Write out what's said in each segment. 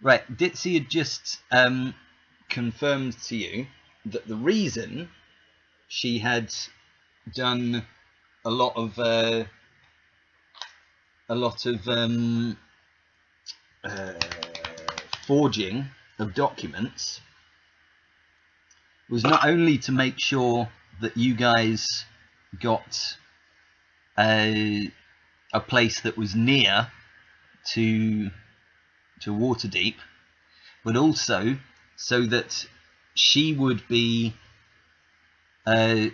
Right, Ditzy had just confirmed to you that the reason she had done a lot of forging of documents was not only to make sure that you guys got a place that was near to Waterdeep, but also so that she would be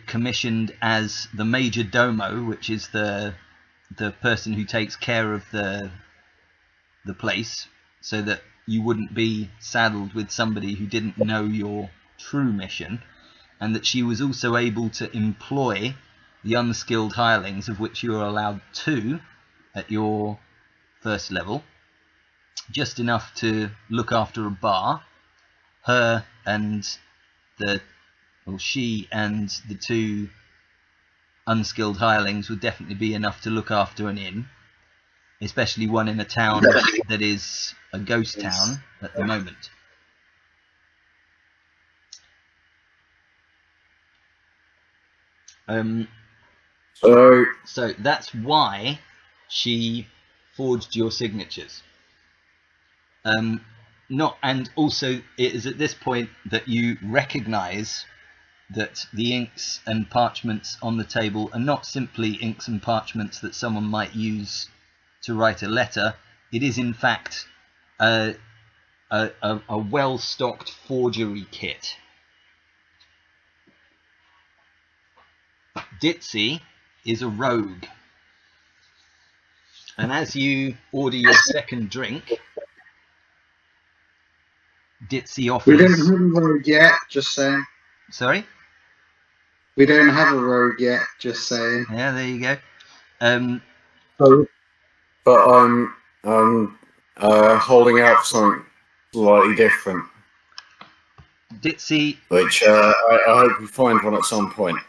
commissioned as the major domo, which is the person who takes care of the place, so that you wouldn't be saddled with somebody who didn't know your true mission, and that she was also able to employ the unskilled hirelings, of which you are allowed 2 at your first level, just enough to look after a bar. Her and she and the 2 unskilled hirelings would definitely be enough to look after an inn, especially one in a town that is a ghost town at the moment. So that's why she forged your signatures. And also it is at this point that you recognize that the inks and parchments on the table are not simply inks and parchments that someone might use to write a letter. It is in fact a well-stocked forgery kit. Ditzy is a rogue, and as you order your second drink, Ditzy offers... We don't have a rogue yet, just saying. Sorry? We don't have a rogue yet, just saying. Yeah, there you go. But I'm holding out for something slightly different. Ditzy... Which I hope we find one at some point.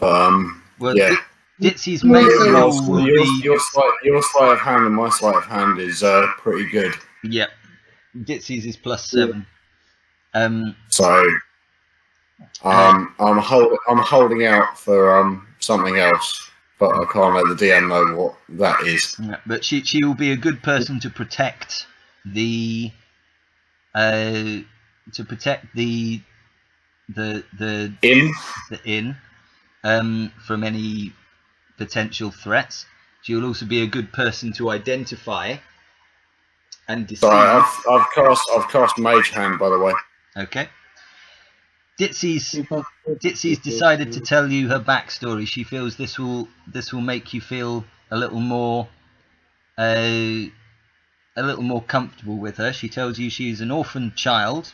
Well, yeah. Ditzy's main role will be... Your sleight of hand and my sleight of hand is pretty good. Yep. Ditzy's is +7. So I'm holding out for something else, but I can't let the DM know what that is. Yeah, but she will be a good person to protect the inn. From any potential threats. She will also be a good person to identify and deceive. Sorry, I've cast Mage Hand, by the way. Okay. Ditzy's decided to tell you her backstory. She feels this will make you feel a little more comfortable with her. She tells you she is an orphan child,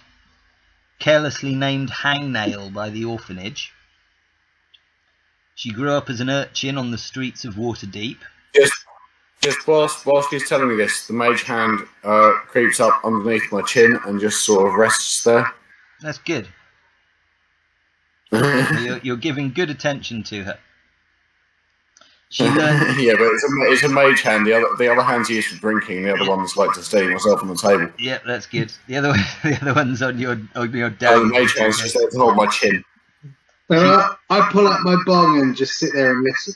carelessly named Hangnail by the orphanage. She grew up as an urchin on the streets of Waterdeep. Just whilst he's telling me this, the Mage Hand creeps up underneath my chin and just sort of rests there. That's good. You're giving good attention to her. She learned... Yeah, but it's a Mage Hand. The other hand's used for drinking. The other one's like to steady myself on the table. Yep, that's good. The other one's on your down. The Mage Hand's just there to hold my chin. I pull out my bong and just sit there and listen.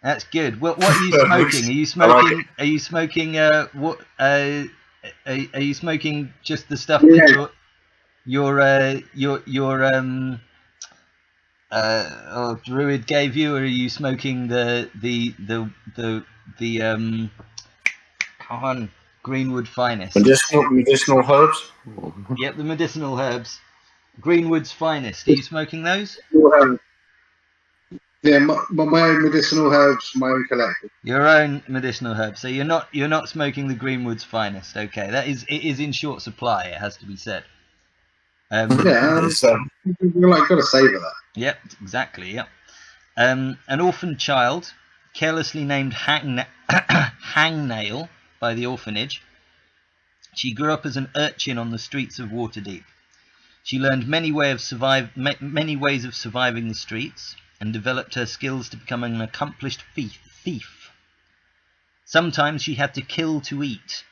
That's good. What are you smoking? Are you smoking? Are you smoking? What? Are you smoking just the stuff that your druid gave you, or are you smoking the Greenwood finest? Medicinal herbs. Yep, the medicinal herbs. Greenwood's finest. Are you smoking those? Yeah, my own medicinal herbs, my own collective. Your own medicinal herbs. So you're not smoking the Greenwood's finest. Okay, it is in short supply. It has to be said. You've got to savour that. Yep, exactly. Yep. An orphan child, carelessly named Hangnail by the orphanage. She grew up as an urchin on the streets of Waterdeep. She learned many ways of surviving the streets, and developed her skills to become an accomplished thief. Sometimes she had to kill to eat,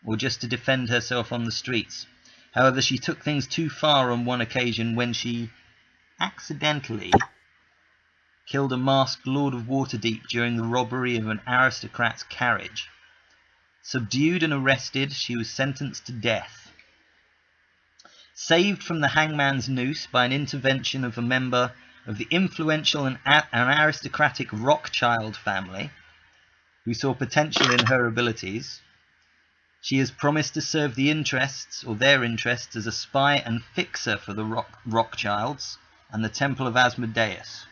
or just to defend herself on the streets. However, she took things too far on one occasion when she accidentally killed a masked Lord of Waterdeep during the robbery of an aristocrat's carriage. Subdued and arrested, she was sentenced to death. Saved from the hangman's noose by an intervention of a member of the influential and aristocratic Rothschild family, who saw potential in her abilities, she has promised to serve their interests as a spy and fixer for the Rothschilds and the Temple of Asmodeus.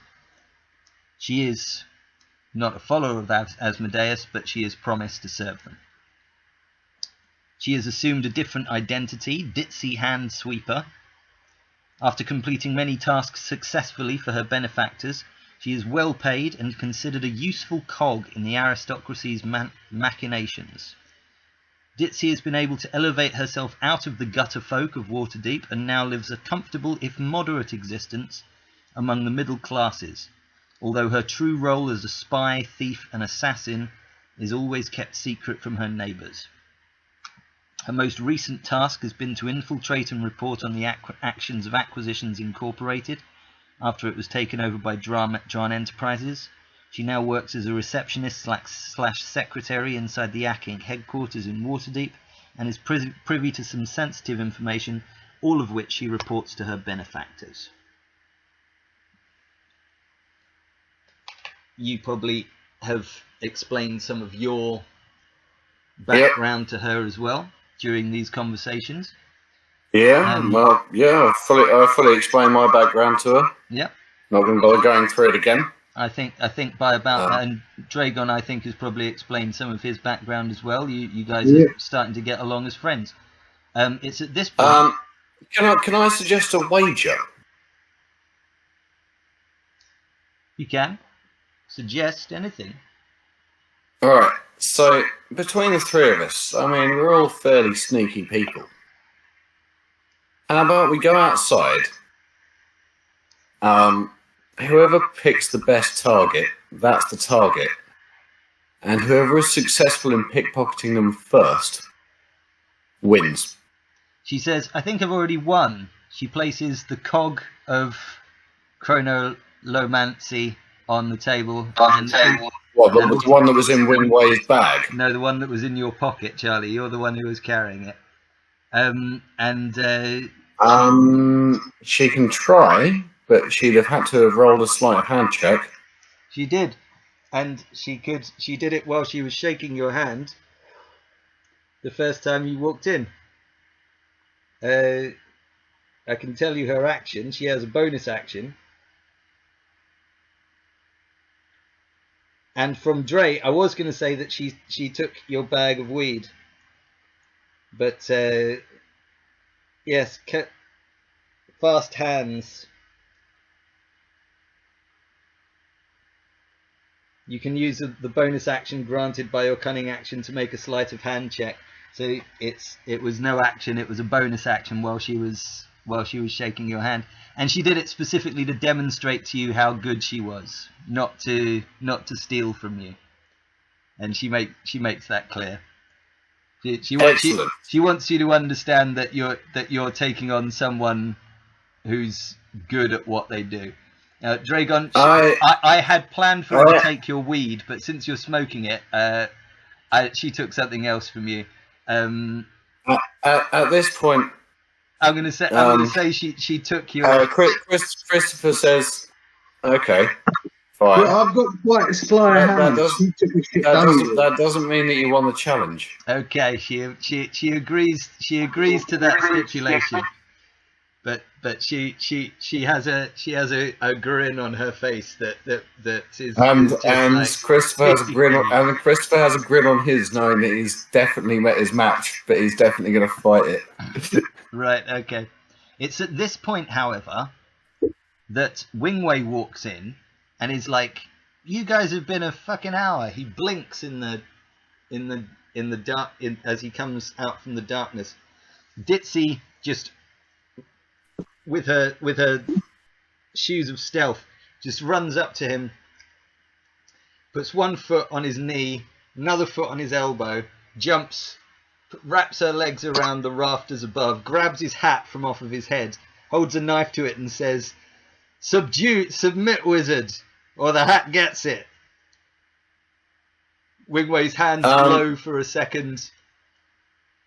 She is not a follower of Asmodeus, but she has promised to serve them. She has assumed a different identity, Ditzy Hand Sweeper. After completing many tasks successfully for her benefactors, she is well paid and considered a useful cog in the aristocracy's machinations. Ditzy has been able to elevate herself out of the gutter folk of Waterdeep and now lives a comfortable, if moderate, existence among the middle classes, although her true role as a spy, thief and assassin is always kept secret from her neighbours. Her most recent task has been to infiltrate and report on the actions of Acquisitions Incorporated after it was taken over by Dran Enterprises. She now works as a receptionist / secretary inside the ACK Inc. headquarters in Waterdeep and is privy to some sensitive information, all of which she reports to her benefactors. You probably have explained some of your background to her as well during these conversations. Yeah, I fully explained my background to her. Yeah. Not going to bother going through it again. I think by about and Dragon, I think, has probably explained some of his background as well. You guys are starting to get along as friends. It's at this point. Can I suggest a wager? You can suggest anything. All right. So between the three of us, I mean, we're all fairly sneaky people. How about we go outside? Whoever picks the best target, that's the target. And whoever is successful in pickpocketing them first wins. She says, I think I've already won. She places the cog of chronolomancy on the table. What, the one that was in Wingway's bag? No, the one that was in your pocket, Charlie. You're the one who was carrying it. She can try, but she'd have had to have rolled a sleight of hand check. She did. And she did it while she was shaking your hand the first time you walked in. I can tell you her action. She has a bonus action. And from Dre, I was going to say that she took your bag of weed. But, yes, fast hands. You can use the bonus action granted by your cunning action to make a sleight of hand check. So it was no action, it was a bonus action while she was shaking your hand. And she did it specifically to demonstrate to you how good she was, not to steal from you. And she makes that clear. She wants you to understand that you're taking on someone who's good at what they do. Dragon, I had planned for her to take your weed, but since you're smoking it, she took something else from you. At this point, I'm gonna say she took your. Christopher says, "Okay, fine." Well, I've got quite a sly hand. That doesn't mean that you won the challenge. Okay, she agrees. She agrees to that stipulation. But she has a grin on her face that is and Christopher has a grin on, Christopher has a grin on his, knowing that he's definitely met his match, but he's definitely going to fight it. Right. Okay. It's at this point, however, that Wingway walks in and is like, "You guys have been a fucking hour." He blinks in the dark as he comes out from the darkness. Ditzy just. With her shoes of stealth, just runs up to him, puts one foot on his knee, another foot on his elbow, jumps wraps her legs around the rafters above, grabs his hat from off of his head, holds a knife to it and says, submit, wizard, or the hat gets it. Wingway's hands glow for a second.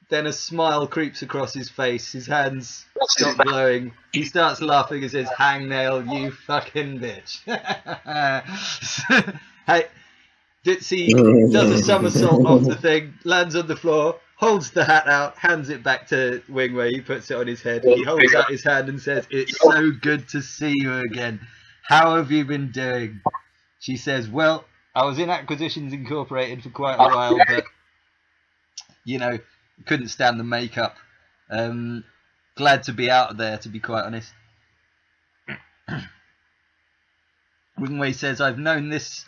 Then a smile creeps across his face. His hands stop glowing. He starts laughing and says, "Hangnail, you fucking bitch." Hey, Ditsy does a somersault off the thing, lands on the floor, holds the hat out, hands it back to Wingway. He puts it on his head. He holds out his hand and says, "It's so good to see you again. How have you been doing?" She says, "Well, I was in Acquisitions Incorporated for quite a while, but, you know, couldn't stand the makeup. Glad to be out of there, to be quite honest." Wingway says, I've known this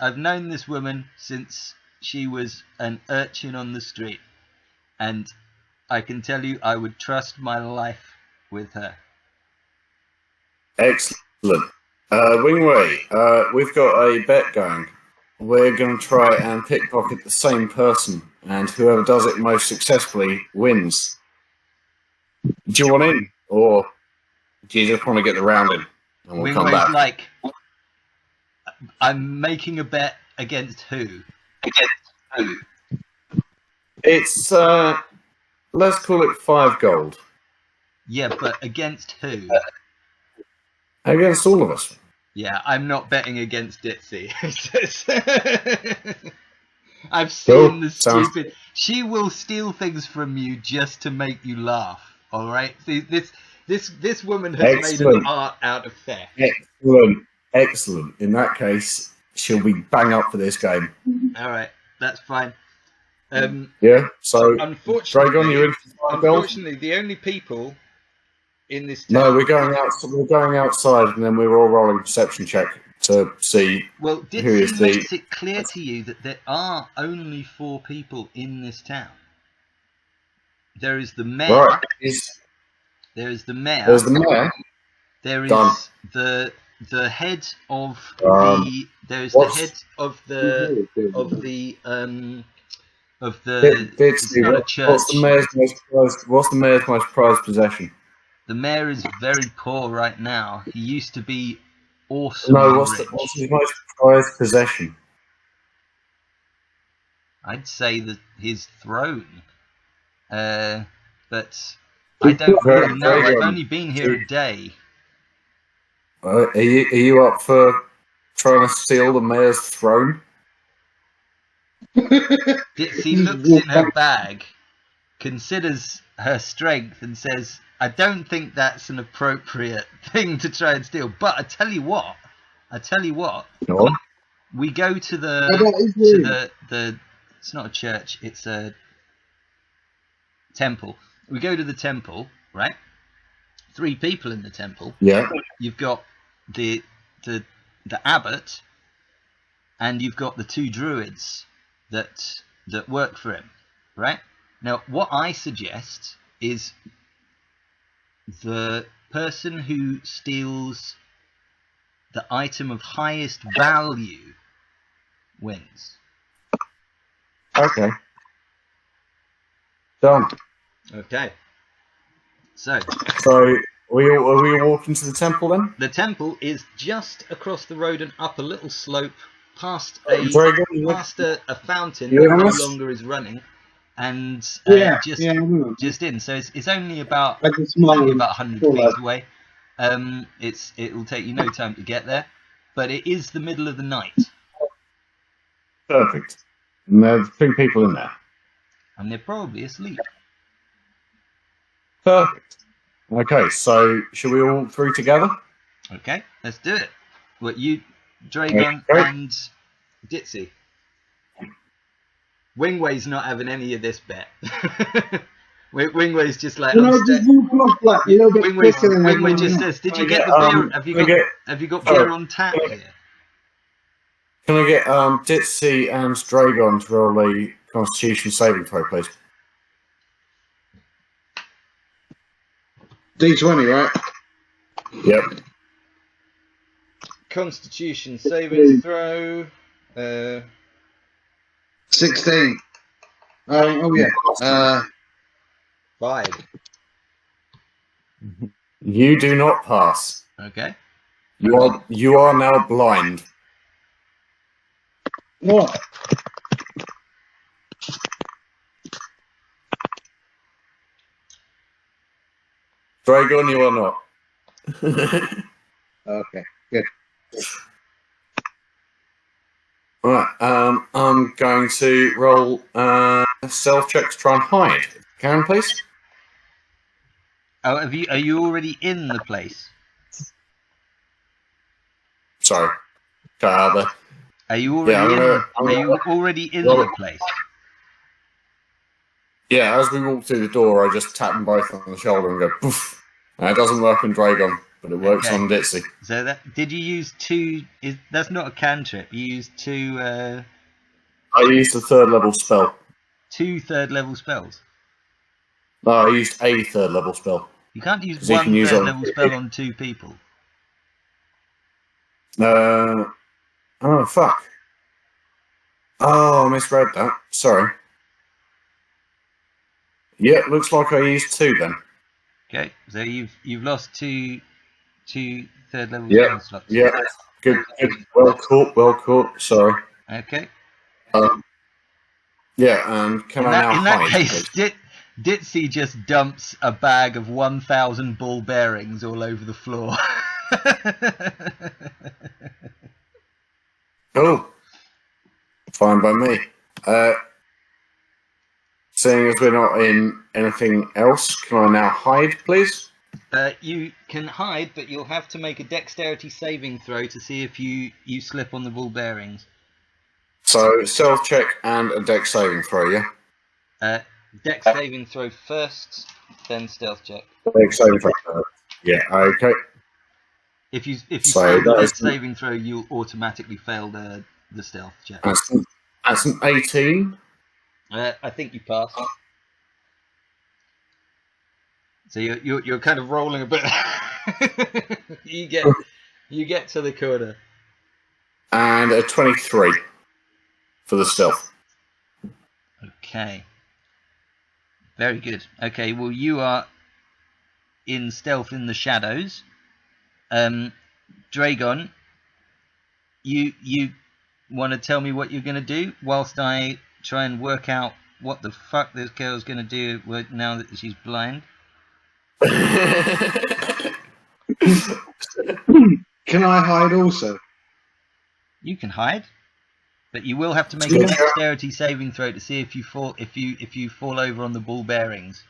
woman since she was an urchin on the street, and I can tell you I would trust my life with her." Excellent. Wingway, we've got a bet going. We're going to try and pickpocket the same person, and whoever does it most successfully wins. Do you want in, or do you just want to get the round in? And we'll come back. Like, I'm making a bet against who? It's, let's call it 5 gold. Yeah, but against who? Against all of us. Yeah, I'm not betting against Ditsy. I've seen the stupid... She will steal things from you just to make you laugh, alright? This woman has made an art out of theft. Excellent. In that case, she'll be bang up for this game. Alright, that's fine. Yeah, so, unfortunately, Dragon, you in for 5 gold? Unfortunately, the only people in this town... No, we're going outside, and then we're all rolling perception check to see who is the... makes it clear to you that there are only 4 people in this town. There is the mayor. Right. There is the mayor. There's the mayor. There is the head of the... There is the head of the... It's not a church. What's the mayor's most prized possession? The mayor is very poor right now. He used to be awesome. No, what's his most prized possession? I'd say his throne. But I don't really know. I've only been here a day. Are you up for trying to steal the mayor's throne? Ditsy looks in her bag, considers her strength, and says, I don't think that's an appropriate thing to try and steal. But I tell you what. No. We go to the it's not a church, it's a temple. We go to the temple, right? 3 people in the temple. Yeah. You've got the abbot, and you've got the 2 druids that work for him, right? Now, what I suggest is the person who steals the item of highest value wins. Okay. Done. Okay. So we walk into the temple then? The temple is just across the road and up a little slope past a fountain that no longer is running, and just in. So it's only about 100 feet away. It will take you no time to get there, but it is the middle of the night. Perfect. And there's 2 people in there. And they're probably asleep. Perfect. Okay, so should we all 3 together? Okay, let's do it. What, you, Dragon, and Ditsy? Wingway's not having any of this bet. Wingway's just like... Wingway just says, did you get the beer? Have you got beer on tap here? Can I get Ditsy and Dragon to roll a Constitution saving throw, please? D20, right? Yep. Constitution saving throw. 16. Oh yeah. 5. You do not pass. Okay. You are now blind. What? Dragon, you are not. Okay, good. Right, I'm going to roll a stealth check to try and hide. Can please? Oh, are you already in the place? Sorry, cut out there. Are you already are you already in the place? Yeah, as we walk through the door, I just tap them both on the shoulder and go poof. And it doesn't work on Dragon, but it works on Ditsy. So did you use 2? That's not a cantrip. You used 2. I used a 3rd level spell. 2 3rd level spells. No, I used a 3rd level spell. You can't use So you one can use 3rd on- level spell on 2 people. Oh fuck. Oh, I misread that. Sorry. Yeah, looks like I used 2 then. Okay, so you've lost 2 3rd level Yeah, spell slots. yeah. Good. Well caught. Sorry. Okay. Yeah, and can I now In that hide, case, please? Ditsy just dumps a bag of 1,000 ball bearings all over the floor. Oh, fine by me. Seeing as we're not in anything else, can I now hide, please? You can hide, but you'll have to make a dexterity saving throw to see if you slip on the ball bearings. So, stealth check and a dex saving throw, yeah? Dex saving throw first, then stealth check. Dex saving throw. Yeah, okay. If you So fail the that dex is- saving throw, you'll automatically fail the stealth check. That's an 18. I think you pass. So you're kind of rolling a bit. you get to the corner. And a 23 for the stealth. Okay. Very good. Okay, well you are in stealth in the shadows. Dragon, you want to tell me what you're going to do whilst I try and work out what the fuck this girl's going to do now that she's blind? Can I hide also? You can hide, but you will have to make a dexterity saving throw to see if you fall over on the ball bearings.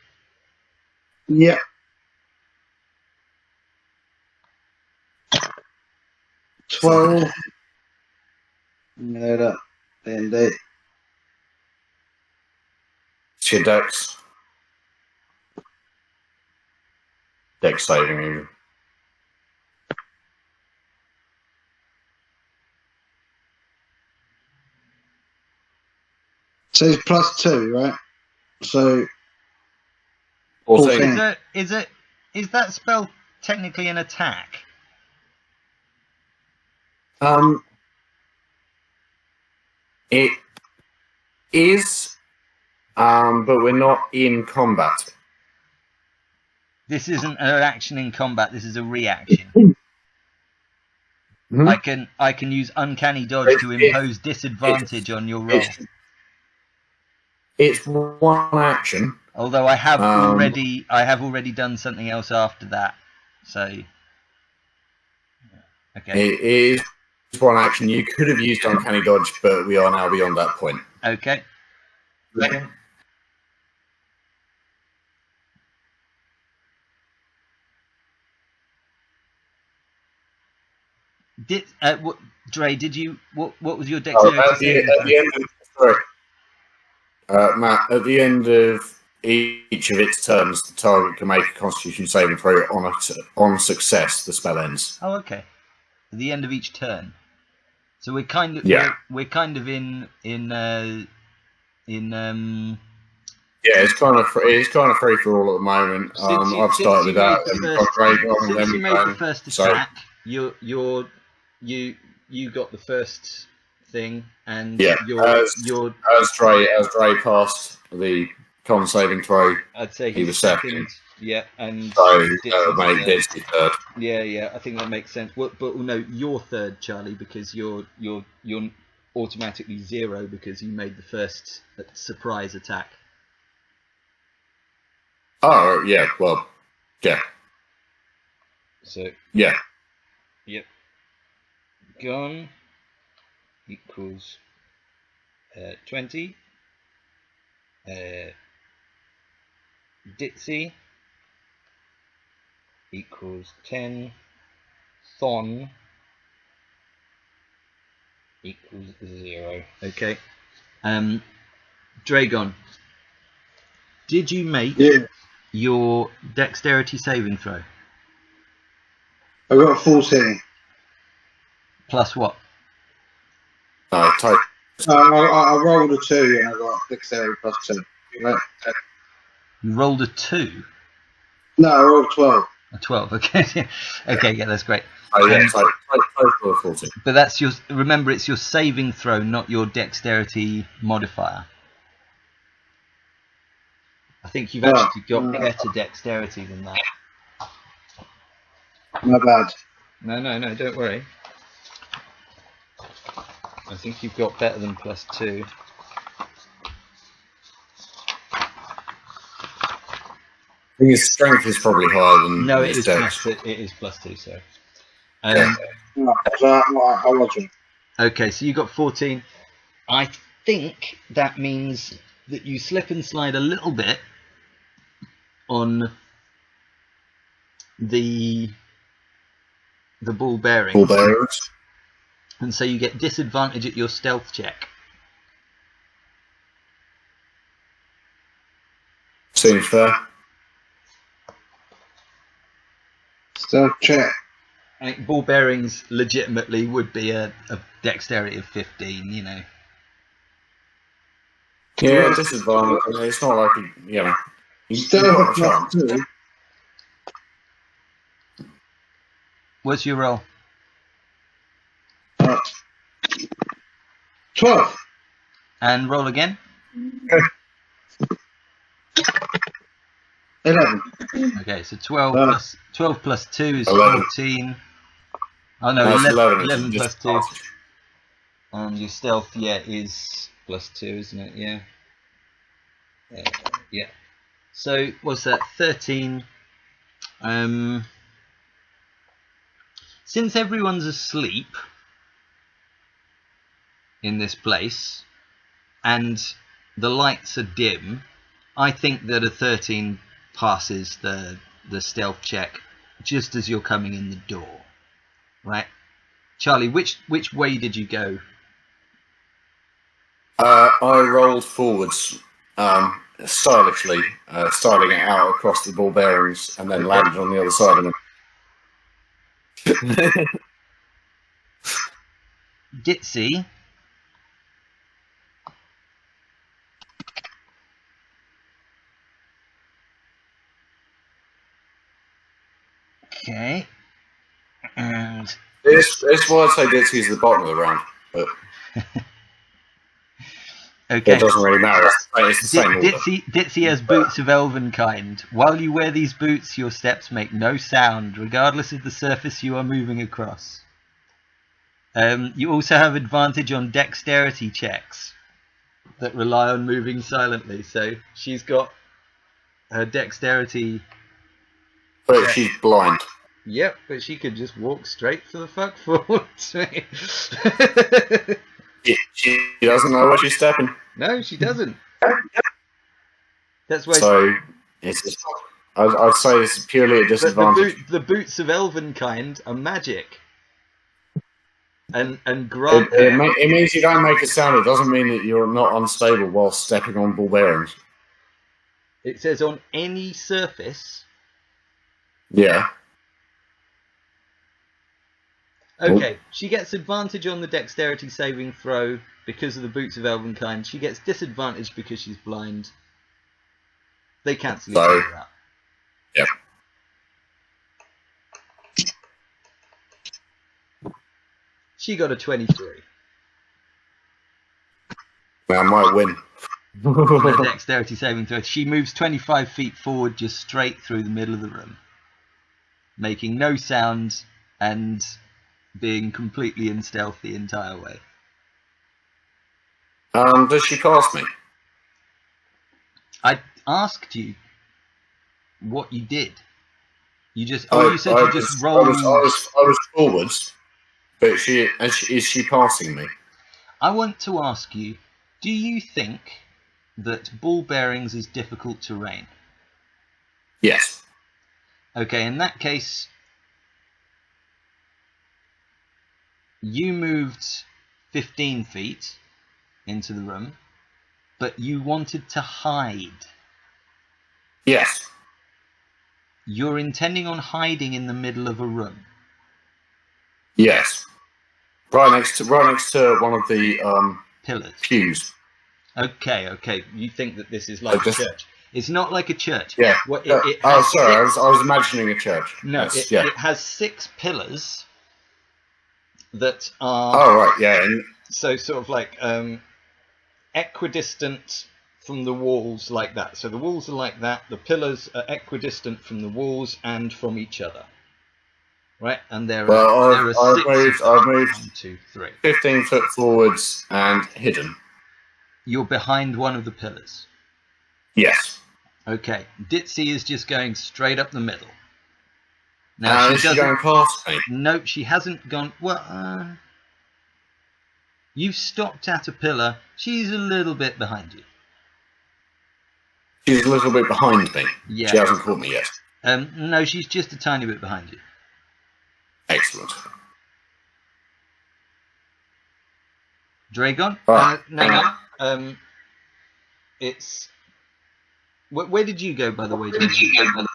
Yeah. $12. No, that indeed. It's your dex. Dex saving you. So it's +2, right? So 14. Is that spell technically an attack? It is, but we're not in combat. This isn't an action in combat. This is a reaction. Hmm? I can use uncanny dodge to impose disadvantage on your roll. It's one action. Although I have already done something else after that. So okay. It is one action. You could have used uncanny dodge, but we are now beyond that point. Okay. Dre, did you what was your dexterity? At the end of, sorry, Matt. At the end of each of its turns, the target can make a Constitution saving throw. On success, the spell ends. Oh, okay. At the end of each turn. So we're kind of we're kind of in Yeah, it's kind of free for all at the moment. I've started with that, and we've got Dragon, and then Since you we've made the done. first So attack, you got the first thing, and yeah, your as Dre passed the con saving throw. I'd say He he's was second. second. Yeah, and So Ditsy's make third. Ditsy third. Yeah, I think that makes sense. Well, but no, you're third, Charlie, because you're automatically 0 because you made the first surprise attack. Oh yeah, well, yeah, So yeah. yep, gone equals 20. Ditsy equals 10. Thon equals 0. Okay. Dragon, did you make your dexterity saving throw? I got 14. Plus what? Type. I rolled a 2 and I got dexterity plus 2. Right. You rolled a 2? No, I rolled 12. A 12, okay. Okay, yeah, that's great. Oh yeah, type 14. But that's your. Remember, it's your saving throw, not your dexterity modifier. I think you've actually got better dexterity than that. My bad. No, don't worry. I think you've got better than plus 2. I think his strength is probably higher than No, it his is dex. plus. It is plus 2. So. No, I wasn't. Okay, so you got 14. I think that means that you slip and slide a little bit on the ball bearings. Ball bearings. And so you get disadvantage at your stealth check. Seems fair. Stealth check. I think ball bearings legitimately would be a dexterity of 15, you know. Yeah, disadvantage. It's not like you know. Stealth plus 2. What's your roll? 12. And roll again. 11. Okay, so 12 plus 2 is 11. 14. Oh no, That's 11 plus just 2. And your stealth, is plus 2, isn't it? Yeah. Yeah. So what's that? 13. Since everyone's asleep in this place and the lights are dim, I think that a 13 passes the stealth check just as you're coming in the door. Right? Charlie, which way did you go? I rolled forwards, stylishly, styling it out across the ball bearings, and then landed on the other side of them. Ditsy. Okay. And It's why I'd say Ditsy's the bottom of the round, but okay. it doesn't really matter. It's the same order. Ditsy has boots of elven kind. While you wear these boots, your steps make no sound, regardless of the surface you are moving across. You also have advantage on dexterity checks that rely on moving silently. So she's got her dexterity. But she's blind. Yep, but she could just walk straight for the fuck forward. She doesn't know where she's stepping. No, she doesn't. That's why. So it's just, I'd say it's purely a disadvantage. The boots of elven kind are magic. And grant it means you don't make a sound. It doesn't mean that you're not unstable while stepping on ball bearings. It says on any surface. Yeah. Okay, she gets advantage on the dexterity saving throw because of the boots of elven kind. She gets disadvantage because she's blind. They cancel each other out. Yep. She got a 23. Well, I might win. on a dexterity saving throw. She moves 25 feet forward, just straight through the middle of the room, making no sound and being completely in stealth the entire way. Does she pass me? I asked you what you did. You just you said you just rolled. I was forwards, but is she passing me? I want to ask you, do you think that ball bearings is difficult terrain? Yes. Okay, in that case, you moved 15 feet into the room, but you wanted to hide. Yes. You're intending on hiding in the middle of a room. Yes. Right next to one of the Pillars. pews. Okay. You think that this is like a church. It's not like a church. Yeah. Sorry, I was imagining a church. No, it has 6 pillars that are... Oh, right, yeah. So sort of like equidistant from the walls like that. So the walls are like that. The pillars are equidistant from the walls and from each other. Right? And there are 6. I've moved 1, 2, 3. 15 foot forwards and hidden. You're behind one of the pillars. Yes. Okay. Ditzy is just going straight up the middle. Now is she going past me? No, she hasn't gone... Well, you've stopped at a pillar. She's a little bit behind you. She's a little bit behind me. Yeah. She hasn't caught me yet. No, she's just a tiny bit behind you. Excellent. Dragon? Right. It's... Where did you go, by the way, Dragon?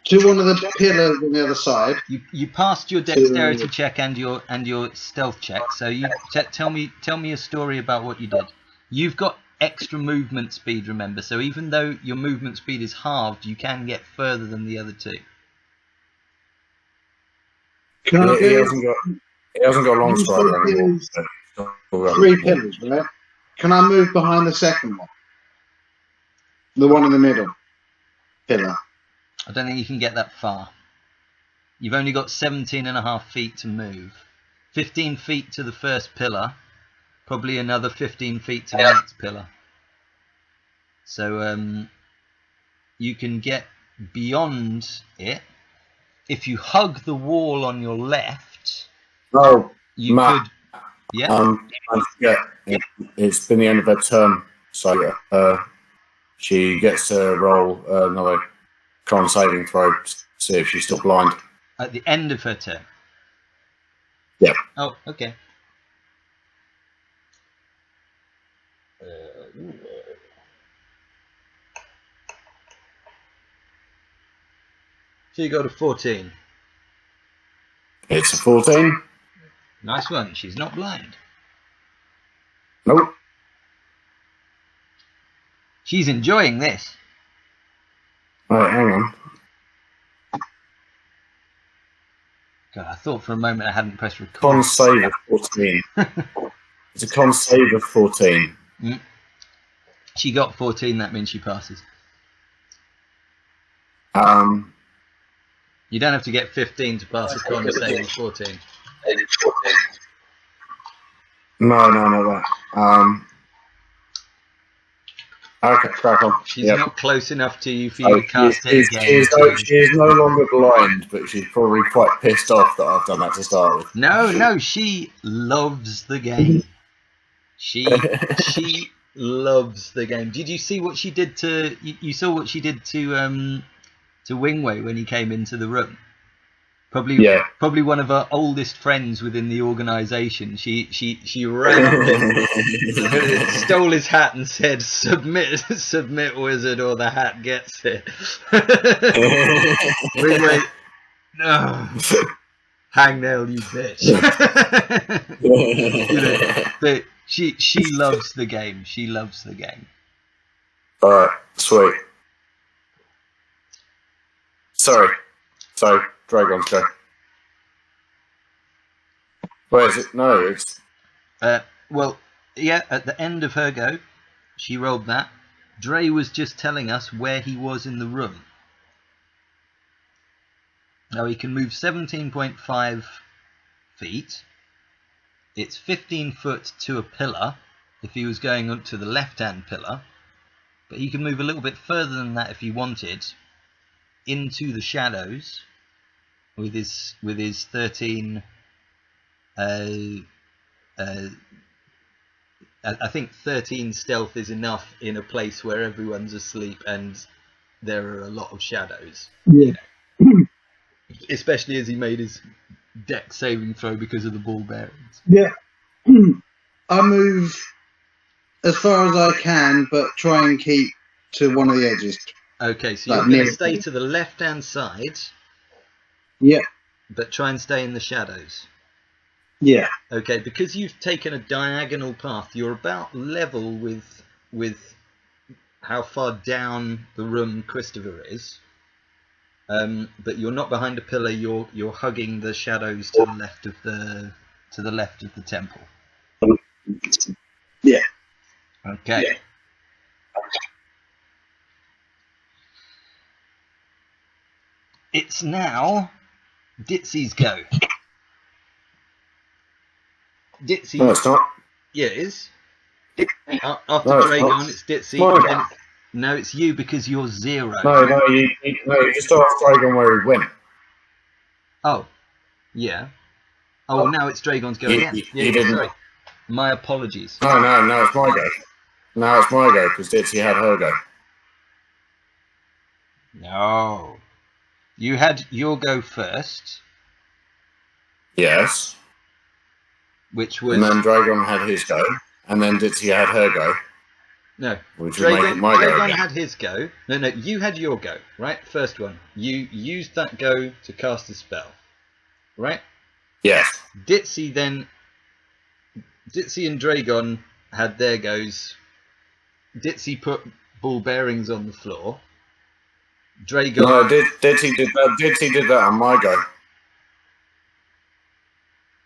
To one of the pillars on the other side. You passed your dexterity check and your stealth check. So you tell me a story about what you did. You've got extra movement speed, remember. So even though your movement speed is halved, you can get further than the other two. He hasn't got a long stride anymore. 3 pillars, right? Can I move behind the second one? The one in the middle pillar. I don't think you can get that far. You've only got 17.5 feet to move. 15 feet to the first pillar. Probably another 15 feet to the next pillar. So you can get beyond it. If you hug the wall on your left, you could... Yeah? It's been the end of her turn, so she gets to roll another con saving throw to see if she's still blind. At the end of her turn? Yeah. Oh, okay. So you go to 14. It's a 14. Nice one. She's not blind. Nope. She's enjoying this. Right, hang on. God, I thought for a moment I hadn't pressed record. Con save of 14. It's a con save of 14. She got 14, that means she passes. You don't have to get 15 to pass a con save of 14. No, not that. Okay, crack on. She's not close enough to you for you to cast it again. She is no longer blind, but she's probably quite pissed off that I've done that to start with. No, she loves the game. She loves the game. Did you see what she did to... You saw what she did to Wingway when he came into the room? Probably one of her oldest friends within the organisation. She ran up and stole his hat and said, "Submit, wizard, or the hat gets it." Wait, no, hangnail, you bitch. But she loves the game. She loves the game. All right, sweet. Sorry, Dragon's go. Where is it? No, it's... Well, yeah, at the end of her go, she rolled that. Dre was just telling us where he was in the room. Now he can move 17.5 feet. It's 15 foot to a pillar if he was going up to the left-hand pillar. But he can move a little bit further than that if he wanted, into the shadows with his 13. I think 13 stealth is enough in a place where everyone's asleep and there are a lot of shadows. Yeah. Especially as he made his deck saving throw because of the ball bearings. Yeah. I move as far as I can, but try and keep to one of the edges. Okay, so Like you're going near- to stay to the left-hand side, Yeah. but try and stay in the shadows. Yeah. Okay, because you've taken a diagonal path, you're about level with how far down the room Christopher is. But you're not behind a pillar. You're hugging the shadows to the left of the temple. Yeah. Okay. Yeah. It's now Ditsy's go. Ditsy. No, it's not. Yeah, it is. After No, it's Dragon, not. it's Ditsy. No, and then no, it's you because you're 0. No, you just asked Dragon where he went. Oh, yeah. Oh, now it's Dragon's go again. He Yeah, didn't. sorry. My apologies. No, it's my go. Now it's my go, because Ditsy had her go. No. You had your go first, Yes. which was... And then Dragon had his go. And then Ditsy had her go. No. Which would make it my go Dragon again. had his go. No, you had your go, right? First one. You used that go to cast a spell, right? Yes. Ditsy and Dragon had their goes. Ditsy put ball bearings on the floor. Dragon... No, Ditsy did that. Ditsy did that on my go.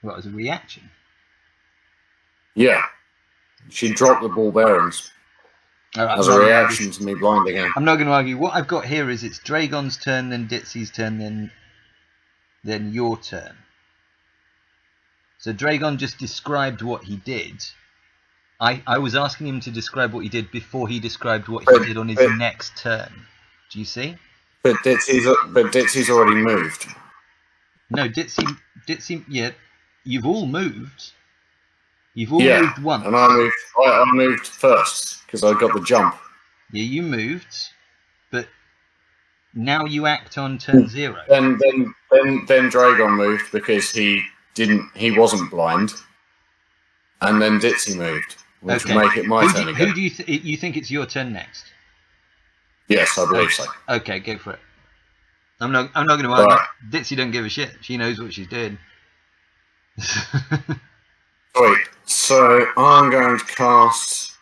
What, as a reaction? Yeah. She dropped the ball bearings All right, as a reaction to me blinding her. I'm not going to argue. What I've got here is it's Dragon's turn, then Ditsy's turn, then your turn. So Dragon just described what he did. I was asking him to describe what he did before he described what he did on his next turn. Do you see? But Ditsy's already moved. No, Ditsy, yeah, you've all moved. You've all moved once. And I moved first because I got the jump. Yeah, you moved, but now you act on turn 0. Then Dragon moved because he wasn't blind, and then Ditsy moved, which would make it my turn again. Who do you think it's your turn next? Yes, I believe so. Okay, go for it. I'm not going to argue. Right. Ditsy don't give a shit. She knows what she's doing. Sweet. So I'm going to cast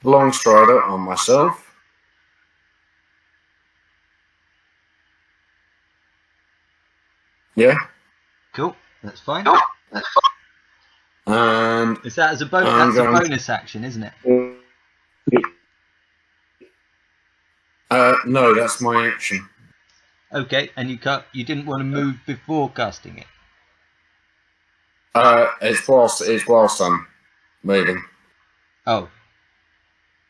Longstrider on myself. Yeah. Cool. That's fine. And Is that as a bonus? That's a bonus action, isn't it? no, that's my action. Okay, and you didn't want to move before casting it. It's whilst I'm moving. Oh.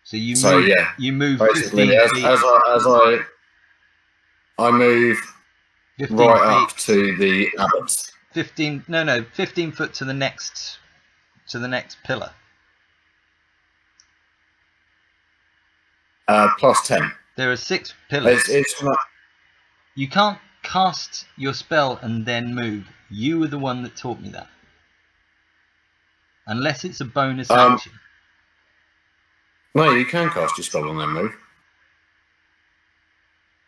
So you So move. yeah, You move basically 15 as feet. I move 15 right feet. up to the abbot. 15 foot to the next pillar. Plus 10. There are 6 pillars. It's not. You can't cast your spell and then move. You were the one that taught me that. Unless it's a bonus action. No, you can cast your spell and then move.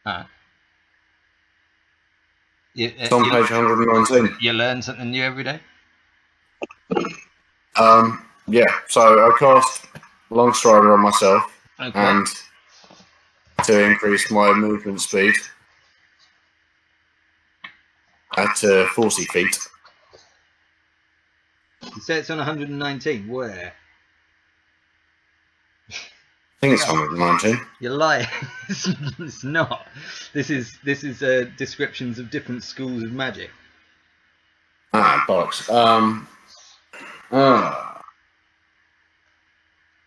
Alright. It's on page 119. You learn something new every day? Yeah, so I cast Longstrider on myself, Okay. and to increase my movement speed at 40 feet. say it's on 119. Where? I think it's 119. You're lying. It's not. This is descriptions of different schools of magic. Ah, bollocks.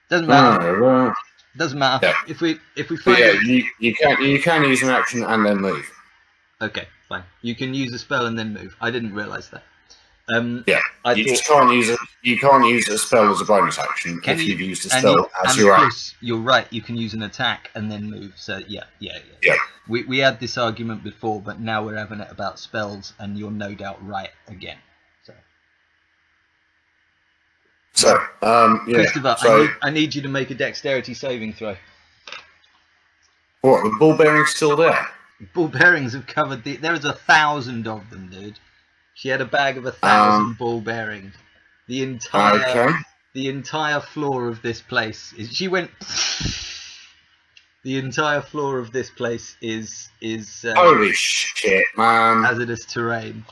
Doesn't matter. Doesn't matter. Yeah. If we But find yeah, it. you can use an action and then move. Okay, fine. You can use a spell and then move. I didn't realise that. Yeah, just can't use it. You can't use a spell as a bonus action if you've used a spell as your action. Of course, you're right. You can use an attack and then move. So yeah. We had this argument before, but now we're having it about spells, and you're no doubt right again. So yeah. Christopher, So I need you to make a dexterity saving throw. what? The ball bearing's still there. Ball bearings have covered the. There is 1,000 of them, dude. She had a bag of 1,000 ball bearings. The entire floor of this place is. She went. The entire floor of this place is. Holy shit, man! Hazardous terrain.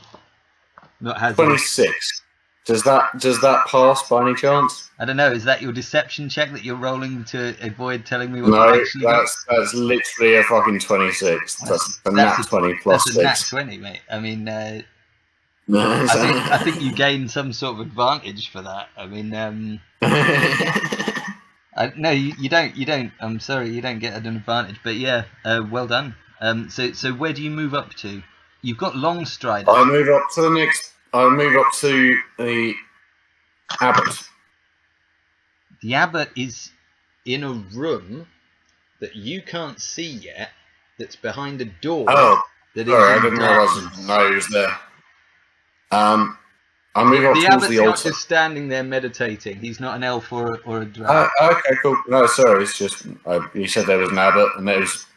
Not hazardous. 26. Does that pass by any chance? I don't know. Is that your deception check that you're rolling to avoid telling me what No, you actually got? that's literally a fucking 26. That's a nat 20 plus that's a nat 6. 20, mate. I mean, I think you gain some sort of advantage for that. I mean, no, you don't. I'm sorry, you don't get an advantage. But yeah, well done. So where do you move up to? You've got long strider. I move up to the abbot. The abbot is in a room that you can't see yet. That's behind a door. Oh, that sorry, I is didn't realise he was there. I move up towards the not altar. just standing there meditating. He's not an elf or a dragon. Okay, cool. No, sorry, it's just you said there was an abbot, and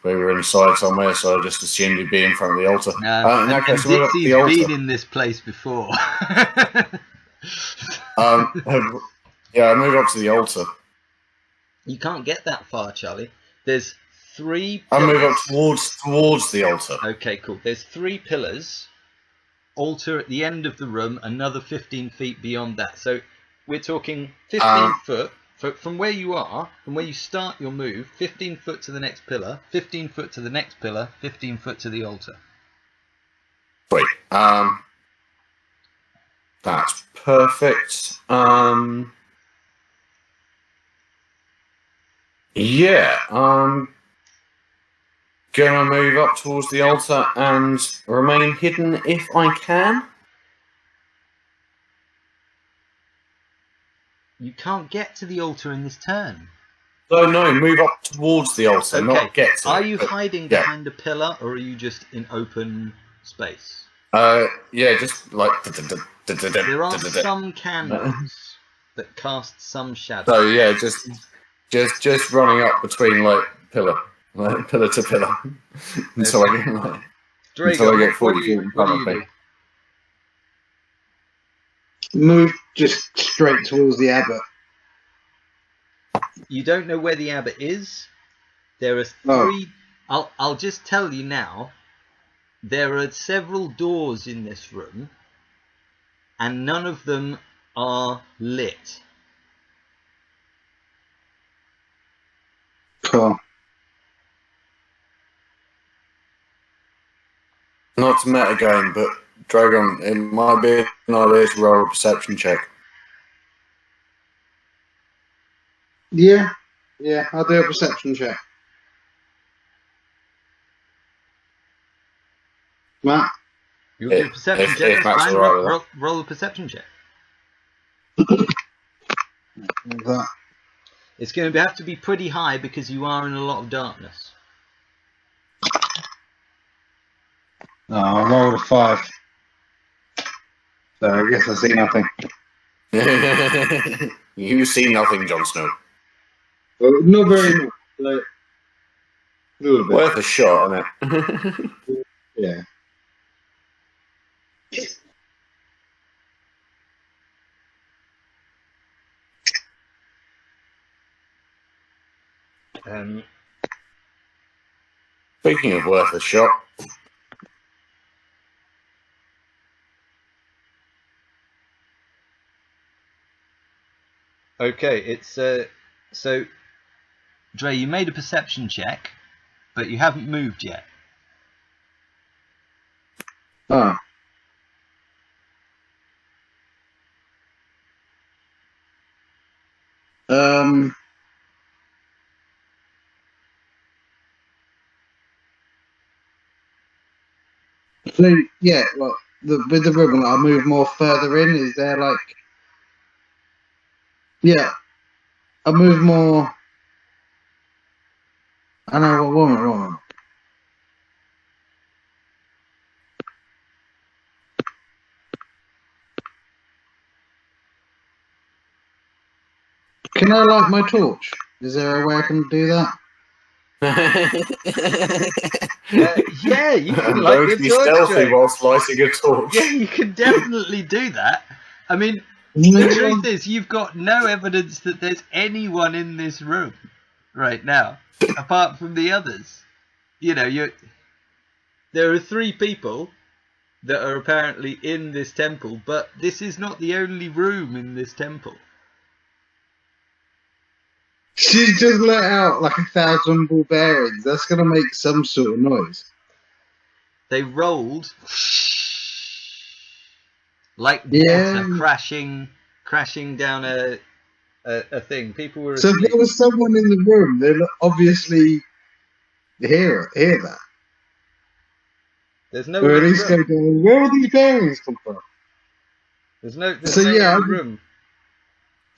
we were inside somewhere, so I just assumed he'd be in front of the altar. No, okay, so Dixie's the altar. been in this place before. Yeah, I move up to the altar. You can't get that far, Charlie. There's 3 I pillars. move up towards the altar. Okay, cool. There's 3 pillars. Altar at the end of the room, another 15 feet beyond that. So we're talking 15 foot from where you are, from where you start your move, 15 foot to the next pillar, 15 foot to the next pillar, 15 foot to the altar. Wait, that's perfect. Yeah, I'm gonna move up towards the altar and remain hidden if I can. You can't get to the altar in this turn. No, move up towards the altar, not get to Are it, you but- hiding yeah. behind a pillar, or are you just in open space? Yeah, just like. There are some candles that cast some shadow. So yeah, just running up between like pillar to pillar until I get Drago, 40 what do feet you in front of do? me. Move just straight towards the abbot. You don't know where the abbot is. There are 3. Oh. I'll just tell you now. There are several doors in this room, and none of them are lit. Cool. Not to metagame, but Dragon, it might be an idea to roll a perception check. Yeah, I'll do a perception check. Matt? You'll do a perception if check. Matt's Fine, all right with roll a perception check. That. It's going to have to be pretty high because you are in a lot of darkness. No, I rolled a 5. So I guess I see nothing. You see nothing, Jon Snow. Well, not very much. Like, a little bit. Worth a shot, isn't it? Yeah. Speaking of worth a shot, Okay, it's so Dre, you made a perception check, but you haven't moved yet. Oh. So yeah, well, with the ribbon, I'll move more further in. Is there like, yeah, I'll move more. I know what woman. Can I light my torch? Is there a way I can do that? Yeah, you can And light don't your be torch, stealthy Dre. whilst lighting a torch. Yeah, you can definitely do that. I mean, the truth is, you've got no evidence that there's anyone in this room right now, apart from the others. You know, there are 3 people that are apparently in this temple, but this is not the only room in this temple. She's just let out like 1,000 barbarians. That's gonna make some sort of noise. They rolled like water crashing down a thing. People were So asleep. if there was someone in the room, they'll obviously hear that. There's no Or one at in least the go room. down, where are these bearings come from? There's no one Yeah, in the room.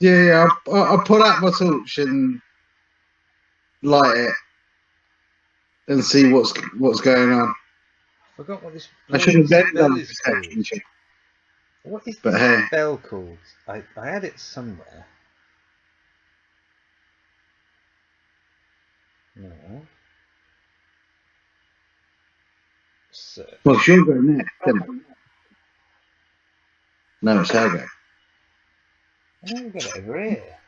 Yeah, I'll pull out my torch and light it and see what's going on. I forgot what this I should have then spell done a is called. perception check. What is But this hey. spell called? I had it somewhere. No. So, Well, she'll go next, isn't it? No, it's her go. I haven't got it over here.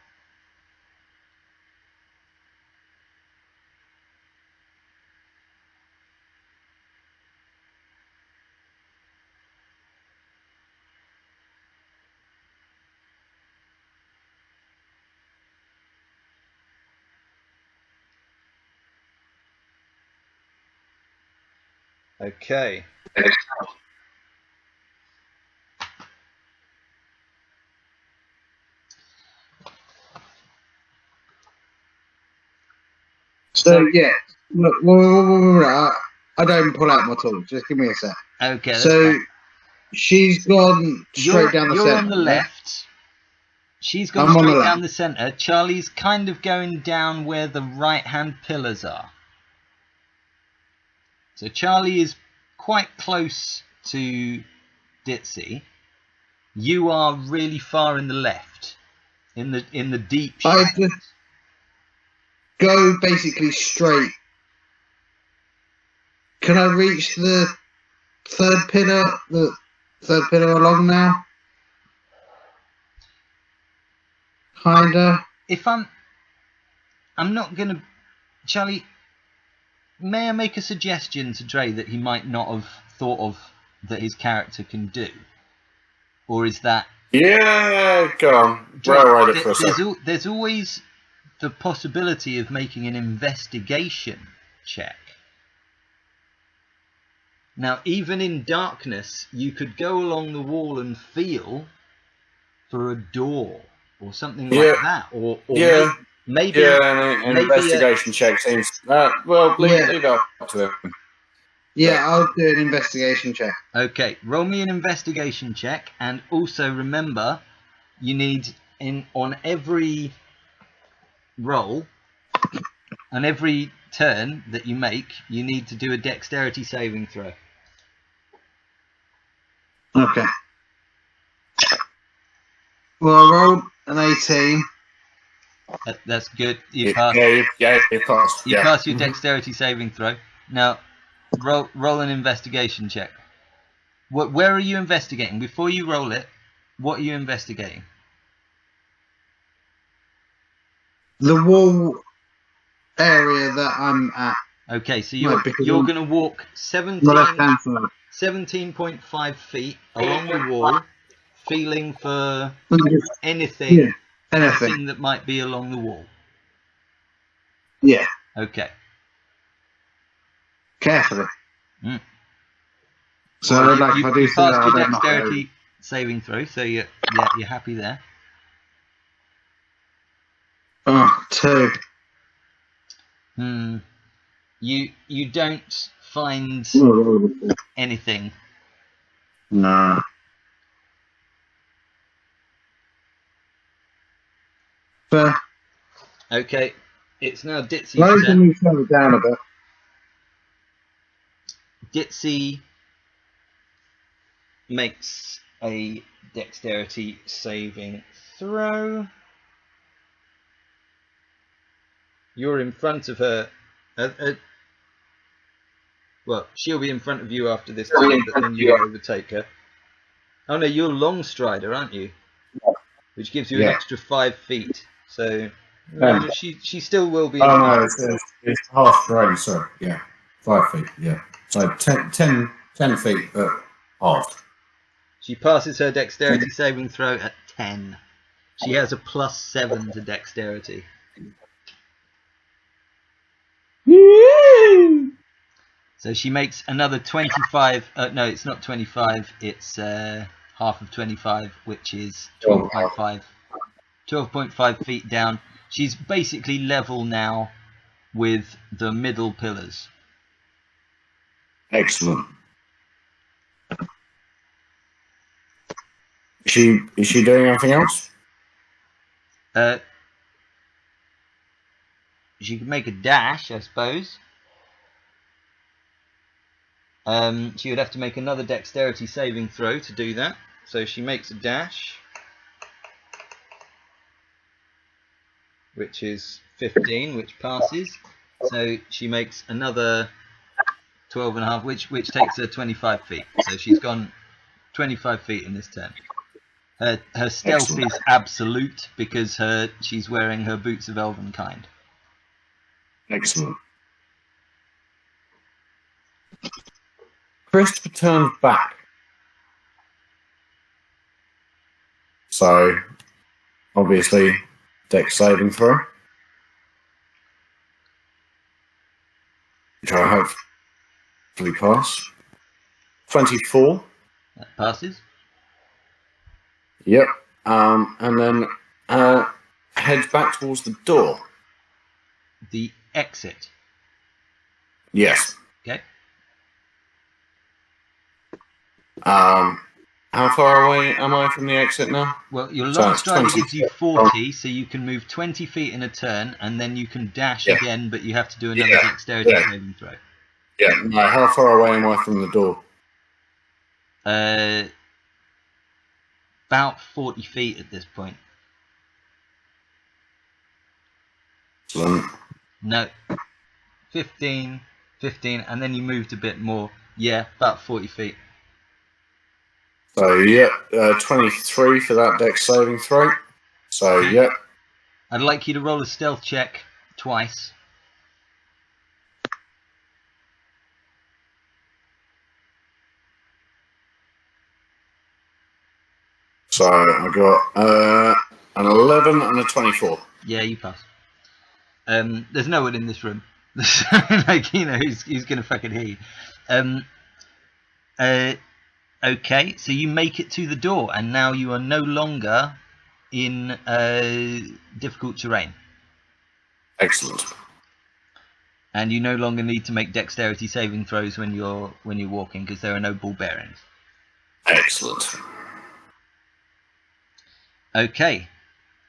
Okay. So yeah, look, I don't pull out my torch. Just give me a sec. Okay. So she's gone straight down the You're center. on the left. She's gone I'm on the straight left. down the centre. Charlie's kind of going down where the right-hand pillars are. So Charlie is quite close to Ditzy. You are really far in the left, in the deep I shadows. just go basically straight. Can I reach the third pillar? The third pillar along now? Kinda. If I'm not gonna, Charlie. May I make a suggestion to Dre that he might not have thought of that his character can do, or is that? Yeah, go on. Dre, Railroad it for a second. there's always the possibility of making an investigation check. Now, even in darkness, you could go along the wall and feel for a door or something like that, or maybe an investigation check seems. Leave it up to him. Yeah, I'll do an investigation check. Okay, roll me an investigation check, and also remember, you need on every roll, on every turn that you make, you need to do a dexterity saving throw. Okay. Well, I rolled an 18. That's good. You passed. You passed. You passed your dexterity saving throw. Now, roll an investigation check. Where are you investigating? Before you roll it, what are you investigating? The wall area that I'm at. Okay, so you're going to walk 17.5 feet along the wall, feeling for anything Anything. Anything that might be along the wall. Yeah. Okay. Carefully. Mm. So, Well, like, if I do you see that, passed I your don't knock it over. dexterity saving throw, so you're happy there. Oh, 2. You don't find anything. No. Fair. Okay, it's now Ditsy's Maybe turn. you slow it down a bit. Ditsy makes a dexterity saving throw. You're in front of her. Well, she'll be in front of you after this turn, but then you overtake her. Oh no, you're long strider, aren't you? Which gives you an extra 5 feet. So she still will be. Oh no, it's half range. Sorry, yeah, 5 feet. Yeah, so 10 feet, but half. She passes her dexterity saving throw at 10. She has a +7 to dexterity. So she makes another 25. No, it's not 25. It's half of 25, which is 12.5. 12.5 feet down. She's basically level now with the middle pillars. Excellent. Is she doing anything else? She could make a dash, I suppose. She would have to make another dexterity saving throw to do that. So she makes a dash, which is 15, which passes. So she makes another 12.5, which takes her 25 feet. So she's gone 25 feet in this turn. Her stealth Excellent. is absolute because she's wearing her boots of elvenkind. Excellent. Christopher turns back. So, obviously, dex saving throw. Which I hopefully pass. 24. That passes. Yep. And then heads back towards the door. The exit. Yes. Okay. How far away am I from the exit now? Well, your So long it's stride 20. gives you 40, so you can move 20 feet in a turn, and then you can dash again, but you have to do another dexterity saving throw. Yeah. No, how far away am I from the door? About 40 feet at this point. Excellent. No. 15, and then you moved a bit more. Yeah, about 40 feet. So, 23 for that dex saving throw. So, Okay. I'd like you to roll a stealth check twice. So, I got an 11 and a 24. Yeah, you pass. There's no one in this room. Like, who's going to fucking hear you. Okay, so you make it to the door, and now you are no longer in difficult terrain. Excellent. And you no longer need to make dexterity saving throws when you're walking, because there are no ball bearings. Excellent. Okay,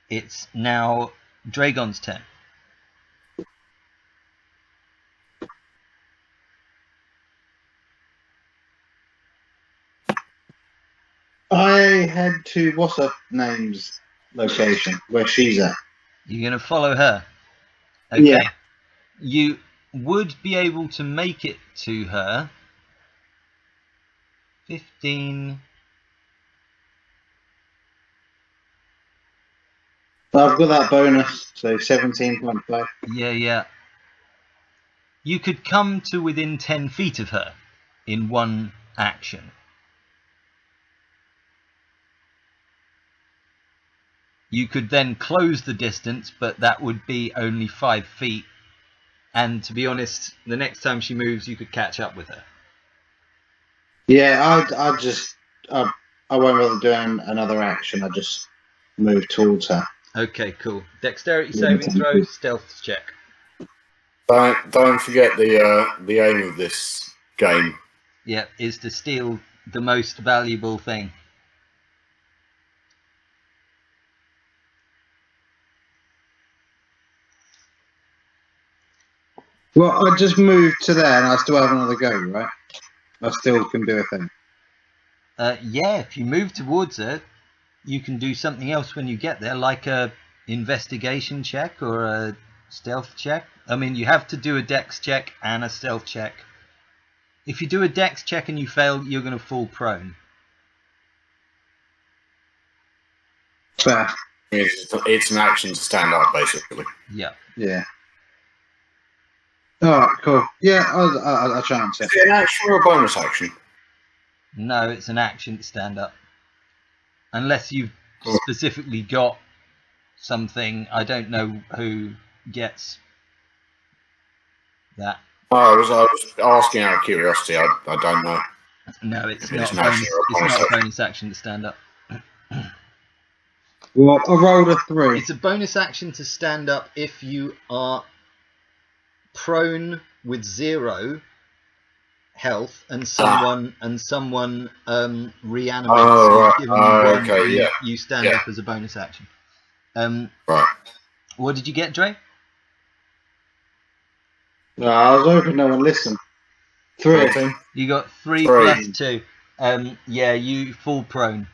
it's now Dragon's turn. I head to what's her name's location, where she's at. You're going to follow her. Okay. Yeah. You would be able to make it to her. 15. I've got that bonus, so 17.5. Yeah. You could come to within 10 feet of her in one action. You could then close the distance, but that would be only 5 feet. And to be honest, the next time she moves, you could catch up with her. Yeah, I won't bother doing another action. I just move towards her. Okay, cool. Dexterity saving throw, stealth check. Don't forget the aim of this game. Yeah, is to steal the most valuable thing. Well, I just moved to there, and I still have another go, right? I still can do a thing. Yeah, if you move towards her, you can do something else when you get there, like a investigation check or a stealth check. I mean, you have to do a dex check and a stealth check. If you do a dex check and you fail, you're going to fall prone. Fair. It's an action to stand up, basically. Yeah. Yeah. Alright, cool. Yeah, I'll try and check. Is it an action or a bonus action? No, it's an action to stand up. Unless you've specifically got something, I don't know who gets that. I was asking out of curiosity. I don't know. No, it's It's not. an action or a It's bonus not a action. bonus action to stand up. Well, I rolled a 3. It's a bonus action to stand up if you are prone with 0 health and someone reanimates Oh, you, right. giving you 1, Okay, yeah. you stand Yeah. up as a bonus action. Right. What did you get, Dre? No, I was hoping no one listened. 3. 14. You got 3 Three. plus 2. Yeah, you fall prone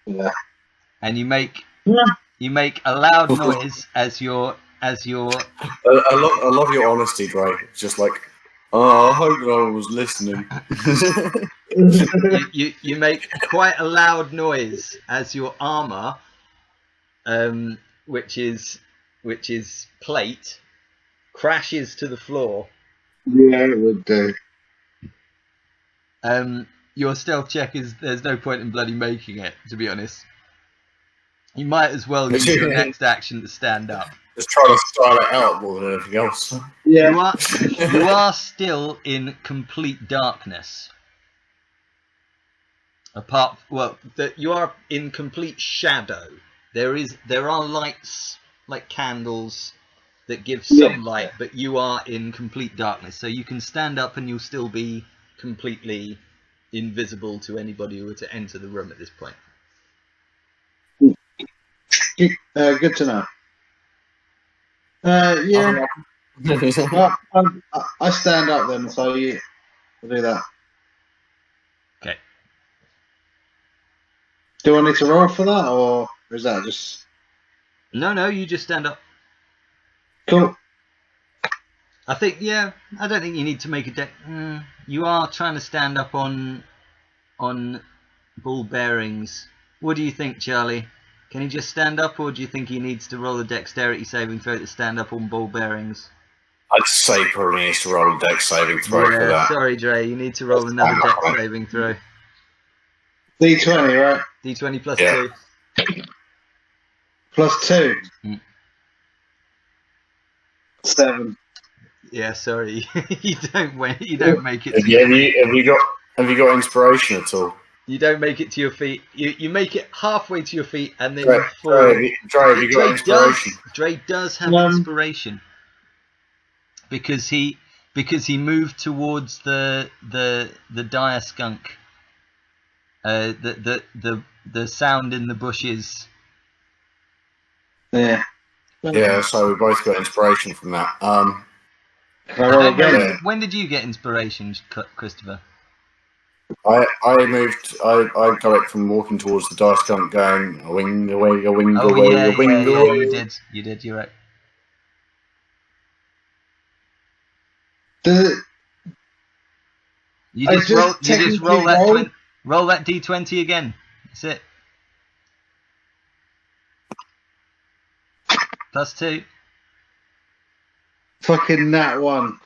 Yeah. and you make Yeah. a loud noise as you're I love your honesty, Dre. It's just like, oh, I hope no one was listening. you make quite a loud noise as your armor, which is plate, crashes to the floor. Yeah, it would do. Your stealth check there's no point in bloody making it, to be honest. You might as well use your next action to stand up. Just trying to style it out more than anything else. Yeah. You are still in complete darkness. You are in complete shadow. There are lights like candles that give some light, but you are in complete darkness. So you can stand up and you'll still be completely invisible to anybody who were to enter the room at this point. Good to know. Yeah. I stand up then, so I'll do that. Okay. Do I need to roll for that, or is that just No, you just stand up. cool? I don't think you need to make a deck. You are trying to stand up on ball bearings. What do you think, Charlie? Can he just stand up, or do you think he needs to roll a dexterity saving throw to stand up on ball bearings? I'd say probably needs to roll a dex saving throw for that. Sorry, Dre, you need to roll another dex saving throw. D20, right? D20 plus Yeah. 2. Plus 2. 7. Yeah, sorry, you don't make it. Have you got inspiration at all? You don't make it to your feet. You make it halfway to your feet, and then Dre, you fall. have you got inspiration? Dre does have No. inspiration because he moved towards the dire skunk. The sound in the bushes. Yeah. Yeah, so we both got inspiration from that. Can I I roll don't know, again? when did you get inspiration, Christopher? I got it from walking towards the dice skunk going a wing away, a wing Oh away, yeah, a wing yeah, away. you did. You're right. Does it? You I just just roll. You just technically roll that. rolled? Roll that d20 again. That's it. Plus 2. Fucking that one.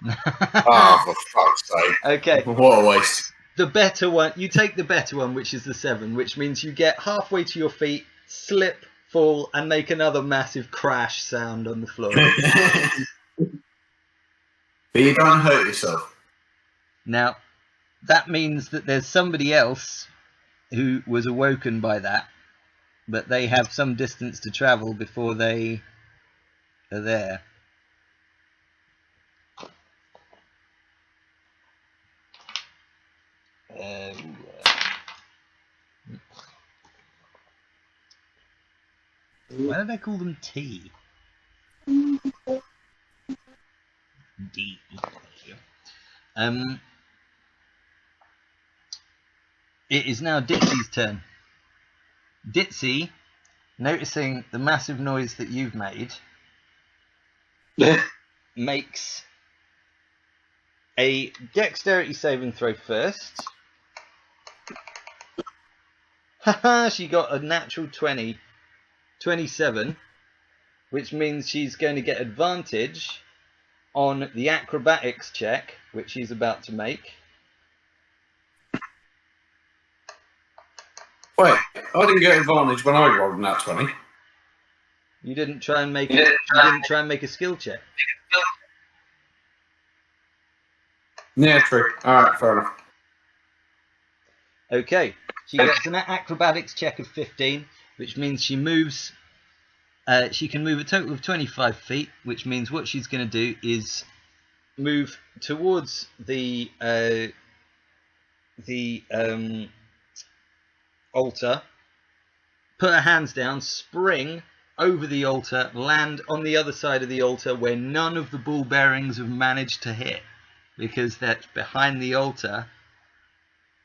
Ah, for fuck's sake. Okay. What a waste. The better one. You take the better one, which is the 7, which means you get halfway to your feet, slip, fall and make another massive crash sound on the floor. But you don't hurt yourself. Now, that means that there's somebody else who was awoken by that, but they have some distance to travel before they are there. Why do they call them T? D. It is now Ditsy's turn. Ditsy, noticing the massive noise that you've made, makes a dexterity saving throw first. Haha, she got a natural 20, 27, which means she's going to get advantage on the acrobatics check, which she's about to make. Wait, I didn't get advantage when I rolled that 20. You didn't try and make it. You didn't try and make a skill check. Yeah, true. Alright, fair enough. Okay, she gets an acrobatics check of 15, which means she moves. She can move a total of 25 feet, which means what she's going to do is move towards the altar, put her hands down, spring over the altar, land on the other side of the altar where none of the ball bearings have managed to hit, because that's behind the altar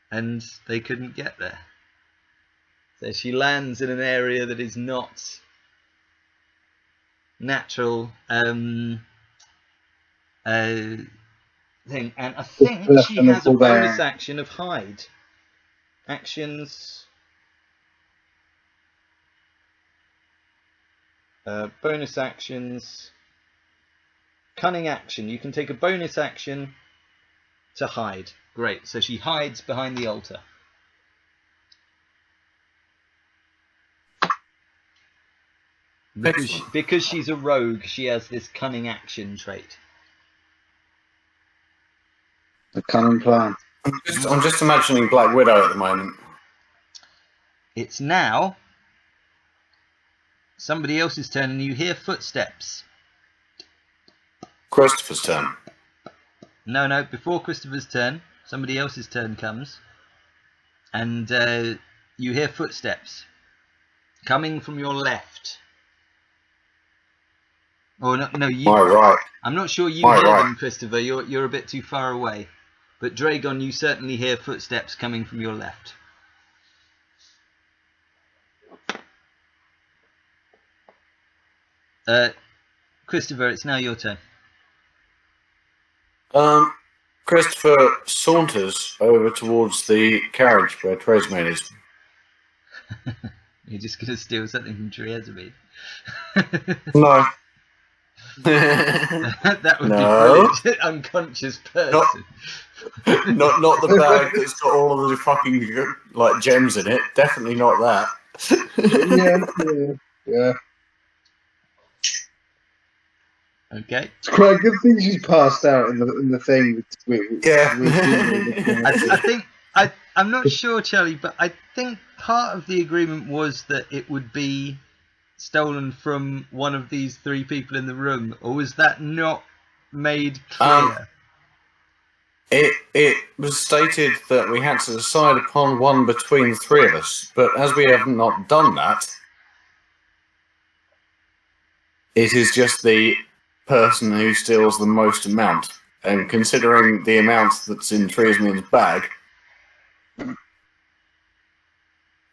and they couldn't get there. So she lands in an area that is not natural thing, and I think she has a bonus action of hide. Actions. Bonus actions. Cunning action. You can take a bonus action to hide. Great. So she hides behind the altar. Because she's a rogue, she has this cunning action trait. The cunning plan. I'm just imagining Black Widow at the moment. It's now somebody else's turn, and you hear footsteps. Christopher's turn. No, before Christopher's turn, somebody else's turn comes, and you hear footsteps coming from your left. Oh no, you. My right. I'm not sure you My hear right. them, Christopher. You're a bit too far away. But Dragon, you certainly hear footsteps coming from your left. Christopher, it's now your turn. Christopher saunters over towards the carriage where Tresmain is. You're just going to steal something from Tresmain. No. That would No. be brilliant. Unconscious person. Not the bag that's got all of the fucking like gems in it. Definitely not that. Yeah. Okay. It's quite a good thing she's passed out in the thing. I'm not sure, Charlie, but I think part of the agreement was that it would be stolen from one of these three people in the room, or was that not made clear? It was stated that we had to decide upon one between the three of us, but as we have not done that, it is just the person who steals the most amount. And considering the amount that's in Tresmain's bag,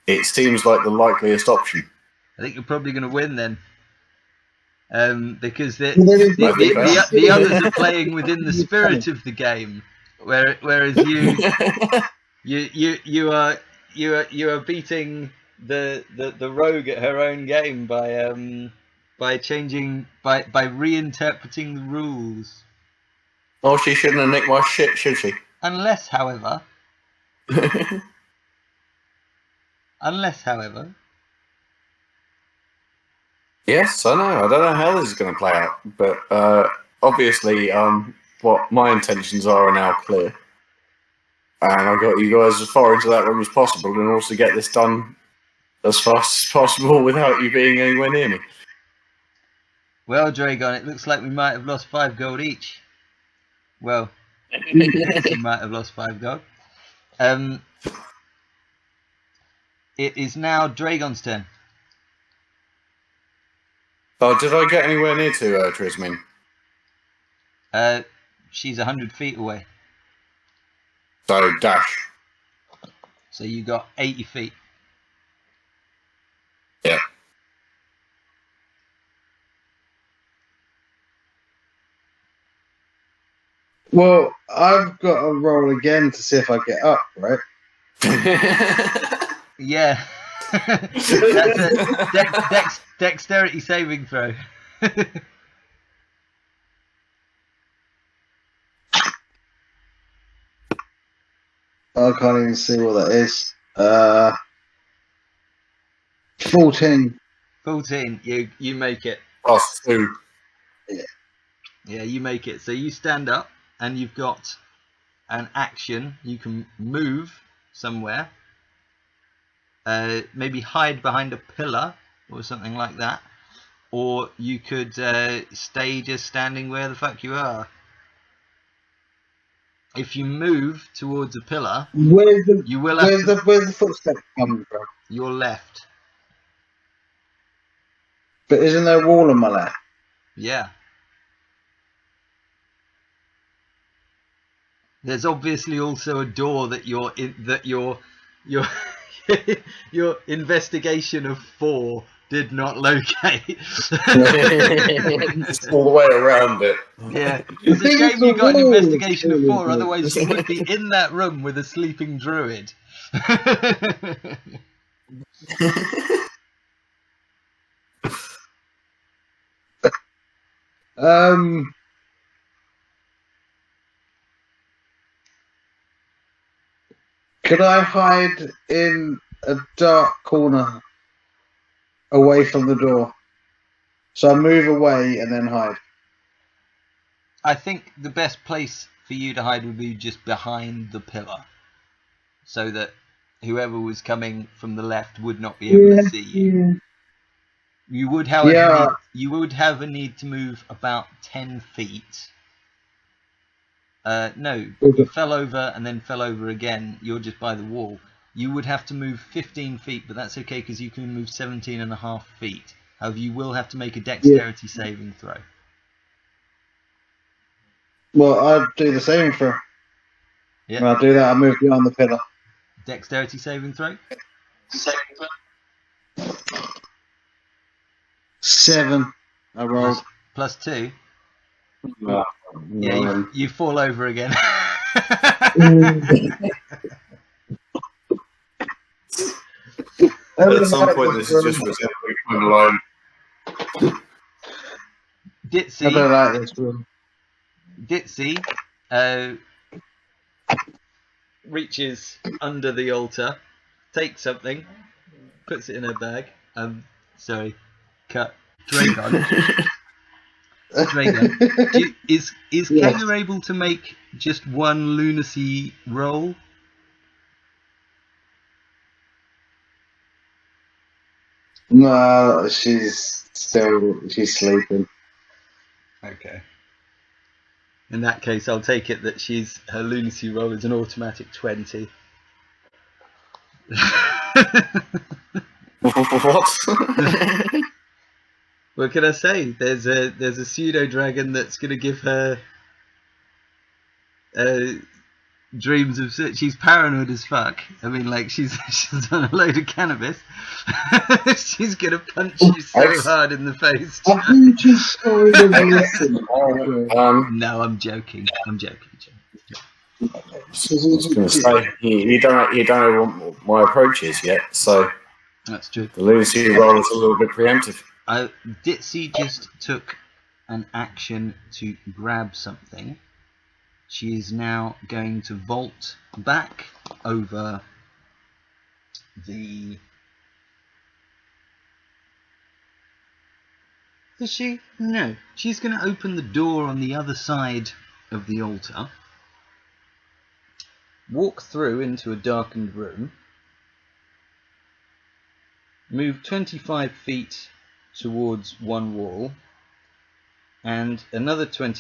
it seems like the likeliest option. I think you're probably going to win then. Because the others are playing within the spirit of the game, whereas you are beating the rogue at her own game by reinterpreting the rules. Oh, she shouldn't have nicked my shit, should she? Unless, however, Yes, I know. I don't know how this is going to play out, but obviously, what my intentions are now clear, and I've got you guys as far into that room as possible, in order to get this done as fast as possible without you being anywhere near me. Well, Dragon, it looks like we might have lost 5 gold each. Well, we might have lost 5 gold. It is now Dragon's turn. Oh, did I get anywhere near to Trismin? She's 100 feet away. So dash. So you got 80 feet. Yeah. Well, I've got to roll again to see if I get up, right? Yeah. That's a dexterity saving throw. I can't even see what that is. 14. 14. You make it. +2. Yeah, you make it. So you stand up and you've got an action. You can move somewhere. Maybe hide behind a pillar or something like that. Or you could stay just standing where the fuck you are. If you move towards a pillar, Where's the you will have to, where's the footsteps coming from? your left. But isn't there a wall on my left? Yeah. There's obviously also a door that your your investigation of 4 did not locate. It's all the way around it. Yeah, it's a shame you got an investigation of 4. Otherwise, you would be in that room with a sleeping druid. Could I hide in a dark corner away from the door? So I move away and then hide. I think the best place for you to hide would be just behind the pillar, so that whoever was coming from the left would not be able to see you. Yeah. You would, however, Yeah. you would have a need to move about 10 feet. No, you fell over and then fell over again. You're just by the wall. You would have to move 15 feet, but that's okay because you can move 17.5 feet. However, you will have to make a dexterity saving throw. Well, I'd do the same for. Yeah. When I do that, I move beyond the pillar. Dexterity saving throw? 7. I rolled. +2. No. Yeah, you fall over again. At some point, this is just resembling Home Alone. I don't like this room. Ditsy reaches under the altar, takes something, puts it in her bag. Sorry, cut. Dragon. Dragon. Is Yes. Kenya able to make just one lunacy roll? No, she's sleeping. Okay. In that case, I'll take it that her lunacy roll is an automatic 20. What? What can I say? There's a pseudo dragon that's gonna give her dreams of. She's paranoid as fuck. I mean, like she's done a load of cannabis. She's gonna punch you so hard in the face. I think she's going to listen. No, I'm joking. I'm joking. I was going to say, you don't know what my approach is yet, so That's true. the lunacy roll is a little bit preemptive. Ditsy just took an action to grab something. She is now going to vault back over the Is she? No. She's going to open the door on the other side of the altar, walk through into a darkened room, move 25 feet towards one wall, and another 10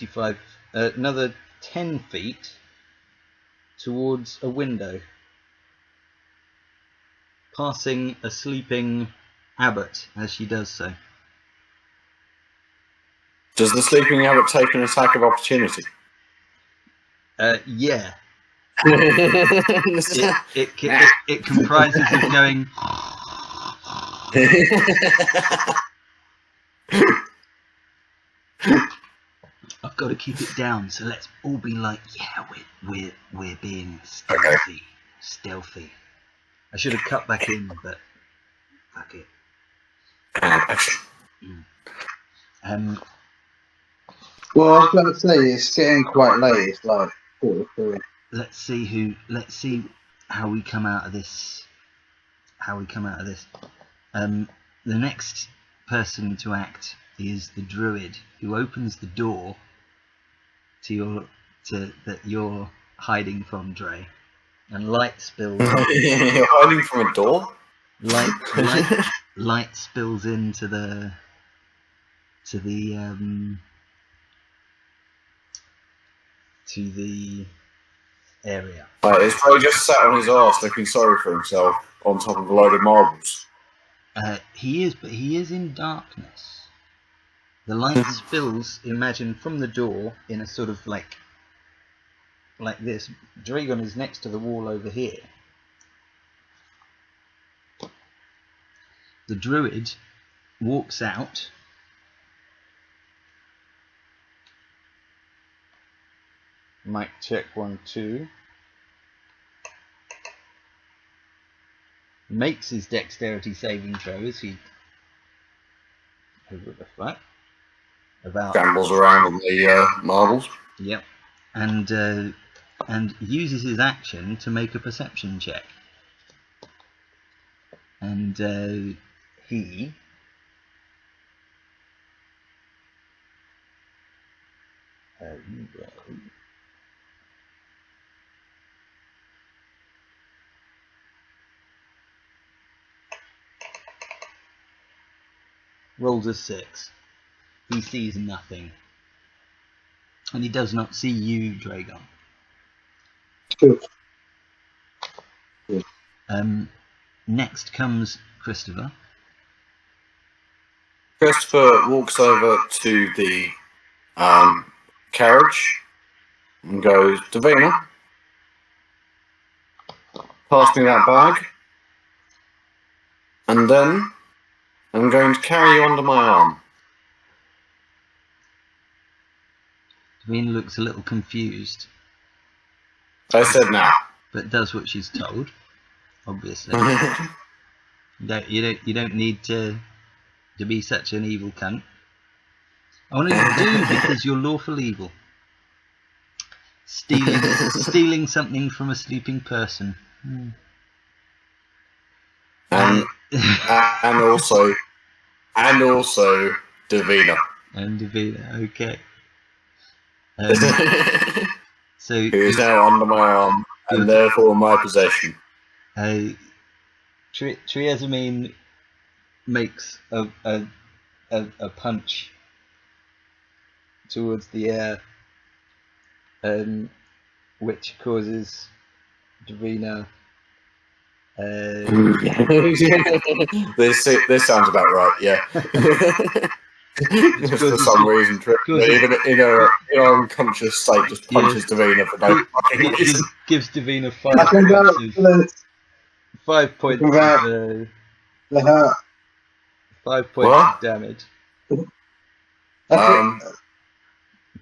feet towards a window, passing a sleeping abbot as she does so. Does the sleeping abbot take an attack of opportunity? Yeah. It comprises of going. I've got to keep it down, so let's all be like, yeah, we're being stealthy. I should have cut back in, but fuck it. Well, I was going to say, it's getting quite late. It's like 4:03. Let's see how we come out of this. The next person to act is the druid, who opens the door that you're hiding from, Dre, and light spills. You're hiding from a door. Light spills into the area. Right, is Trey just sat on his arse looking sorry for himself on top of a load of marbles? He is, but he is in darkness. The light spills, imagine, from the door in a sort of like this. Dragon is next to the wall over here. The druid walks out. Mic check 1 2. Makes his dexterity saving throw as he over the flat about Gambles around on the marbles. Yep, and uses his action to make a perception check, and he rolls a 6. He sees nothing. And he does not see you, Dragon. Good. Next comes Christopher. Christopher walks over to the carriage and goes, Davina, pass me that bag, and then I'm going to carry you under my arm. Davina looks a little confused. I said now. But does what she's told, obviously. You don't need to be such an evil cunt. Only you do because you're lawful evil. Stealing something from a sleeping person. And also Davina. And Davina, okay. So who is now under my arm and therefore my possession. Triazamine makes a punch towards the air, which causes Davina. This sounds about right, yeah. Just for some reason, even in her unconscious state, just punches Davina for no fucking reason. Gives Davina 5 points of damage.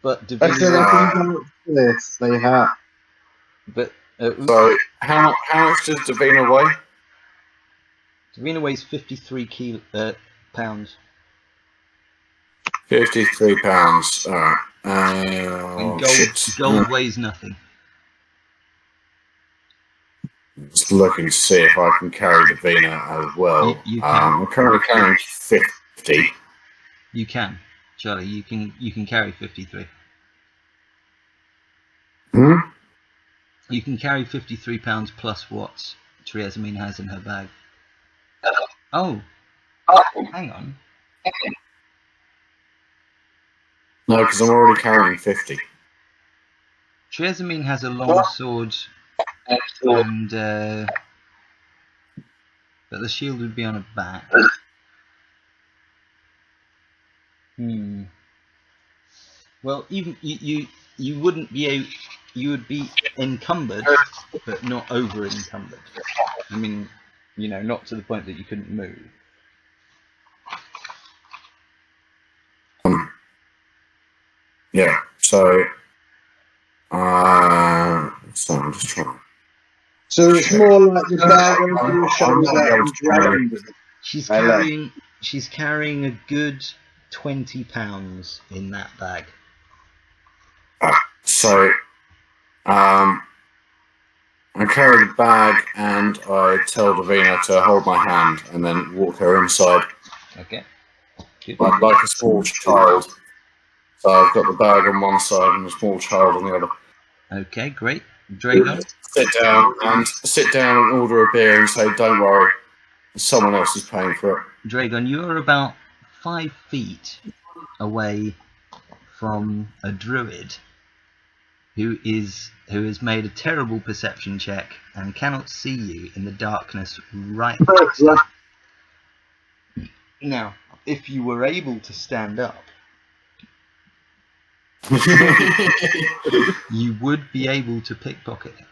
But Davina. They have. But so how much does Davina weigh? Davina weighs 53 pounds. 53 pounds. Alright. And gold weighs nothing. Just looking to see if I can carry Davina as well. You can. I'm currently carrying 50. You can. Charlie, you can carry 53. Hmm? You can carry 53 pounds plus what Triazamine has in her bag. Oh, hang on. No, because I'm already carrying 50. Triazamine has a long sword, and but the shield would be on her back. Well, even you wouldn't be you would be encumbered, but not over encumbered. I mean, not to the point that you couldn't move. Yeah, so I'm just trying. So it's more like the bag over your shoulders and dragging with it. She's carrying a good 20 pounds in that bag. So, I carry the bag and I tell Davina to hold my hand and then walk her inside. Okay. Good. Like a small child. So I've got the bag on one side and a small child on the other. Okay, great. Dragon? Sit down and order a beer and say, don't worry, someone else is paying for it. Dragon, you're about 5 feet away from a druid who has made a terrible perception check and cannot see you in the darkness right next to you. Now, if you were able to stand up, you would be able to pickpocket him.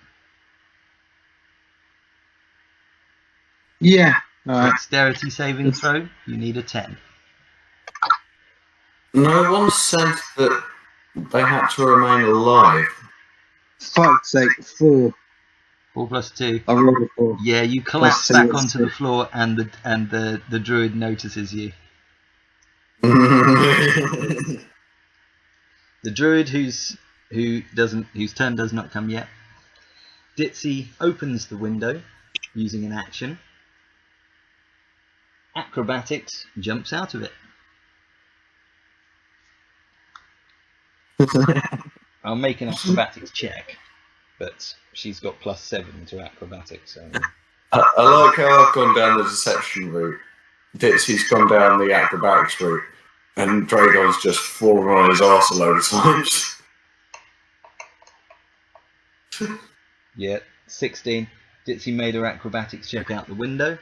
Yeah. Alright. Dexterity saving throw, you need a 10. No one said that they had to remain alive. Fuck's sake, 4. 4 plus 2. I rolled a 4. Yeah, you collapse Plus 2 back is onto 2. the floor, and the druid notices you. The druid whose turn does not come yet. Ditsy opens the window using an action. Acrobatics jumps out of it. I'll make an acrobatics check, but she's got +7 to acrobatics. So. I like how I've gone down the deception route. Ditsy's gone down the acrobatics route, and Dragon's just fallen on his arse a load of times. Yeah, 16. Ditsy made her acrobatics check out the window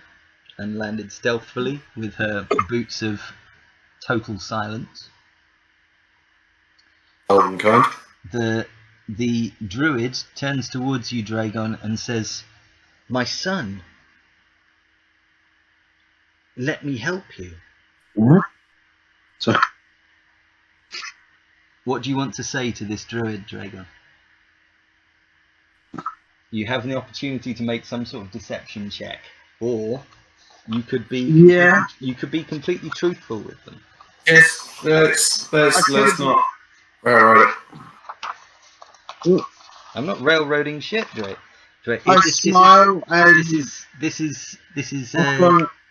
and landed stealthily with her boots of total silence. Elven kind. The druid turns towards you, Dragon, and says, "My son, let me help you." What? Sorry. What do you want to say to this druid, Dragon? You have the opportunity to make some sort of deception check, or you could be you could be completely truthful with them. Yes, let's not railroad it. I'm not railroading shit, Drake. I smile and This is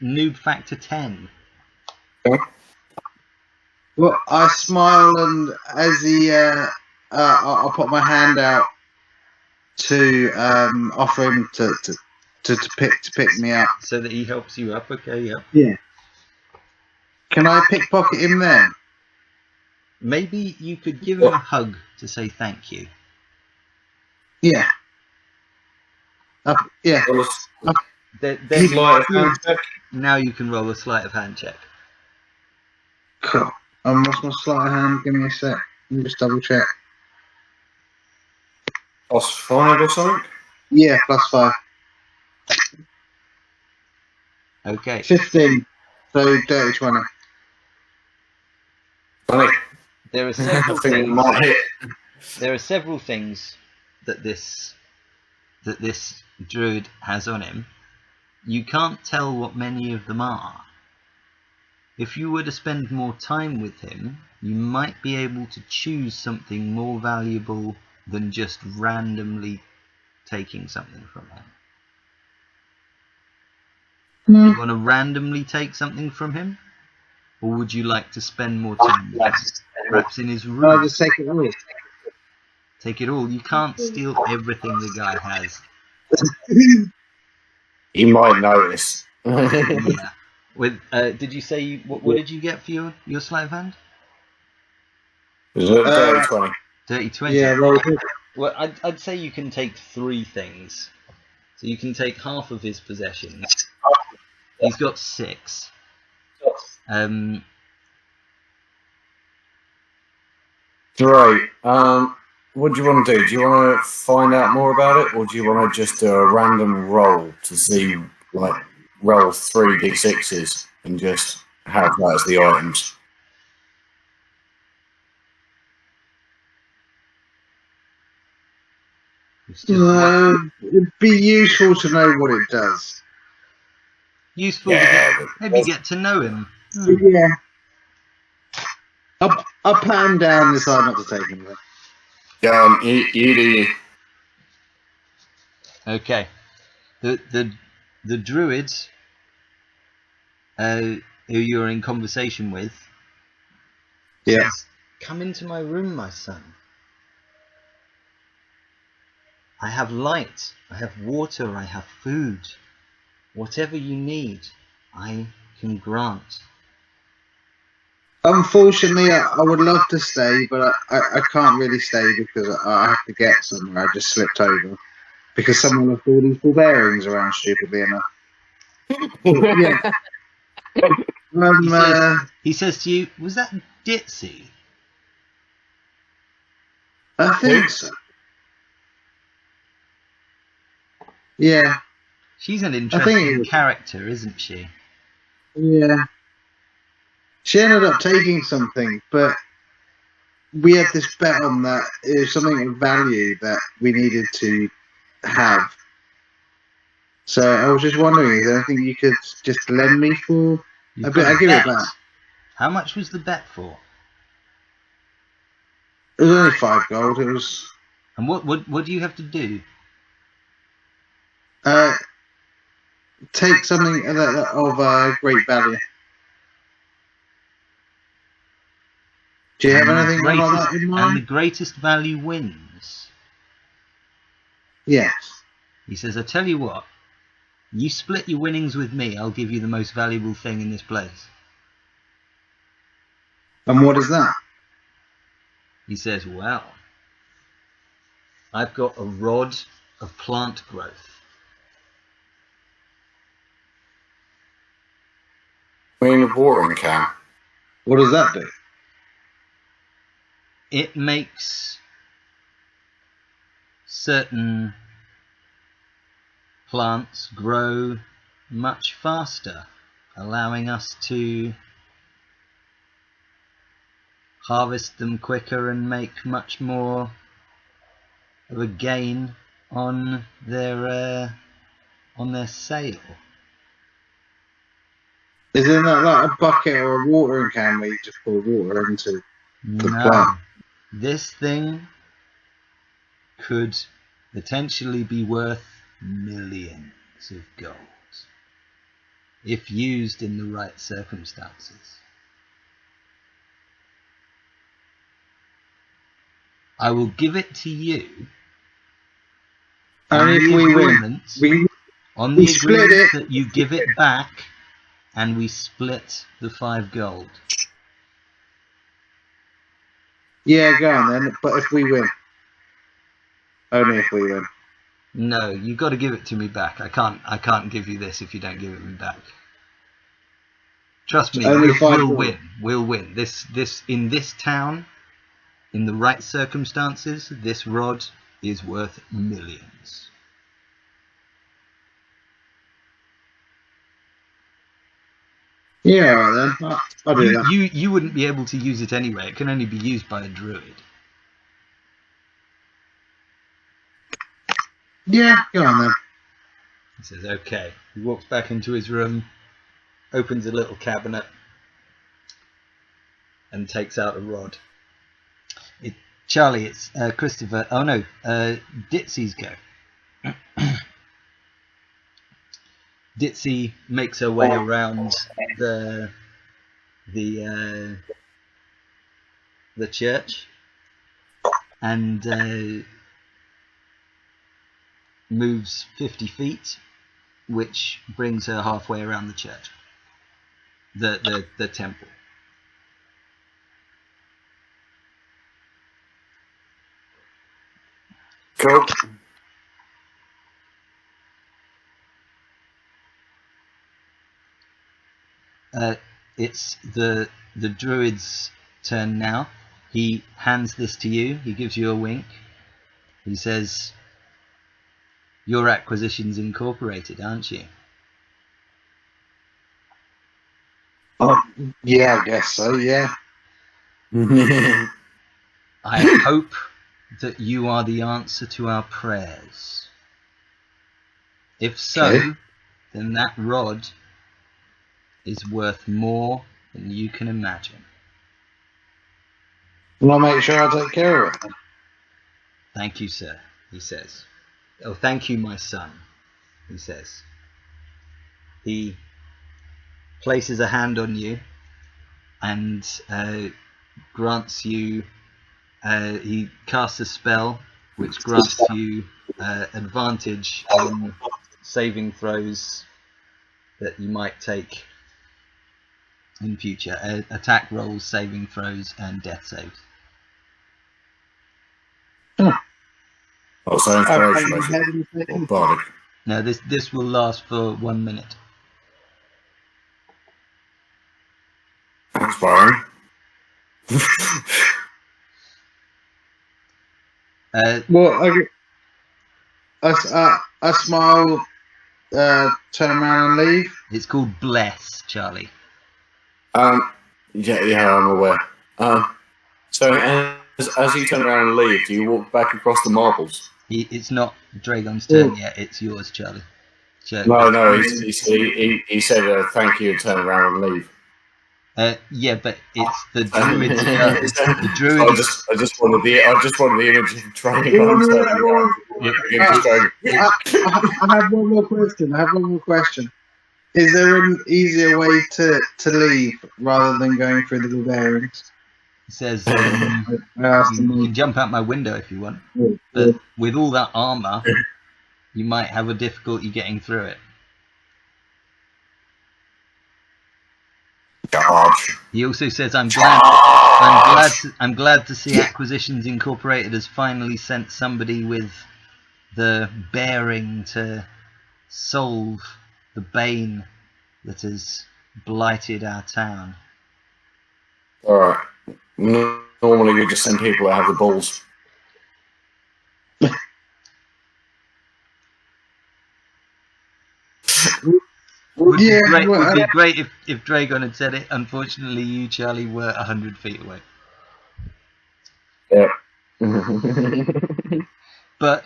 noob factor 10. well, I smile and as he I'll put my hand out to offer him to pick me up. So that he helps you up, okay, yeah. Yeah. Can I pickpocket him then? Maybe you could give him a hug to say thank you. Yeah. Yeah. Now you can roll a sleight of hand check. Cool. What's my sleight of hand? Give me a sec. Let me just double check. +5 or something? Yeah, +5. Okay. 15. So dirty 20. Funny. There are several things. There are several things that this druid has on him. You can't tell what many of them are. If you were to spend more time with him, you might be able to choose something more valuable than just randomly taking something from him. You want to randomly take something from him? or would you like to spend more time with him? Perhaps in his room? I'll just take it all. Take it all. You can't steal everything the guy has. He might notice. Yeah. With did you say what did you get for your sleight of hand? Is it dirty 20? Dirty 20. Yeah, Well, I'd say you can take 3 things. So you can take half of his possessions. He's got 6. Great. What do you want to do? Do you want to find out more about it, or do you want to just do a random roll to see, like, roll 3d6s and just have that as the items? It'd be useful to know what it does. Useful to maybe get to know him. Yeah. I'll pat him down and decide not to take him. You do you. Okay. The druid who you're in conversation with says, "Come into my room, my son. I have light, I have water, I have food. Whatever you need, I can grant." Unfortunately, I would love to stay, but I can't really stay because I have to get somewhere. I just slipped over because someone left all these ball bearings around, stupidly enough. Yeah. He says to you, "Was that Ditsy?" I think so. Yeah. She's an interesting character, isn't she? Yeah. She ended up taking something, but we had this bet on that it was something of value that we needed to have. So I was just wondering, is there anything you could just lend me for a bit? I'll give it back. How much was the bet for? It was only 5 gold. It was. And what do you have to do? Take something of great value. Do you have anything like that in mind? And the greatest value wins. Yes. He says, "I tell you what, you split your winnings with me, I'll give you the most valuable thing in this place." And what is that? He says, "Well, I've got a rod of plant growth." In a watering can. What does that do? It makes certain plants grow much faster, allowing us to harvest them quicker and make much more of a gain on their sale. Isn't that like a bucket or a watering can where you just pour water into the plant? This thing could potentially be worth millions of gold if used in the right circumstances. I will give it to you and if we win, on the agreement that you give it back and we split the 5 gold. Yeah, go on then, but if we win. Only if we win. No, you've got to give it to me back. I can't give you this if you don't give it me back. Trust me, we'll win. We'll win. This in this town, in the right circumstances, this rod is worth millions. Yeah, right then. I'll do that. You wouldn't be able to use it anyway. It can only be used by a druid. Yeah, go on then. He says, "Okay." He walks back into his room, opens a little cabinet, and takes out a rod. Charlie, it's Christopher. Oh no, Ditsy's go. Ditsy makes her way around the the church and moves 50 feet, which brings her halfway around the church, the temple. Cool. It's the druid's turn now. He hands this to you. He gives you a wink. He says, "Your acquisition's incorporated, aren't you?" Oh, yeah, I guess so. Yeah. I hope that you are the answer to our prayers. If so, Okay. then that rod is worth more than you can imagine. Well, I'll make sure I take care of it. Thank you, sir, he says. Oh, thank you, my son, he says. He places a hand on you and grants you, he casts a spell which grants you advantage on saving throws that you might take in future. Attack rolls, saving throws, and death saves. Oh, so inspiration, basically. Or bardic. Now this will last for 1 minute. Inspiring. Well, I smile, turn around and leave. It's called Bless, Charlie. Yeah, I'm aware. So as you turn around and leave, do you walk back across the marbles? It's not Dragon's turn yet. It's yours, Charlie. No. He said thank you and turn around and leave. Yeah, but it's the druid's turn. The druid. I just wanted the image of training on turning around. I have one more question. Is there an easier way to leave rather than going through the barbarians? He says, you can jump out my window if you want, but with all that armor, you might have a difficulty getting through it. Charge. He also says, I'm glad to see Acquisitions Incorporated has finally sent somebody with the bearing to solve the bane that has blighted our town. Alright. Normally we just send people that have the balls. Would be great if Dragon had said it. Unfortunately, you, Charlie, were 100 feet away. Yeah. But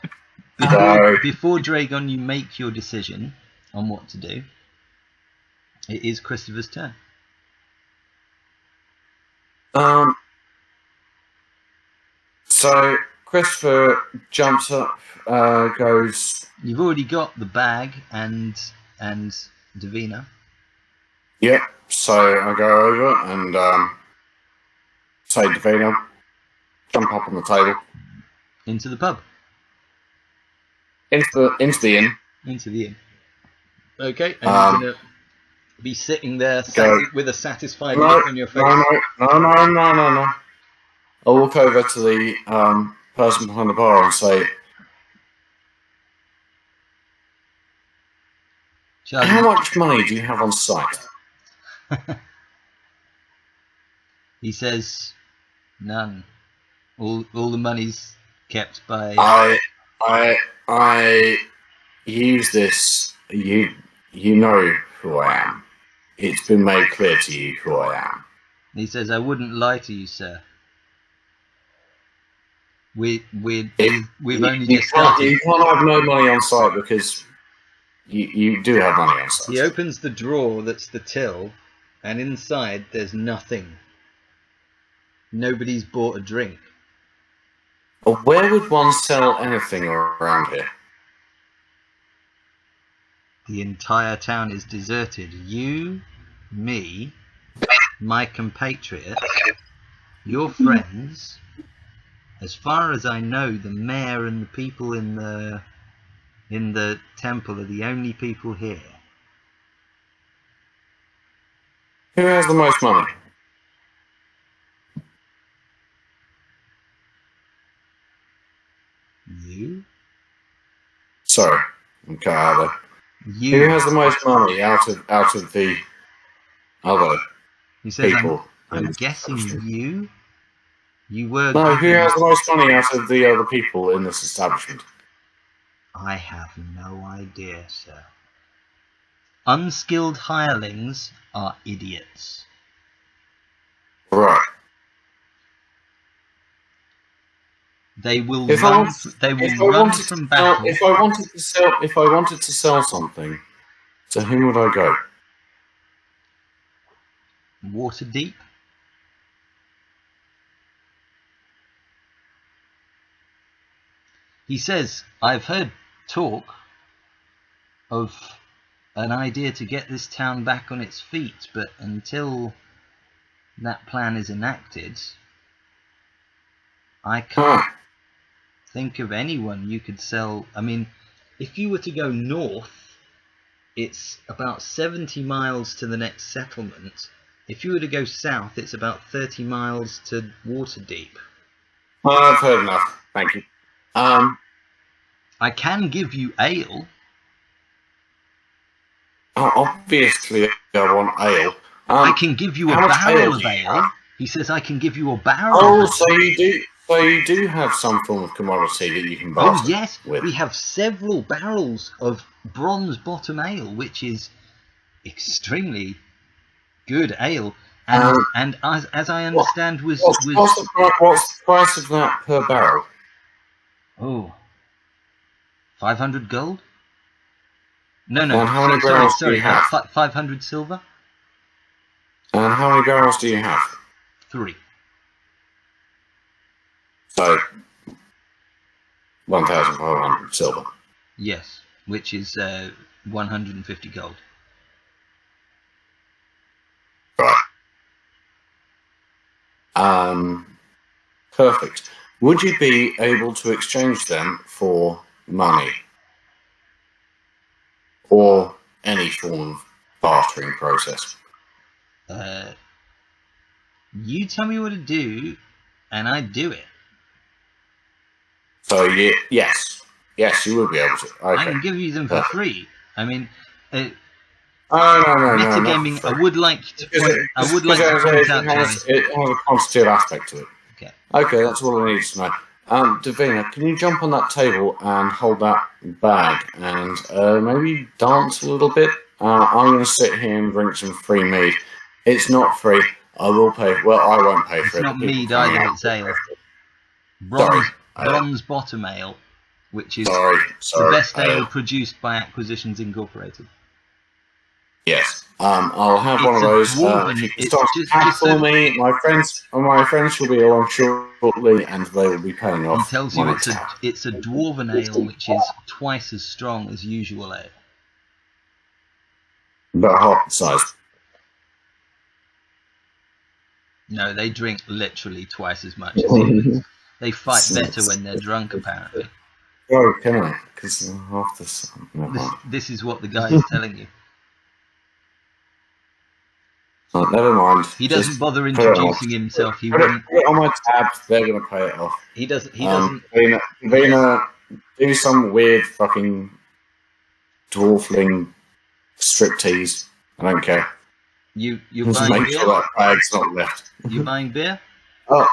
before Dragon, you make your decision on what to do. It is Christopher's turn. So Christopher jumps up, goes. You've already got the bag and Davina. Yep. So I go over and say, Davina, jump up on the table. Into the pub. Into the inn. Into the inn. Okay, and you're going to be sitting there with a satisfied look on your face. No. I'll walk over to the person behind the bar and say, Charlie, how much money do you have on site? He says, none. All the money's kept by... I use this. You know who I am. It's been made clear to you who I am. He says, I wouldn't lie to you, sir. We've only just started. You can't have no money on site because you do have money on site. He opens the drawer that's the till, and inside there's nothing. Nobody's bought a drink. Where would one sell anything around here? The entire town is deserted. You, me, my compatriot, your friends, as far as I know, the mayor and the people in the temple are the only people here. Who has the most money? You? Sorry, I'm cut out there. You. Who has the most money out of the other He says, people? I'm guessing you? You were... No, who has the most money out of the other people in this establishment? I have no idea, sir. Unskilled hirelings are idiots. Right. They will If run. I They will run from battle. If I wanted to sell something, to whom would I go? Waterdeep. He says, I've heard talk of an idea to get this town back on its feet, but until that plan is enacted, I can't think of anyone you could sell. I mean, if you were to go north, it's about 70 miles to the next settlement. If you were to go south, it's about 30 miles to Waterdeep. I've heard enough. Thank you. I can give you ale. Obviously, I want ale. I can give you a how much barrel ale of do you ale. have? He says I can give you a barrel. Oh, of so you do. So you do have some form of commodity that you can Oh barter yes, with. we have several barrels of bronze bottom ale, which is extremely good ale, and as I understand was What's the price of that per barrel? 500 gold. No, And how many barrels do sorry, you have? 500 silver. And how many barrels do you have? 3. So 1,500 silver. Yes, which is 150 gold. Right. Perfect. Would you be able to exchange them for money? Or any form of bartering process? You tell me what to do, and I do it. So yes, you would be able to. Okay. I can give you them for free. I mean, no. metagaming. I would like to point out, Jerry. It has a quantitative aspect to it. Okay, that's all I need to know. Davina, can you jump on that table and hold that bag and maybe dance a little bit? I'm going to sit here and drink some free mead. It's not free. I will pay. Well, I won't pay for it. It's not mead either. It's ale. Bronze bottom ale, which is the best ale produced by Acquisitions Incorporated. Yes. I'll have one of those. If you can start a tab for me, my friends will be along shortly, and they will be paying off. He tells you it's a dwarven ale, which is twice as strong as usual ale. About half the size. No, they drink literally twice as much. They fight better when they're drunk, apparently. Oh, can I? Because half this. This is what the guy is telling you. Oh, never mind. He doesn't bother introducing himself. He wouldn't. Put it on my tab. They're going to pay it off. He doesn't. Vina, do some weird fucking dwarfling striptease. I don't care. You're Just buying make beer? sure that bag's not left. You're buying beer? Oh,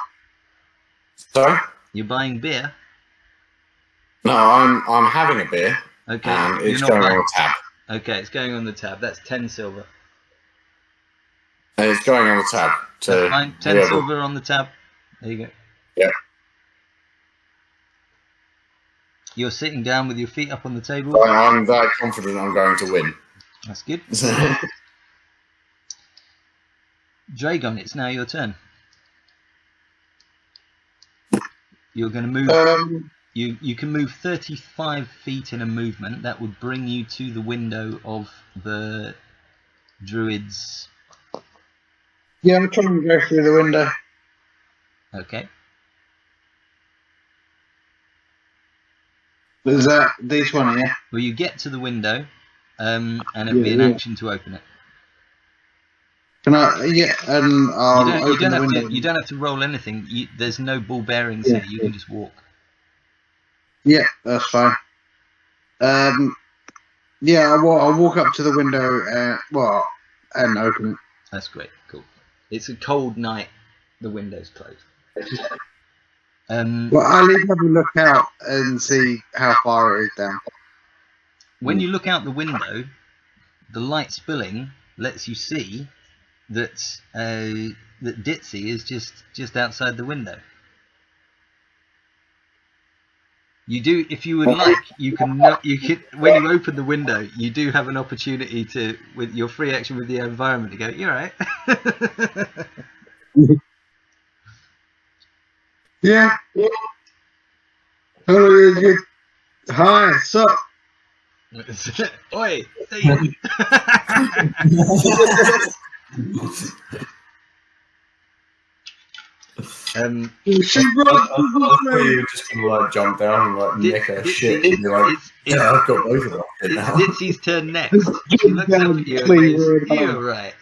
sorry. You're buying beer? No, I'm having a beer. Okay. And it's going on the tab. Okay, it's going on the tab. That's 10 silver. And it's going on the tab. That's fine. 10 silver on the tab. There you go. Yeah. You're sitting down with your feet up on the table. I'm very confident I'm going to win. That's good. Dragon, it's now your turn. You're going to move. You can move 35 feet in a movement. That would bring you to the window of the druid's Yeah, I'm trying to go through the window. Okay. Is that this one here? Well, you get to the window, and it'll be an action to open it. Can I? Yeah, and I'll open the window. You don't have to roll anything. There's no ball bearings here. You can just walk. Yeah, that's fine. Yeah, I'll walk up to the window and open it. That's great. Cool. It's a cold night. The window's closed. Well, I'll need to have a look out and see how far it is down. When you look out the window, the light spilling lets you see that that Ditsy is just outside the window. You do, if you would like, you can when you open the window, you do have an opportunity to, with your free action with the environment, to go, you're right. Yeah. Hello, hi, sup? Oi, Steve. She I thought you were just gonna like jump down and like nick her shit. And you're like, yeah, I've got both of them. It's Ditsy's turn next. She looks up at you and goes, "You're right.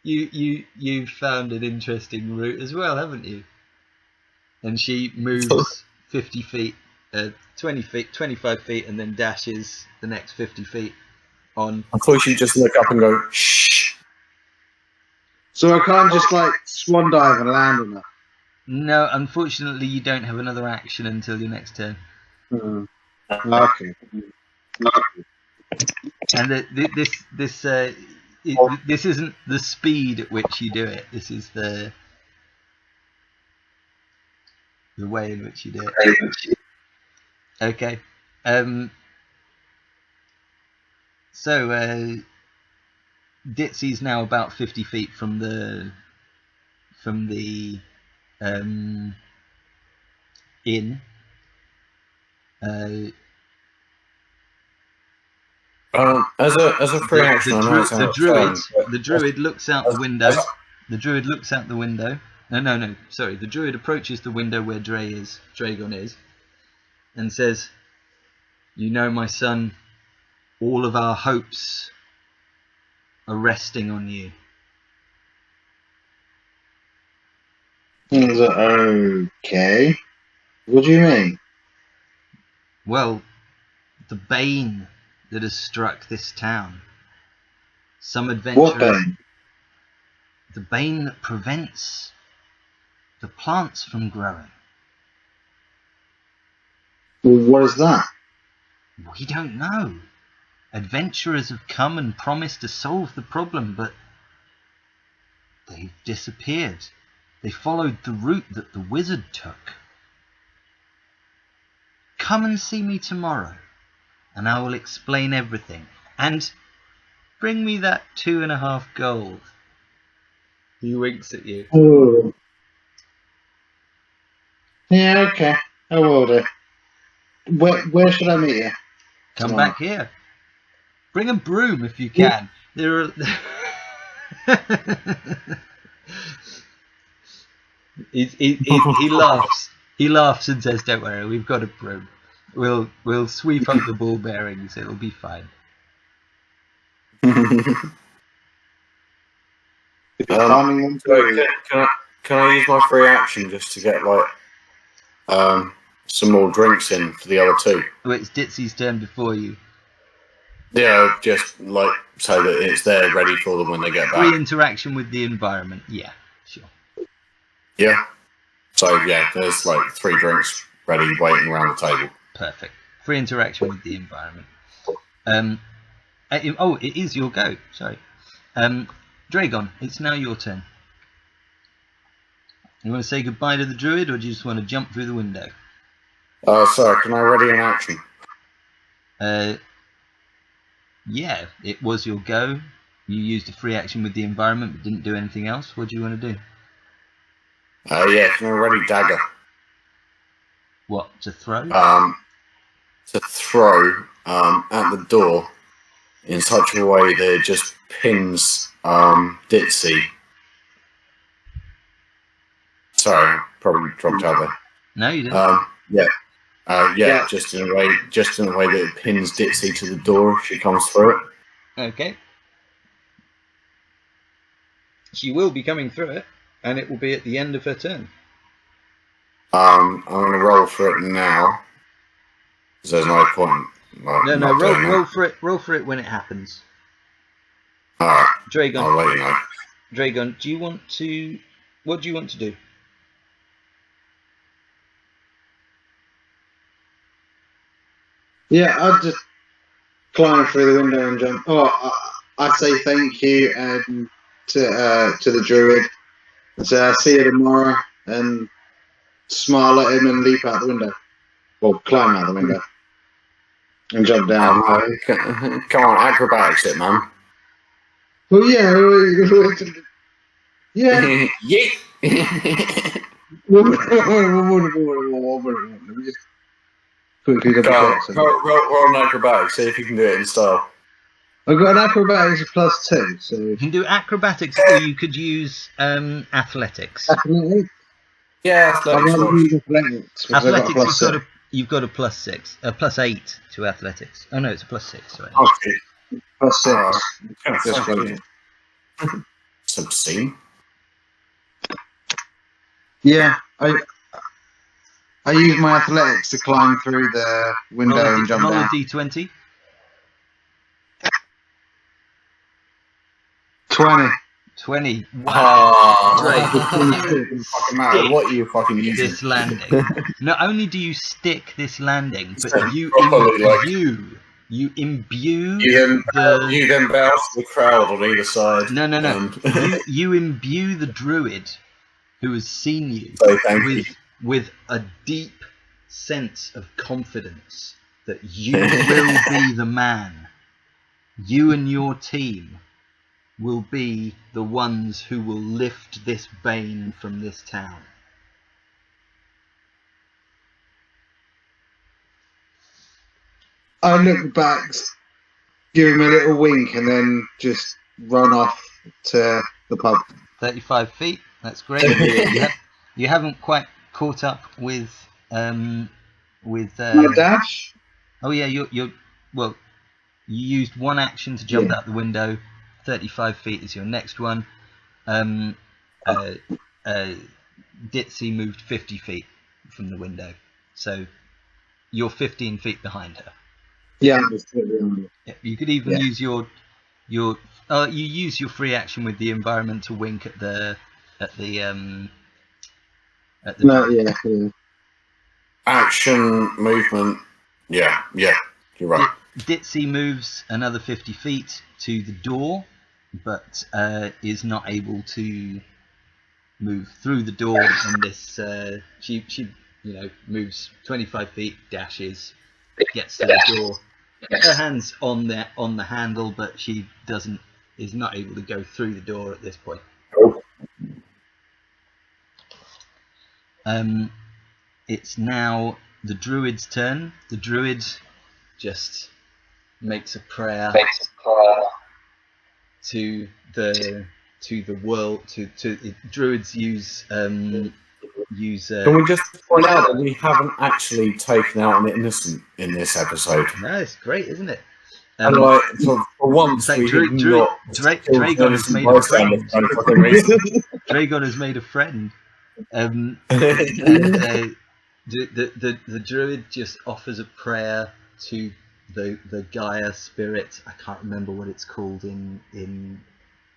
You found an interesting route as well, haven't you?" And she moves 50 feet, 20 feet, 25 feet, and then dashes the next 50 feet on. I thought she'd just look up and go, shh. So I can't just like swan dive and land on her. No, unfortunately, you don't have another action until your next turn. Okay. And this isn't the speed at which you do it. This is the way in which you do it. Okay. So Ditsy's now about 50 feet from the inn. As a free action, the druid looks out the window. The druid looks out the window. No. Sorry. The druid approaches the window where Dragon is, and says, "You know, my son, all of our hopes are resting on you." Okay. What do you mean? Well, the bane that has struck this town. Some adventurers. What bane? The bane that prevents the plants from growing. Well, what is that? We don't know. Adventurers have come and promised to solve the problem, but they've disappeared. They followed the route that the wizard took. Come and see me tomorrow, and I will explain everything. And bring me that 2.5 gold. He winks at you. Oh. Yeah, okay. I will do. Where should I meet you? Come back here. Bring a broom if you can. There are. He laughs. He laughs and says, "Don't worry, we've got a broom. We'll sweep up the ball bearings. It'll be fine." Can I use my free action just to get like some more drinks in for the other two? Well, it's Ditsy's turn before you. Yeah, just like so that it's there ready for them when they get back. Free interaction with the environment. Yeah, sure. Yeah. So yeah, there's like 3 drinks ready waiting around the table. Perfect. Free interaction with the environment. It is your go. Sorry. Dragon, it's now your turn. You want to say goodbye to the druid, or do you just want to jump through the window? Sorry, can I ready an action? Yeah, it was your go. You used a free action with the environment, but didn't do anything else. What do you want to do? Yeah, can I ready dagger? What, to throw? To throw at the door in such a way that it just pins Ditsy Sorry, probably dropped out there. No, you didn't. Yeah. Just in a way that it pins Ditsy to the door if she comes through it. Okay. She will be coming through it, and it will be at the end of her turn. I'm going to roll for it now. Because there's no point. No. Roll for it when it happens. Alright. Dragon. I'll let you know. Dragon, what do you want to do? Yeah, I'll just climb through the window and jump. I say thank you and to the druid. And say I'll see you tomorrow and smile at him and leap out the window. Well, climb out the window. And jump down. Come on, acrobatics it, man. Well, yeah. Yeah. Yeet! Let me just quickly double check. Roll an acrobatics, see if you can do it in style. I've got an acrobatics of +2, so... You can do acrobatics, or you could use athletics. Athletics? Yeah, Athletics, you've got a +6, a +8 to athletics. Oh no, it's a +6. Sorry. Okay. +6. Just funny. It's obscene. Yeah, I use my athletics to climb through the window and jump down. Roll a d20. 20. Wow. Great. Fucking matter what you fucking using. This landing. Not only do you stick this landing, but you imbue You then bow to the crowd on either side. No. You imbue the druid who has seen you with a deep sense of confidence that you will be the man. You and your team will be the ones who will lift this bane from this town. I look back, give him a little wink, and then just run off to the pub. 35 feet. That's great. You haven't quite caught up with My dash? Oh yeah, you used one action to jump out the window. 35 feet is your next one. Ditsy moved 50 feet from the window, so you're 15 feet behind her. Yeah. You could even use you use your free action with the environmental wink at the Action, movement. Yeah, you're right. Ditsy moves another 50 feet to the door, but is not able to move through the door. And this, she moves 25 feet, dashes, gets to the door. Her hand's on the handle, but she is not able to go through the door at this point. It's now the druid's turn. The druid just makes a prayer to the world. Druids use. Can we just point out that we haven't actually taken out an innocent in this episode? No, it's great, isn't it? And for once, we did not. Dragon has made a friend. Dragon has made a friend. The druid just offers a prayer to the Gaia spirit. I can't remember what it's called in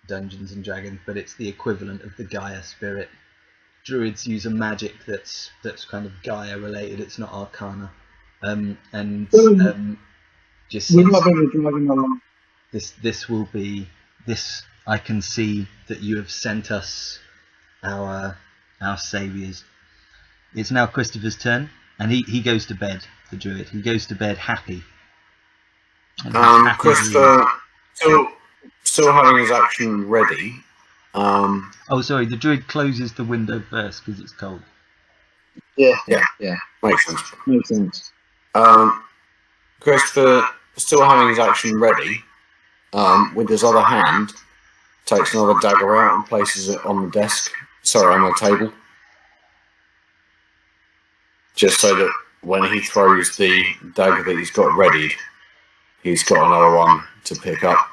Dungeons and Dragons, but it's the equivalent of the Gaia spirit. Druids use a magic that's kind of Gaia related. It's not Arcana, just this will be this. I can see that you have sent us our saviours. It's now Christopher's turn, and he goes to bed. The druid, he goes to bed happy. Christopher still having his action ready. Oh, sorry. The druid closes the window first because it's cold. Yeah. Makes sense. Christopher still having his action ready. With his other hand, takes another dagger out and places it on the desk. Sorry, on the table. just so that when he throws the dagger that he's got readied, he's got another one to pick up.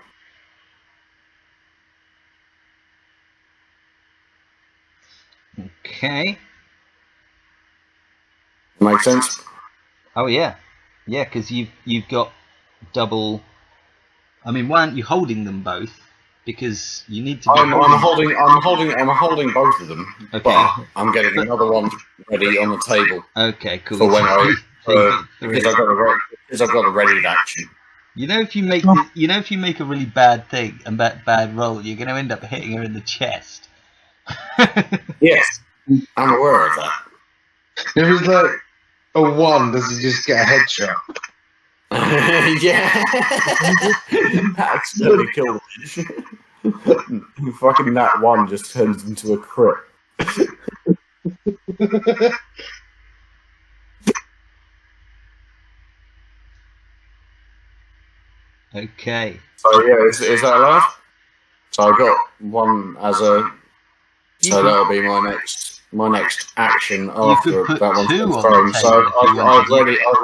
Okay. Make sense? Oh yeah, yeah, because you've got double. I mean, why aren't you holding them both? Because you need to. Be I'm holding both of them, Okay. but I'm getting another one ready on the table. Okay, cool. For when because I've got a readied action. You know, if you make a really bad thing and bad roll, you're going to end up hitting her in the chest. Yes, I'm aware of that. If it's like a 1, does he just get a headshot? Yeah. Accidentally killed him. Fucking that 1 just turns into a crit. Okay. So yeah, is that allowed? So I got 1 as a. So that'll be my next action after put that one's 2 been on thrown. the So table I've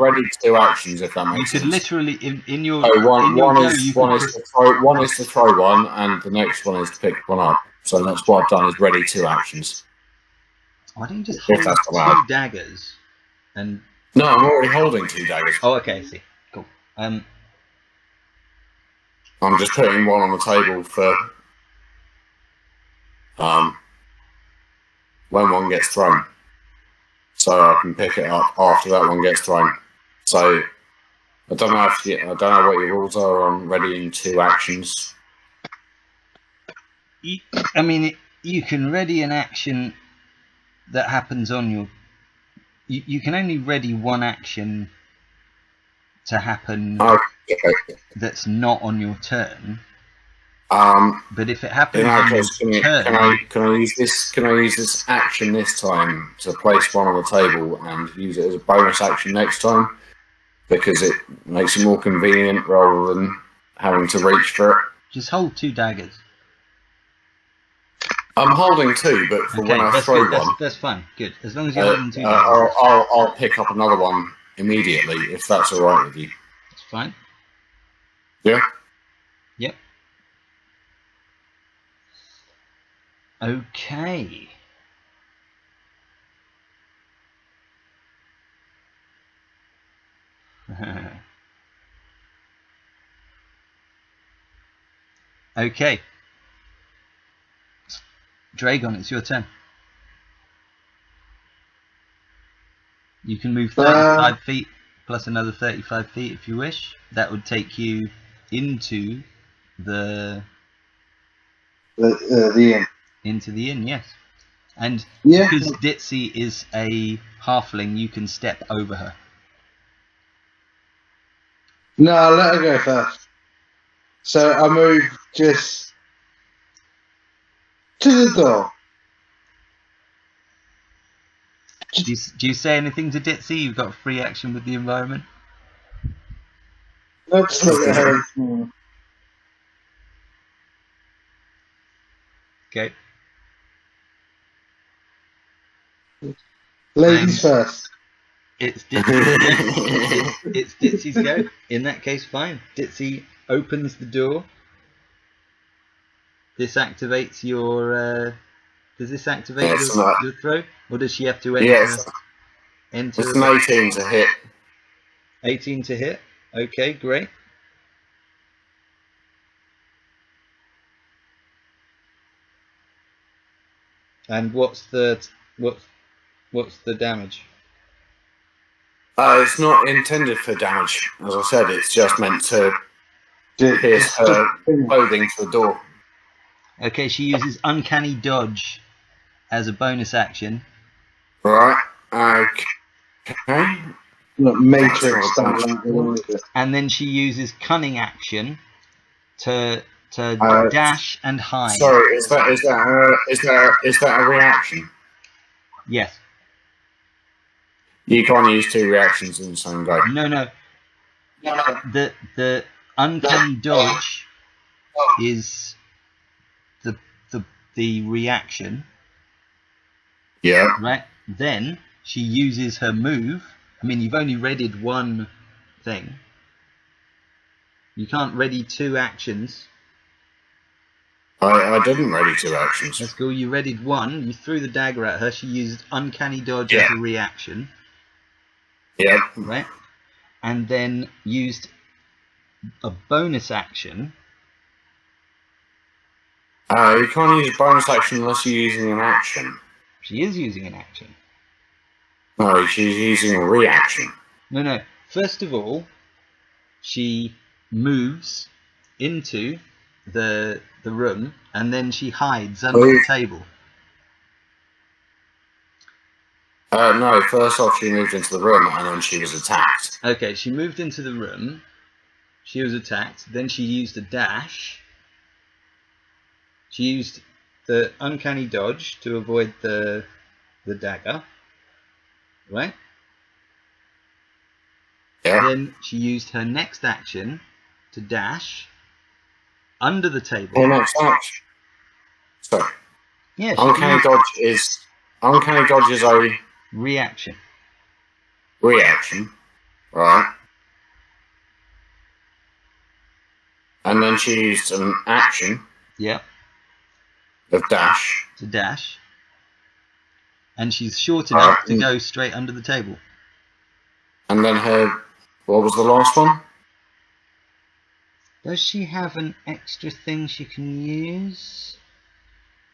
ready 2 actions if that You makes could sense. literally in your So in your one go, is you one could is to throw one is to throw one, and the next one is to pick one up. So that's what I've done is ready 2 actions. Why don't you just If hold that's 2 allowed. daggers and? No, I'm already holding 2 daggers. Oh, okay. I see. Cool. I'm just putting 1 on the table for when 1 gets thrown, so I can pick it up after that 1 gets thrown. So I don't know what your rules are on readying 2 actions. I mean, you can ready an action that happens on your. You can only ready 1 action to happen that's not on your turn. But if it happens in that on case, your turn, can I use this? Can I use this action this time to place 1 on the table and use it as a bonus action next time? Because it makes it more convenient rather than having to reach for it. Just hold 2 daggers. I'm holding 2, but for when I throw good. 1, that's fine. Good. As long as you're holding 2 daggers. I'll pick up another one immediately if that's all right with you. That's fine. Yeah. Yep. Okay. Okay. Dragon, it's your turn. You can move 35 feet plus another 35 feet if you wish. That would take you into the inn. Into the inn, yes. And Yeah. because Ditsy is a halfling, you can step over her. No, I'll let her go first. So I move just to the door. Do you say anything to Ditsy? You've got free action with the environment. Let's look at her. Okay. Ladies first. It's Ditsy's it's Ditsy's go. In that case, fine. Ditsy opens the door. This activates your. Does this activate your throw, or does she have to enter? Yes. Enter. It's an 18 to hit. 18 to hit. Okay, great. And what's the damage? It's not intended for damage. As I said, it's just meant to pierce her clothing to the door. Okay, she uses Uncanny Dodge as a bonus action. Right. Okay. Not Matrix style. And then she uses Cunning Action to dash and hide. Sorry, is that a reaction? Yes. You can't use 2 reactions in the same go. No. The Uncanny Dodge is the reaction. Yeah. Right. Then she uses her move. I mean, you've only readied one thing. You can't ready 2 actions. I didn't ready 2 actions. That's cool. You readied 1. You threw the dagger at her. She used uncanny dodge as a reaction. Yep. Right? And then used a bonus action. You can't use a bonus action unless you're using an action. She is using an action. No, she's using a reaction. No. First of all, she moves into the room, and then she hides under the table. No, first off she moved into the room and then she was attacked. Okay, she moved into the room, she was attacked, then she used a dash. She used the uncanny dodge to avoid the dagger. Right? Yeah. Then she used her next action to dash under the table. Oh, next action. Sorry. Yeah, uncanny dodge is a reaction. Reaction. Right. And then she used an action. Yep. Of dash. To dash. And she's short enough to go straight under the table. And then what was the last one? Does she have an extra thing she can use?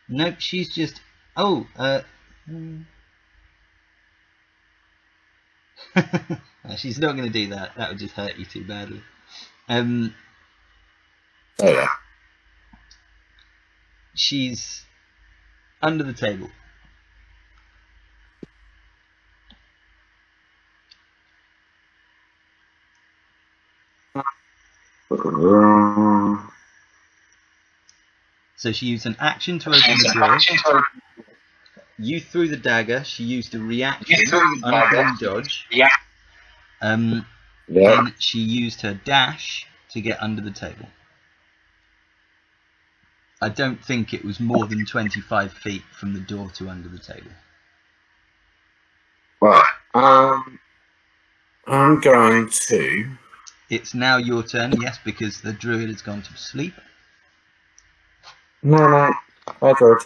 Nope, she's just... she's not going to do that. That would just hurt you too badly. Oh, yeah. She's under the table. So she used an action to open the door. You threw the dagger. She used a reaction, uncanny dodge. Yeah. And she used her dash to get under the table. I don't think it was more than 25 feet from the door to under the table. Right. I'm going to... It's now your turn, yes, because the druid has gone to sleep. No. Hi, Druid.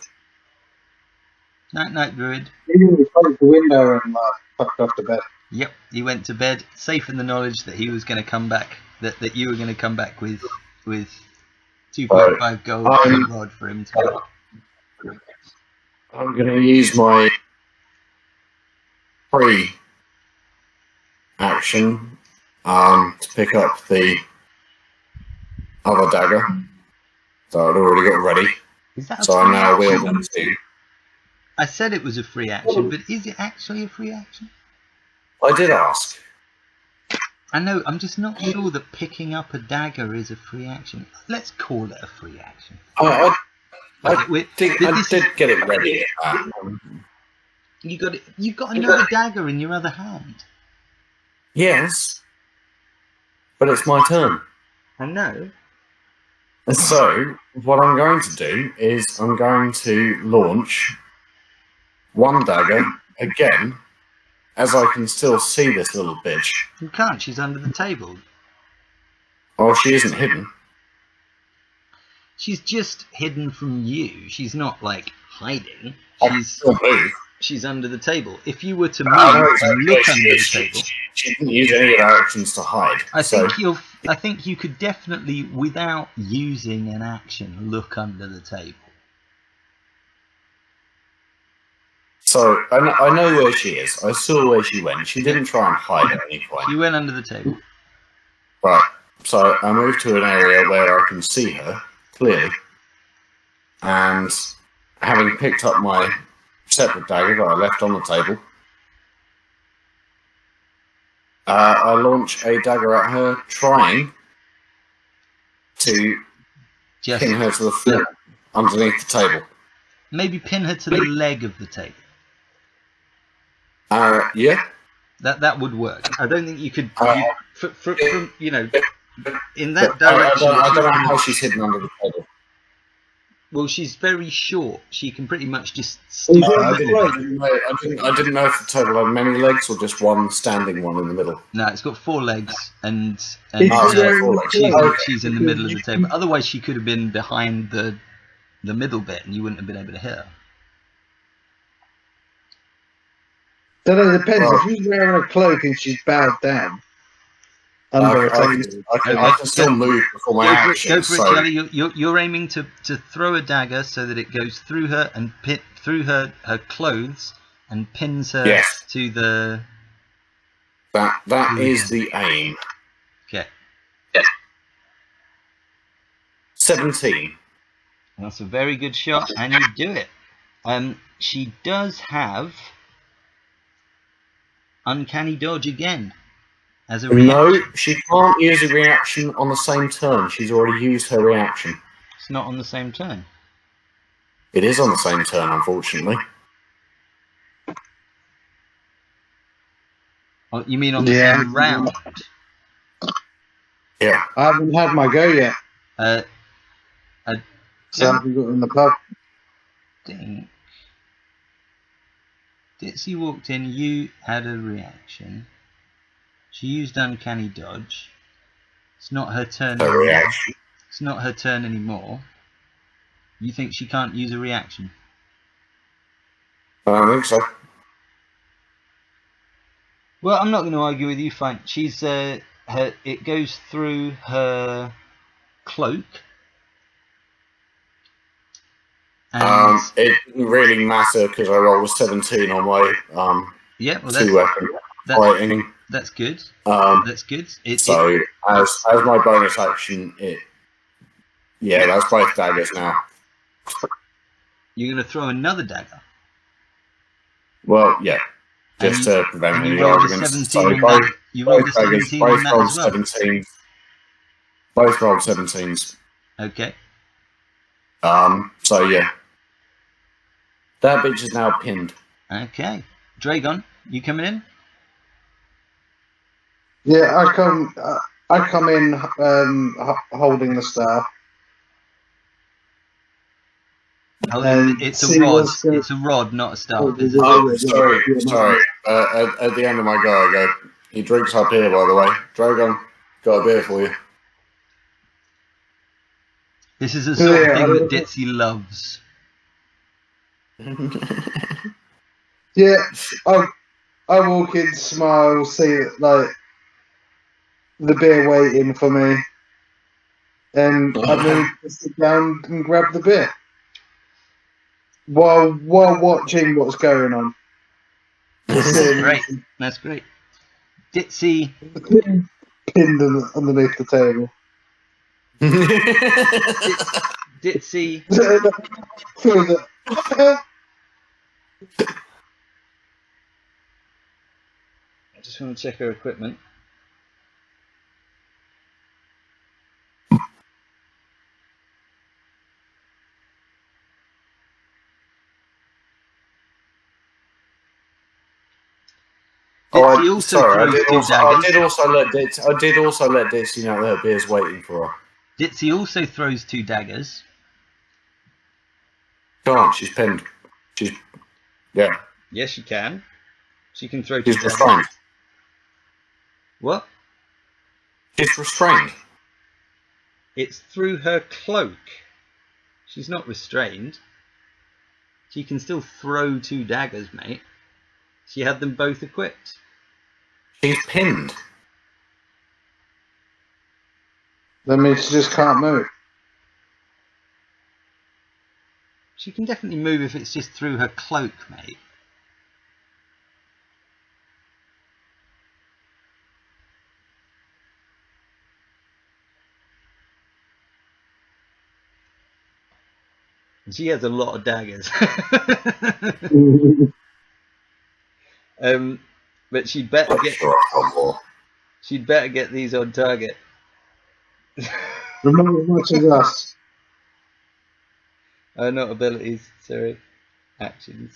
Night, druid. He closed the window and fucked off to bed. Yep, he went to bed, safe in the knowledge that he was going to come back, that you were going to come back with 2.5 gold rod for him to... I'm going to use my free action to pick up the other dagger that I'd already got ready. Is that so I'm now wielding to... I said it was a free action, but is it actually a free action? I did ask. I know, I'm just not sure that picking up a dagger is a free action. Let's call it a free action. I did get it ready. You got another dagger in your other hand. Yes. But it's my turn. I know. So, what I'm going to do is I'm going to launch one dagger again, as I can still see this little bitch. You can't, she's under the table. Oh, she isn't hidden. She's just hidden from you. She's not, like, hiding. She's under the table. If you were to move and look under the table... She didn't use any of her actions to hide. I think you could definitely, without using an action, look under the table. So, I know where she is. I saw where she went. She didn't try and hide at any point. She went under the table. Right. So, I moved to an area where I can see her, clearly. And having picked up my separate dagger that I left on the table, I launch a dagger at her, trying to pin her to the floor underneath the table. Maybe pin her to the leg of the table. Yeah. That would work. I don't think you could. In that direction. I don't know how she's hidden under the table. Well, she's very short. She can pretty much just Oh, stoop. I didn't know if the table had many legs or just one standing one in the middle. No, it's got 4 legs, and Is Oh, she it's got wearing 4 the legs. she's, cloak? she's in the middle of the table. Otherwise, she could have been behind the middle bit, and you wouldn't have been able to hit her. Don't know, it depends. Well- If she's wearing a cloak and she's bowed down under a table. I can still move before my action. Go for it, so Charlie. You're aiming to throw a dagger so that it goes through her and through her clothes and pins her Yes. to the. that is the aim. Okay, 17. that's a very good shot, and you do it. She does have uncanny dodge again as a reaction. No, she can't use a reaction on the same turn. She's already used her reaction. It's not on the same turn. It is on the same turn, unfortunately. Oh, you mean on the Yeah. same round? Yeah. I haven't had my go yet, I so I haven't got in the pub. think Ditsy walked in, you had a reaction. She used uncanny dodge. It's not her turn Her anymore. reaction. It's not her turn anymore. You think she can't use a reaction? I don't think so. Well, I'm not going to argue with you. Fine. She's it goes through her cloak. And It didn't really matter because I rolled a 17 on my yeah, well, 2-weapon fighting. that's good. Um, That's good. so as my bonus action, that's both daggers now. You're going to throw another dagger. Well, yeah, And just you- to prevent and any you rolled a arguments. 17 So on both, that. You rolled a both daggers, 17 on both that rolled as well. 17. Both rolled 17s. Okay. So yeah, that bitch is now pinned. Okay. Dragon, you coming in? Yeah, I come in holding the staff. It's a see rod. what's going- It's a rod, not a staff. Oh, Is it? Oh, sorry. At the end of my go, I go, he drinks up here, by the way. Dragon, got a beer for you. This is the sort Yeah, of thing that I- Ditsy loves. Yeah, I walk in, smile, see like the beer waiting for me, and I move to sit down and grab the beer while watching what's going on. Great. That's great. Ditsy, Pinned underneath the table. Ditsy, Feel that. I just want to check her equipment. Ditsy also throws two daggers. I did also let Dixie know that her beer's waiting for her. Ditsy also throws 2 daggers. Can't, she's pinned. Yeah, Yes, she can. She can throw 2 she's daggers. restrained. What? She's restrained. It's through her cloak. She's not restrained. She can still throw 2 daggers, mate. She had them both equipped. She's pinned. That means she just can't move. She can definitely move if it's just through her cloak, mate. She has a lot of daggers. But she'd better I'm get sure I've got more. these on target. Remember as much as us. Not abilities, sorry. Actions.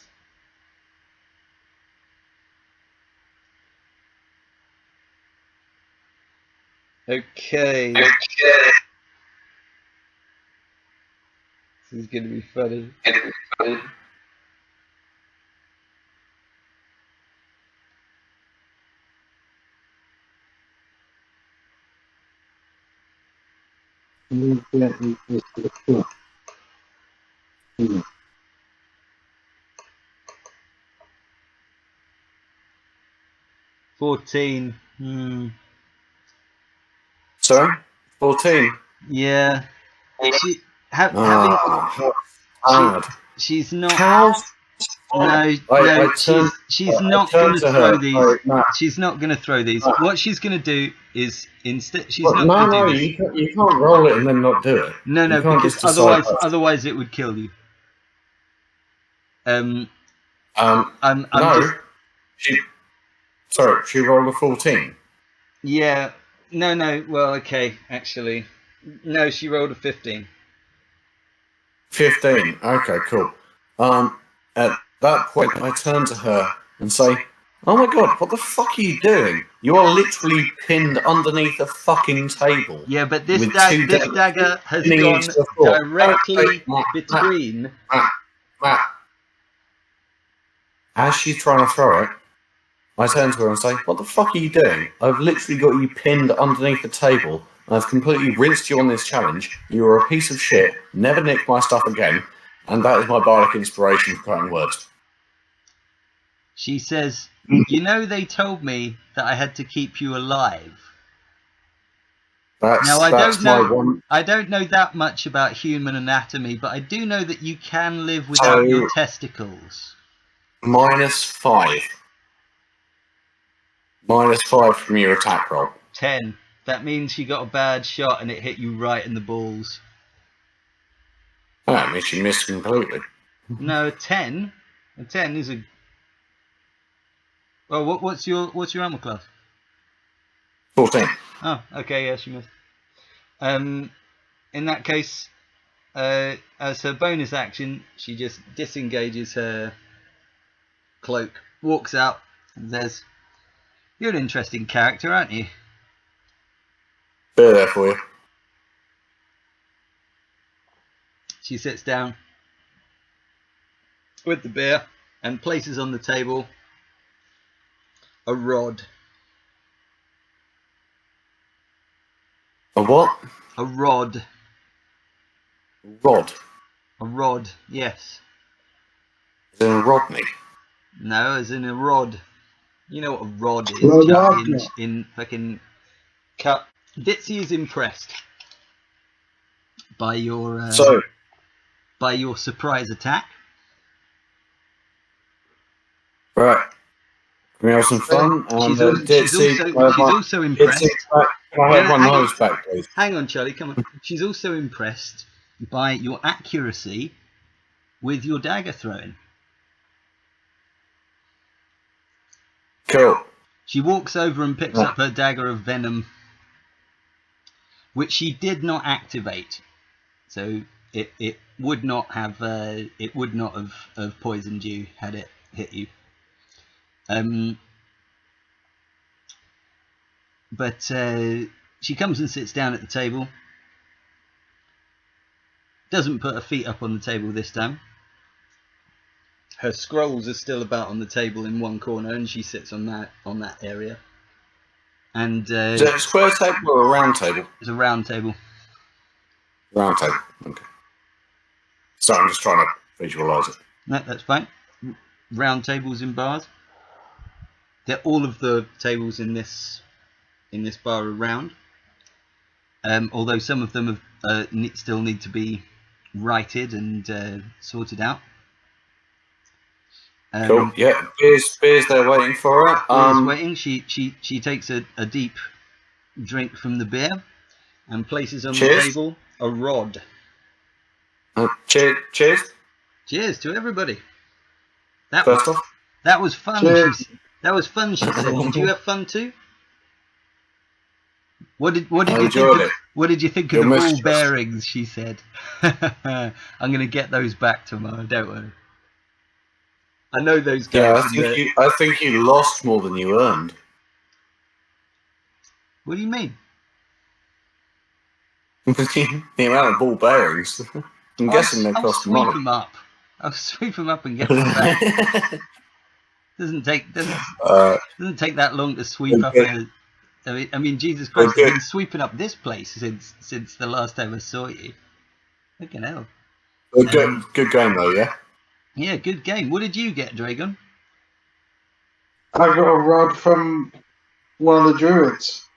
Okay. is going to be funny. $14. Sorry? 14. Yeah. She, having, Hard. she's not. How? She's not going to throw these. She's not going to throw these. What she's going to do is instead. She's not going to do this. You can't roll it and then not do it. No, because otherwise it would kill you. No. She rolled a 14. Yeah. No. Well, okay. Actually, no. She rolled a 15. 15. Okay, cool. At that point, I turn to her and say, "Oh my god, what the fuck are you doing? You are literally pinned underneath a fucking table." Yeah, but this dagger has gone directly between. Matt. As she's trying to throw it, I turn to her and say, "What the fuck are you doing? I've literally got you pinned underneath the table. I've completely rinsed you on this challenge. You are a piece of shit. Never nick my stuff again." And that is my bardic inspiration for cutting words. She says, "You know, they told me that I had to keep you alive." Now, I don't know that much about human anatomy, but I do know that you can live without your testicles. -5. -5 from your attack roll. 10. That means she got a bad shot and it hit you right in the balls. Oh, I mean, she missed completely. No, a 10. A 10 is a. Well, what's your armor class? 14. Oh, okay, yeah, she missed. In that case, as her bonus action, she just disengages her cloak, walks out, and says, "You're an interesting character, aren't you?" Bear there for you. She sits down with the beer and places on the table a rod. A what? A rod. Rod. A rod, yes. Is it a Rodney? No, as in a rod. You know what a rod is, in fucking cut. Ditzy is impressed by your surprise attack. Right. Can we have some fun? She's also impressed. Can I have my nose back, please? Hang on, Charlie, come on. She's also impressed by your accuracy with your dagger throwing. Cool. She walks over and picks up her dagger of venom, which she did not activate. So it would not have poisoned you had it hit you. But she comes and sits down at the table. Doesn't put her feet up on the table this time. Her scrolls are still about on the table in one corner, and she sits on that area. And is it a square table or a round table? It's a round table. Round table. Okay. So I'm just trying to visualise it. No, that's fine. Round tables in bars. All of the tables in this bar are round. Although some of them still need to be righted and sorted out. Cool. Yeah, beer's there waiting for her. Beer's waiting. She takes a deep drink from the beer and places on the table a rod. Cheers. Cheers to everybody. First off, that was fun. That was fun. She said. Did you have fun too? What did you think? What did you think of the ball bearings? She said. I'm going to get those back tomorrow. Don't worry. I know those guys. Yeah, I think you lost more than you earned. What do you mean? The amount of ball bearings. I'm guessing they I'll cost sweep money. them up. I'll sweep them up and get them back. doesn't take that long to sweep up okay. I mean, Jesus Christ, Okay. I've been sweeping up this place since the last time I saw you. Fucking hell. Good game though, yeah? Yeah, good game. What did you get, Dragon? I got a rod from one of the druids.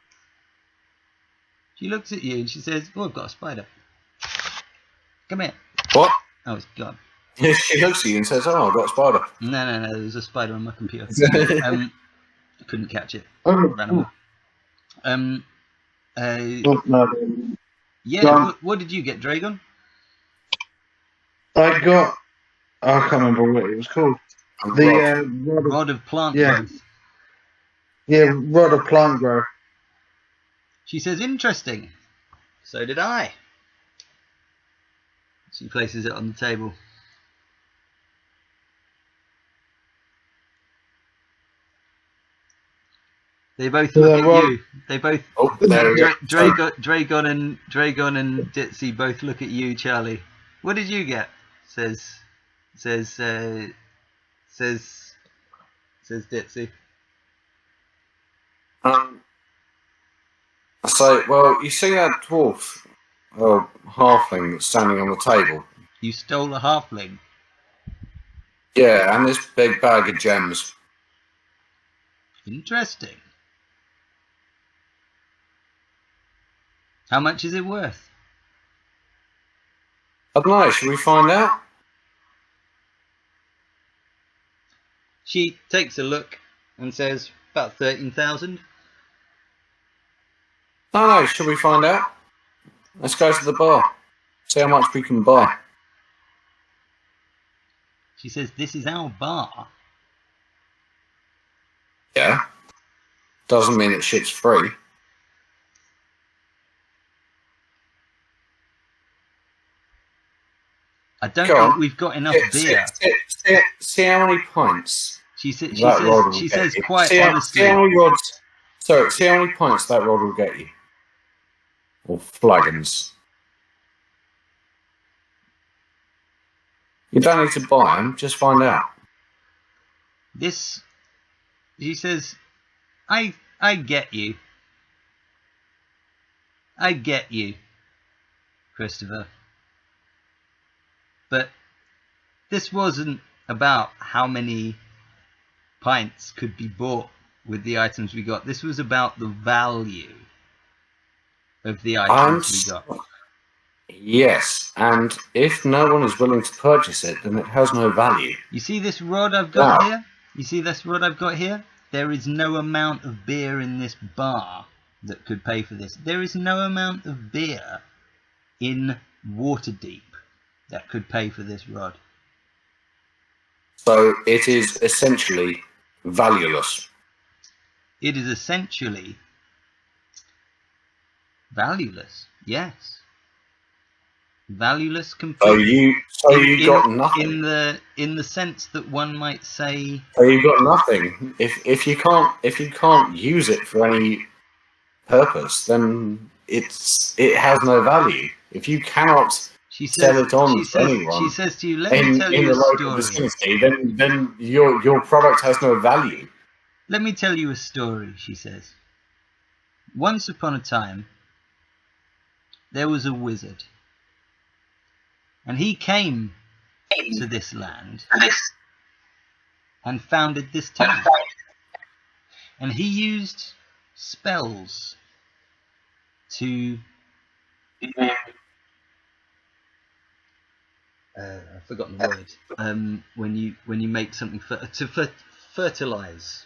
She looks at you and she says, "Oh, I've got a spider. Come here." What? Oh, it's gone. She looks at you and says, "Oh, I've got a spider." No, there's a spider on my computer. Couldn't catch it. Oh, Ran away. no. Yeah, what did you get, Dragon? I got. I can't remember what it was called. Rod of plant yeah. growth. Yeah, rod of plant growth. She says, "Interesting. So did I." She places it on the table. They both look at you. They both. Oh, there we go. Dragon and Ditzy both look at you, Charlie. What did you get? Says Ditzy. So, well, you see that dwarf, or halfling that's standing on the table? You stole a halfling. Yeah, and this big bag of gems. Interesting. How much is it worth? I don't know, should we find out? She takes a look and says, "About 13,000. No, should we find out? Let's go to the bar. See how much we can buy. She says, "This is our bar." Yeah. Doesn't mean that shit's free. I don't think we've got enough beer. See how many pints. She says See quite how honestly. See how many pints that rod will get you. Or flagons. You don't need to buy them, just find out. She says, I get you. I get you, Christopher. But this wasn't about how many pints could be bought with the items we got. This was about the value of the items we got. Yes, and if no one is willing to purchase it, then it has no value. You see this rod I've got here? You see this rod I've got here? There is no amount of beer in this bar that could pay for this. There is no amount of beer in Waterdeep that could pay for this rod. So it is essentially valueless. It is essentially valueless, yes. Valueless completely. So you got nothing. In the sense that one might say. So you got nothing. If you can't use it for any purpose, then it has no value. If you cannot sell it on to anyone, she says to you, "Let me tell you a story." Vicinity, then your product has no value. Let me tell you a story, she says. Once upon a time, there was a wizard. And he came to this land and founded this town. And he used spells to... I've forgotten the word. When you make something to fertilize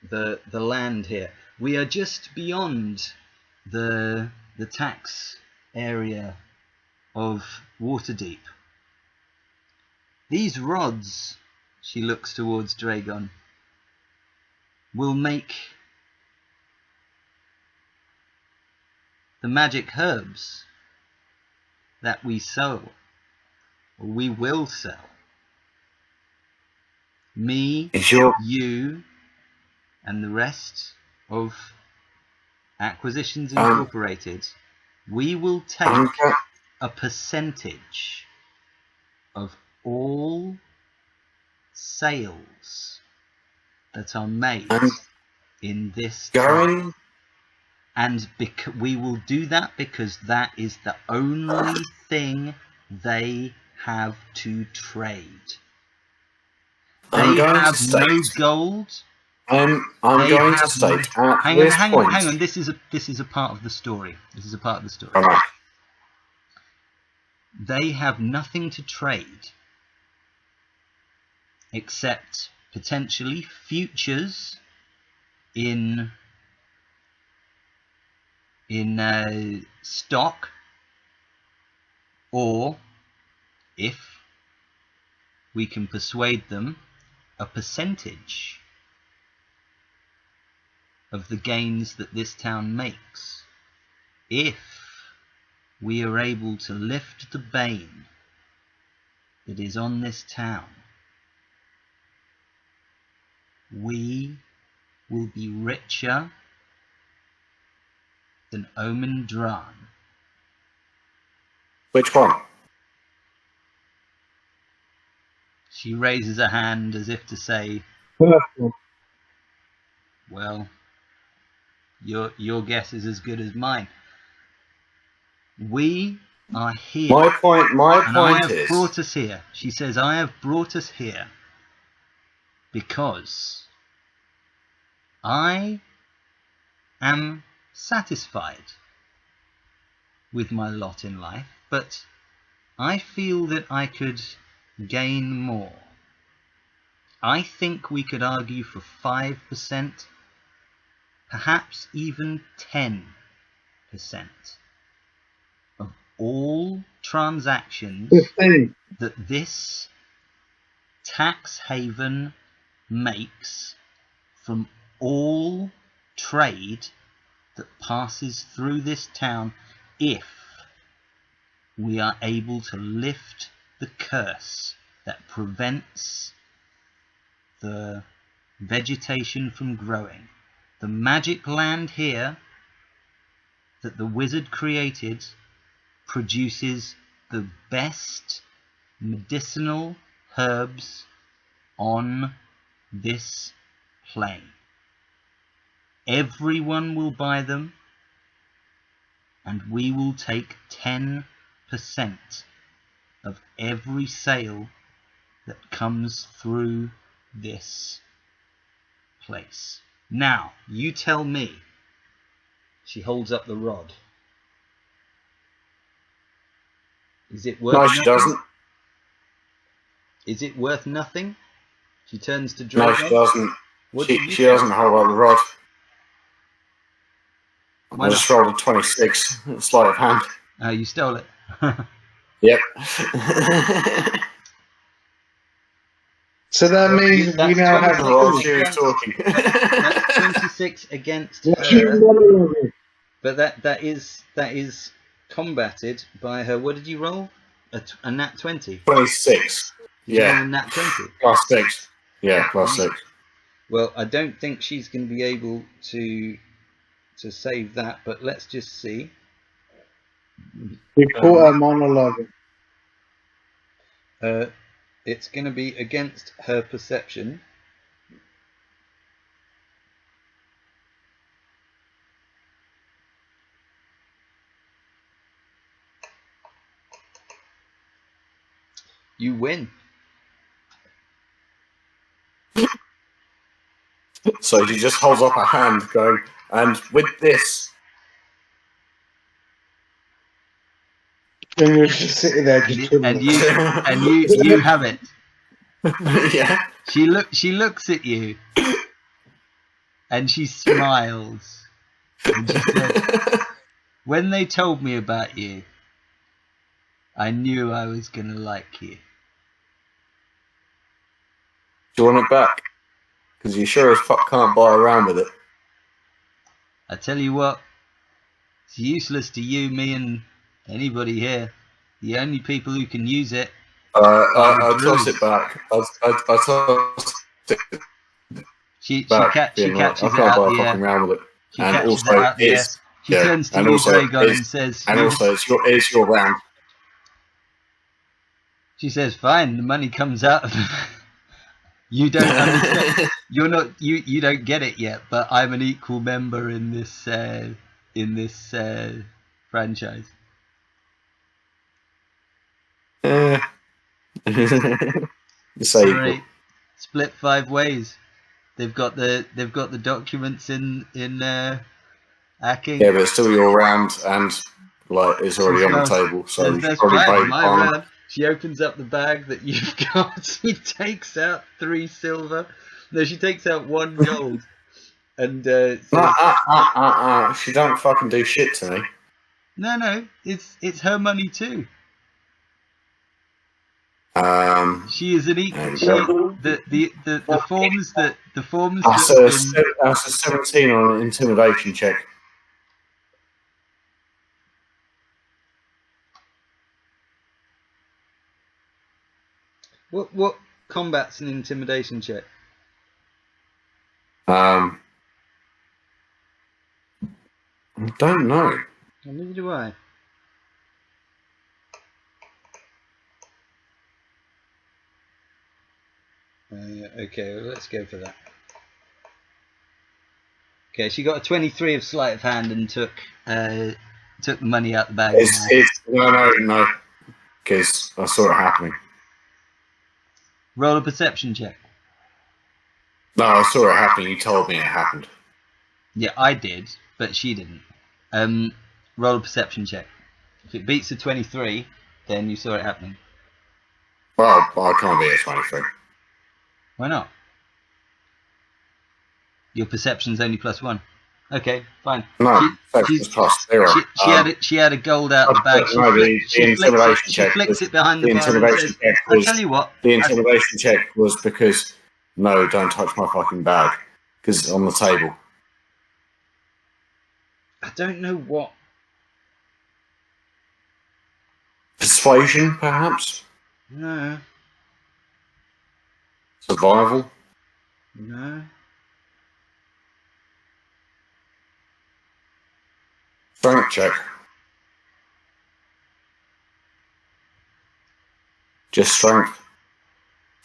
the land here. We are just beyond the tax area of Waterdeep. These rods, she looks towards Dragon, will make the magic herbs that we sow, or we will sell. Me, you, and the rest of Acquisitions Incorporated, we will take a percentage of all sales that are made in this town. And we will do that because that is the only thing they have to trade. They have no gold. I'm going to state at this point. Hang on. This is a part of the story. Right. They have nothing to trade except potentially futures in stock, or if we can persuade them, a percentage of the gains that this town makes. If we are able to lift the bane that is on this town, we will be richer than Omen Dran. Which one? She raises a hand as if to say, well, your guess is as good as mine. We are here. My point I have is, brought us here. She says, I have brought us here because I am satisfied with my lot in life, but I feel that I could gain more. I think we could argue for 5%, perhaps even 10% of all transactions that this tax haven makes from all trade that passes through this town, if we are able to lift the curse that prevents the vegetation from growing. The magic land here that the wizard created produces the best medicinal herbs on this plane. Everyone will buy them, and we will take 10% of every sale that comes through this place. Now, you tell me. She holds up the rod. Is it worth nothing? No, she doesn't. Is it worth nothing? She turns to Dragon. No, she doesn't. She doesn't hold up the rod. I just rolled a 26. Sleight of hand. Oh, you stole it. Yep. So that means we now have the rod. She was talking. That's 26 against her. But that is combated by her. What did you roll? A nat 20. 26. Yeah. A nat 20. Plus 6. Yeah, plus 6. Well, I don't think she's going to be able to save that, but let's just see. We caught her monologue. It's going to be against her perception. You win. So she just holds up her hand, going, and with this. And you're just sitting there, just and you have it. Yeah. She looks at you, and she smiles, and she said, "When they told me about you, I knew I was gonna like you." Do you want it back? Because you sure as fuck can't buy around with it. I tell you what, it's useless to you, me, and anybody here. The only people who can use it. I'll toss it back. I'll toss it She back. catches I it can't out buy the a fucking air. round with it. She And catches also, it out the air. She turns to you, Dragon, and says, and also, it's your round. She says, "Fine, the money comes out of." You don't understand. You're not. You don't get it yet. But I'm an equal member in this franchise. Disabled. Split 5 ways. They've got the documents in hacking. Yeah, but it's still your round, and like it's already on the table, so you should probably vote my on. round. She opens up the bag that you've got. She takes out 3 silver. No, she takes out 1 gold. And says, She don't fucking do shit to me. No, it's her money too. She is an equal. The forms that That's a 17 on an intimidation check. What combat's an intimidation check? I don't know. Neither do I. Okay, well, let's go for that. Okay, she got a 23 of sleight of hand and took the money out the bag. No, because I saw it happening. Roll a perception check. No, I saw it happening. You told me it happened. Yeah, I did, but she didn't. Roll a perception check. If it beats a 23, then you saw it happening. Well, I can't be a 23. Why not? Your perception's only +1. Okay, fine. No, perception's +0. She had a gold out of the bag. She flicks it behind the bar and says, I'll tell you what. The intimidation check was because, no, don't touch my fucking bag, because it's on the table. I don't know what. Persuasion, perhaps? No. Survival? No. Strength check. Just strength.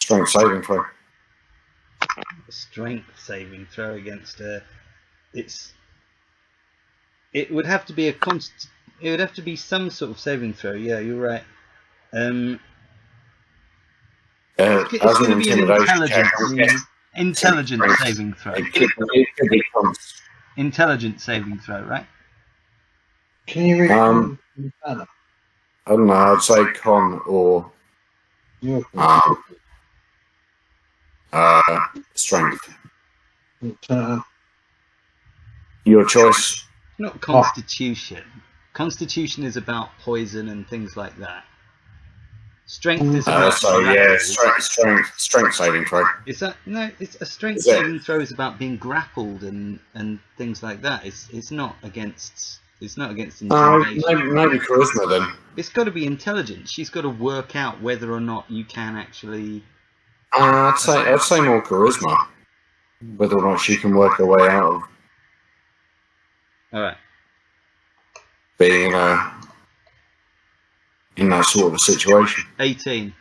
Strength saving throw. Strength saving throw against it would have to be it would have to be some sort of saving throw. Yeah, you're right. It's going to be an intelligence saving throw. It could be intelligence saving throw, right? Can you read I don't know, I'd say con or strength. Your choice. Not constitution. Constitution is about poison and things like that. Strength is about strength saving throw. Is that no? It's a strength saving throw is about being grappled and things like that. It's not against. It's not against intimidation. Maybe charisma then. It's got to be intelligence. She's got to work out whether or not you can actually. I'd say more charisma. Whether or not she can work her way out of. All right. Being in that sort of a situation. 18.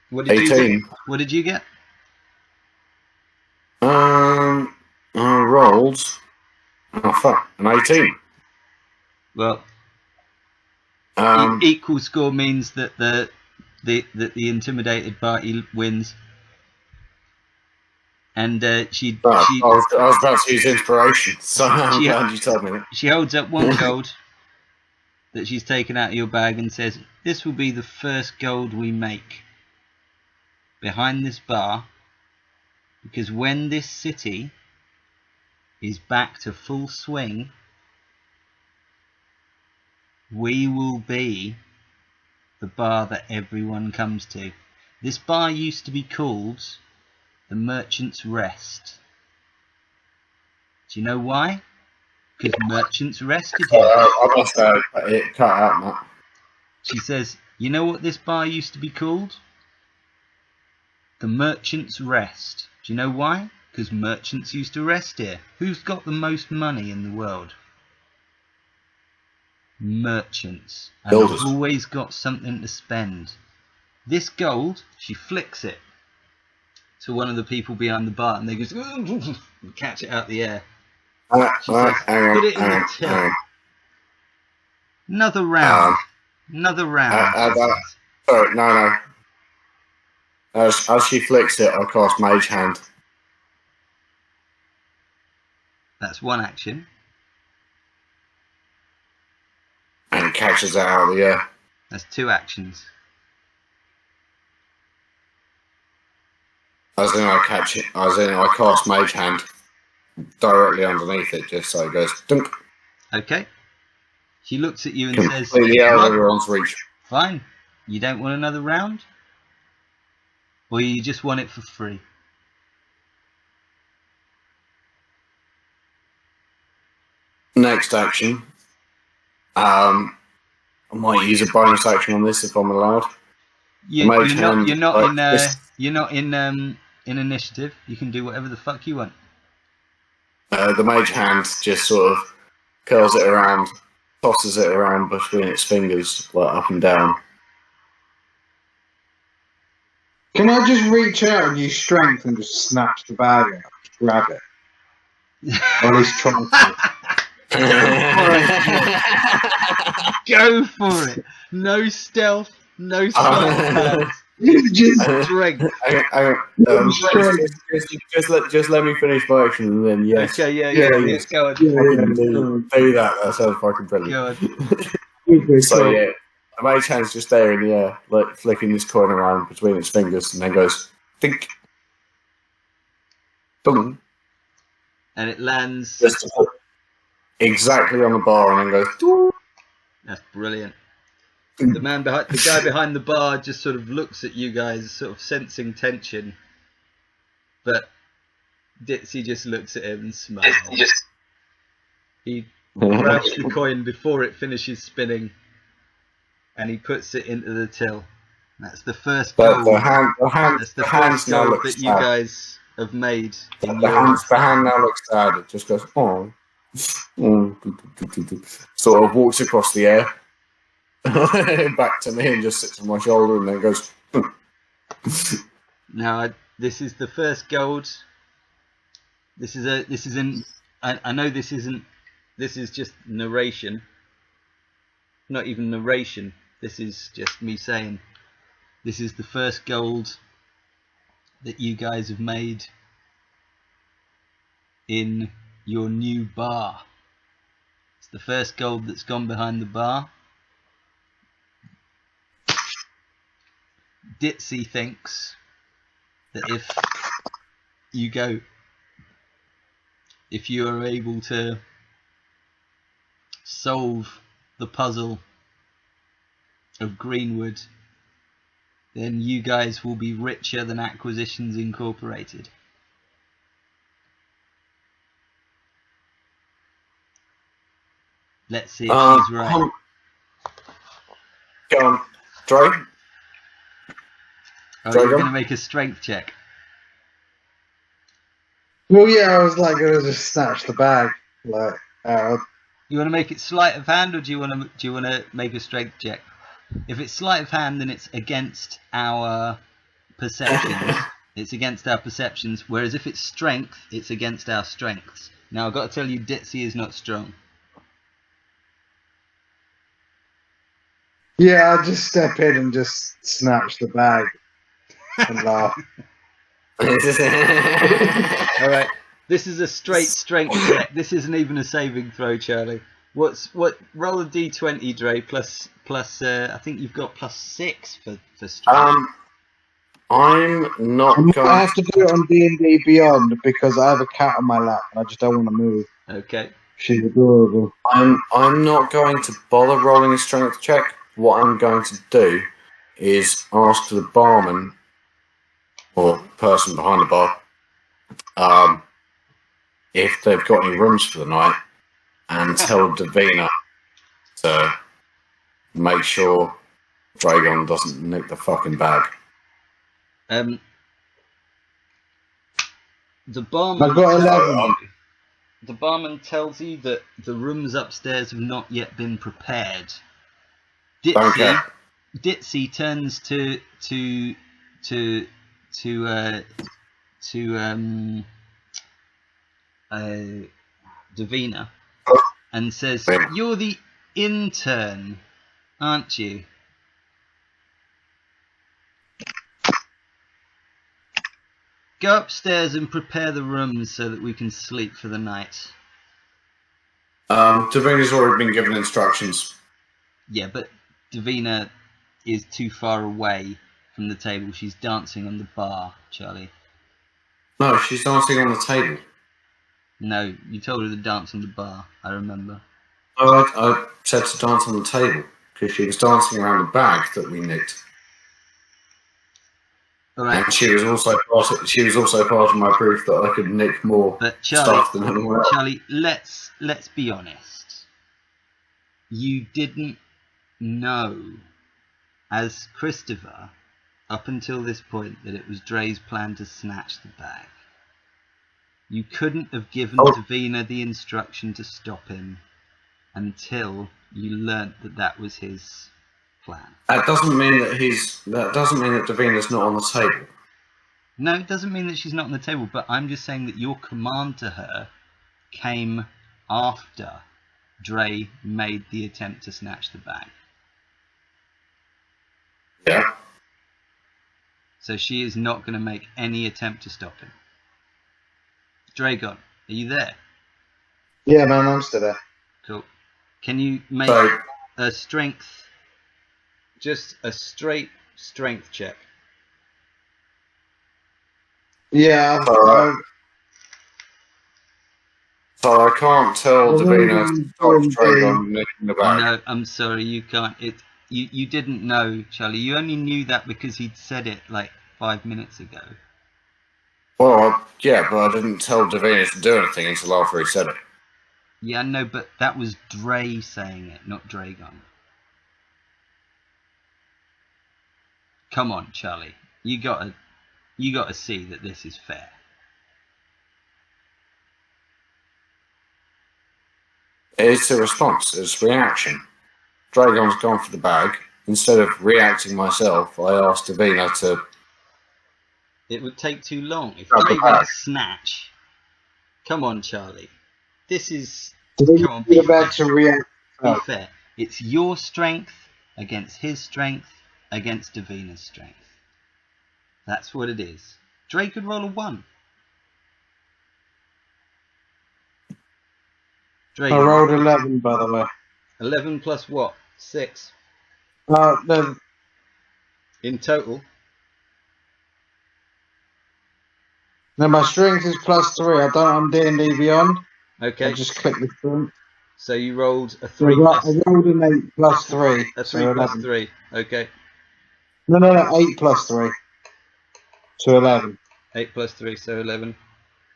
What did 18. You get? What did you get? I rolled. Oh fuck, an 18. Well, equal score means that the intimidated party wins. And I was about to use inspiration, so I'm glad you told me that. She holds up 1 gold that she's taken out of your bag and says, "This will be the first gold we make behind this bar, because when this city is back to full swing, we will be the bar that everyone comes to. This bar used to be called the Merchant's Rest. Do you know why? Because merchants rested here." I must have it cut out, Matt. She says, "You know what this bar used to be called? The Merchant's Rest. Do you know why? Because merchants used to rest here. Who's got the most money in the world?" merchants. And Builders. they've always got something to spend. This gold, she flicks it to one of the people behind the bar, and they just and catch it out the air. She says, put it in the till. Another round. Another round. Sorry, no. As she flicks it, I cast Mage Hand. That's one action. And catches it out of the air. That's two actions. As in I catch it, as in I cast Mage Hand directly underneath it, just so it goes dunk. Okay. She looks at you and says, completely out of everyone's reach. Fine. You don't want another round? Or you just want it for free? Next action. I might use a bonus action on this if I'm allowed. You're not in initiative. You can do whatever the fuck you want. The Mage Hand just sort of curls it around, tosses it around between its fingers, like up and down. Can I just reach out and use strength and just snatch the bag out, just grab it? Or at least try to. Go for it. No stealth, no stealth. Just Strength. Just let me finish my action and then yes. Okay, yeah. Let's go on. Do that. That sounds fucking brilliant. Go on. So yeah, the Mage Hand's just there in the air, like flicking this coin around between its fingers, and then goes think, boom, and it lands just exactly on the bar, and then goes. That's brilliant. The guy behind the bar just sort of looks at you guys, sort of sensing tension. But Ditsy just looks at him and smiles. He grabs the coin before it finishes spinning, and he puts it into the till. That's the first gold. That's the first gold that you guys have made. The hand now looks sad. It just goes, oh. Sort of walks across the air. Back to me and just sits on my shoulder and then goes. Now this is the first gold. I know this isn't. This is just narration. Not even narration. This is just me saying. This is the first gold that you guys have made in your new bar. It's the first gold that's gone behind the bar. Ditsy thinks that if you are able to solve the puzzle of Greenwood, then you guys will be richer than Acquisitions Incorporated. Let's see if she's right. Go on, Dre. Oh, you're going to make a strength check. Well, yeah, I was like, gonna just snatch the bag, like. You want to make it sleight of hand, or do you want to make a strength check? If it's sleight of hand, then it's against our perceptions. It's against our perceptions. Whereas if it's strength, it's against our strengths. Now I've got to tell you, Ditsy is not strong. Yeah, I'll just step in and just snatch the bag and laugh. Alright, this is a straight strength check. This isn't even a saving throw, Charlie. Roll a d20, Dre, plus I think you've got +6 for strength. I'm not going I have to do it on D&D Beyond because I have a cat on my lap and I just don't want to move. Okay. She's adorable. I'm not going to bother rolling a strength check. What I'm going to do is ask the barman or person behind the bar if they've got any rooms for the night, and tell Davina to make sure Dragon doesn't nick the fucking bag. The barman. I've got 11. The barman tells you that the rooms upstairs have not yet been prepared. Don't care. Ditsy turns to Davina and says, "You're the intern, aren't you?" Go upstairs and prepare the rooms so that we can sleep for the night. Davina's already been given instructions. Yeah, but Davina is too far away from the table. She's dancing on the bar, Charlie. No, she's dancing on the table. No, you told her to dance on the bar, I remember. Oh, I said to dance on the table because she was dancing around the bag that we nicked. All right. And she was also part of my proof that I could nick more stuff than anyone else. Charlie, let's be honest. You didn't know, as Christopher, up until this point, that it was Dre's plan to snatch the bag. You couldn't have given Davina the instruction to stop him until you learnt that that was his plan. That doesn't mean that Davina's not on the table. No, it doesn't mean that she's not on the table, but I'm just saying that your command to her came after Dre made the attempt to snatch the bag. Yeah. So she is not going to make any attempt to stop him. Dragon, are you there? Yeah, man, I'm still there. Cool. Can you make a strength, just a straight strength check? Yeah. So I can't tell Davina to stop Dragon nicking the bag. No, I'm sorry, you can't. You didn't know, Charlie. You only knew that because he'd said it like 5 minutes ago. Well, yeah, but I didn't tell Davina to do anything until after he said it. Yeah, no, but that was Dre saying it, not Dragon. Come on, Charlie. You gotta see that this is fair. It's a response. It's reaction. Dragon's gone for the bag. Instead of reacting myself, I asked Davina to... It would take too long. If they went snatch... Come on, Charlie. This is... Come on, be fair. To react. Be fair. It's your strength against his strength against Davina's strength. That's what it is. Dre could roll a 1. Dre, I rolled 11, by the way. 11 plus what? 6? No. In total? No, my strength is +3. I don't on D&D Beyond. Okay. I just click the strength. So you rolled a 3 I plus... rolled an 8 plus 3. A 3 so plus 11. 3. Okay. No, 8 plus 3. So 11. 8 plus 3, so 11.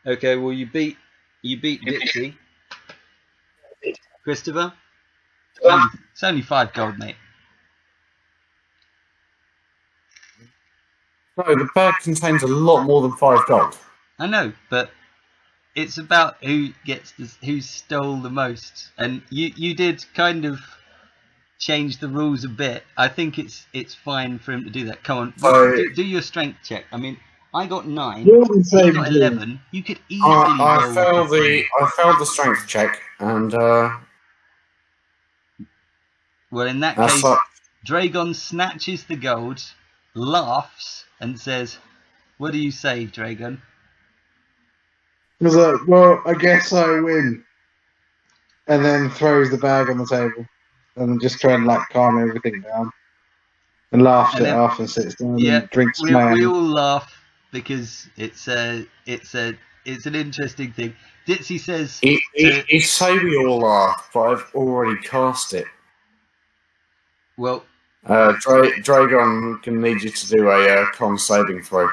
Okay, well you beat Dixie. Christopher? It's only 5 gold, mate. No, the bag contains a lot more than 5 gold. I know, but it's about who stole the most, and you did kind of change the rules a bit. I think it's fine for him to do that. Come on, do your strength check. I mean, I got 9. You got 11. You could easily. I failed the strength check, and well, in that case, Dragon snatches the gold, laughs, and says, "What do you say, Dragon?" I was like, well, I guess I win. And then throws the bag on the table. And just try and like calm everything down. And laughs it off and sits down and drinks we all laugh because it's an interesting thing. Ditsy says... You say we all laugh, but I've already cast it. Well... Dragon can need you to do a con saving throw.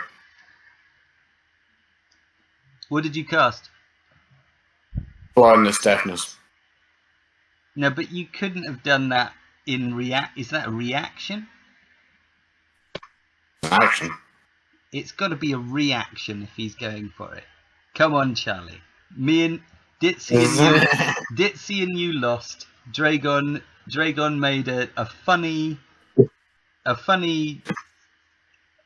What did you cast? Blindness, deafness. No, but you couldn't have done that in Is that a reaction? Action. It's got to be a reaction if he's going for it. Come on, Charlie. Me Ditzy and you lost. Dragon made a funny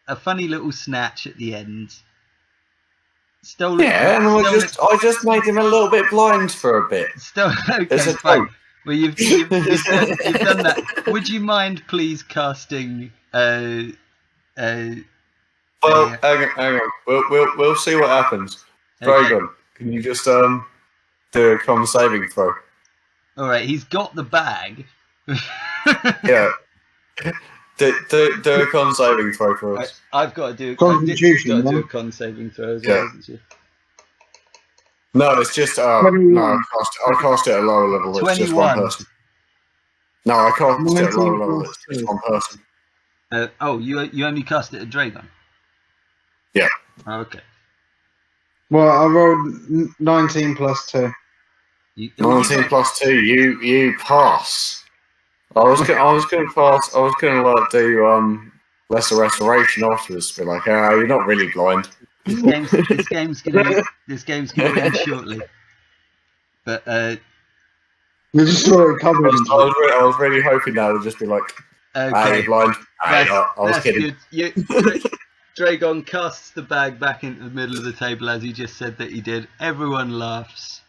little snatch at the end. Yeah, and I just made him a little bit blind for a bit. Okay, fine. Well, you've done that. Would you mind please casting? Well, hang on. We'll see what happens. Dragon, can you just do a con saving throw? All right, he's got the bag. Yeah. Do a con saving throw for us. I've got to do. Constitution, got to do a con saving throw as well, hasn't she? No, it's just no. I cast it at a lower level. It's 21. just one person. No, I cast it at a lower level. It's just one person. You only cast it at Dragon? Yeah. Oh, okay. Well, I rolled 19 plus 2. 19 plus 2. You pass. I was gonna pass. I was gonna like do lesser restoration afterwards. Be like, you're not really blind. This game's gonna end shortly. But We just saw it covered. I was really hoping that would just be like, you're blind. I was kidding. Good. Dragon casts the bag back into the middle of the table as he just said that he did. Everyone laughs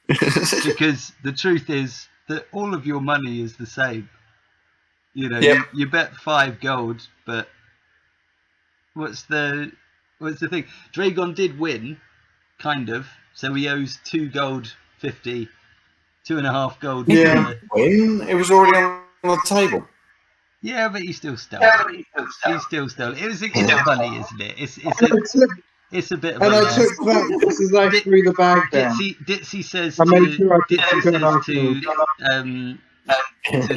because the truth is that all of your money is the same. You know, you bet 5 gold, but what's the thing? Dragon did win, kind of. So he owes 2 gold 50, 2.5 gold. Yeah, win. It was already on the table. Yeah, but he still stole. He still stole. It's funny, isn't it? It's a bit of. And I took that because I threw the bag down. Ditzy says to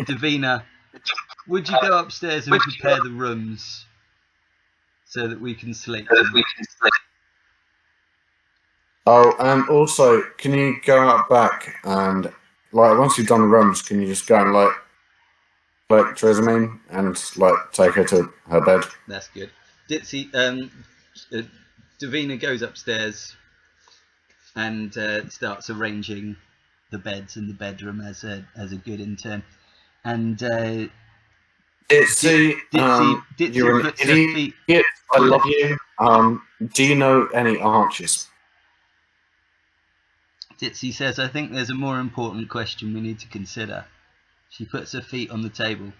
Davina, would you go upstairs and prepare the rooms so that we can sleep? Oh, and also, can you go out back and like once you've done the rooms, can you just go and like Trizamine and like take her to her bed? That's good. Ditzy, Davina goes upstairs and starts arranging the beds in the bedroom as a good intern. And Ditzy, you're an idiot. I love you. Do you know any archers? Ditzy says, I think there's a more important question we need to consider. She puts her feet on the table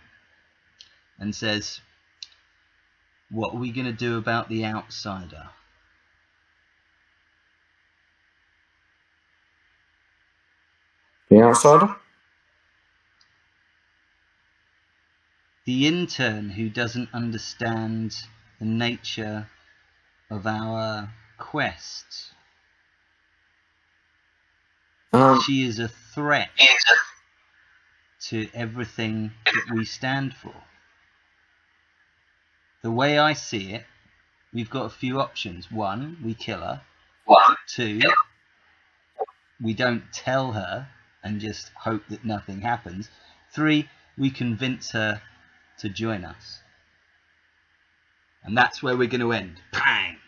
and says, what are we going to do about the outsider? The outsider? The intern who doesn't understand the nature of our quest. She is a threat to everything that we stand for. The way I see it, we've got a few options. 1, we kill her. 2, we don't tell her and just hope that nothing happens. 3, we convince her to join us. And that's where we're going to end. Bang!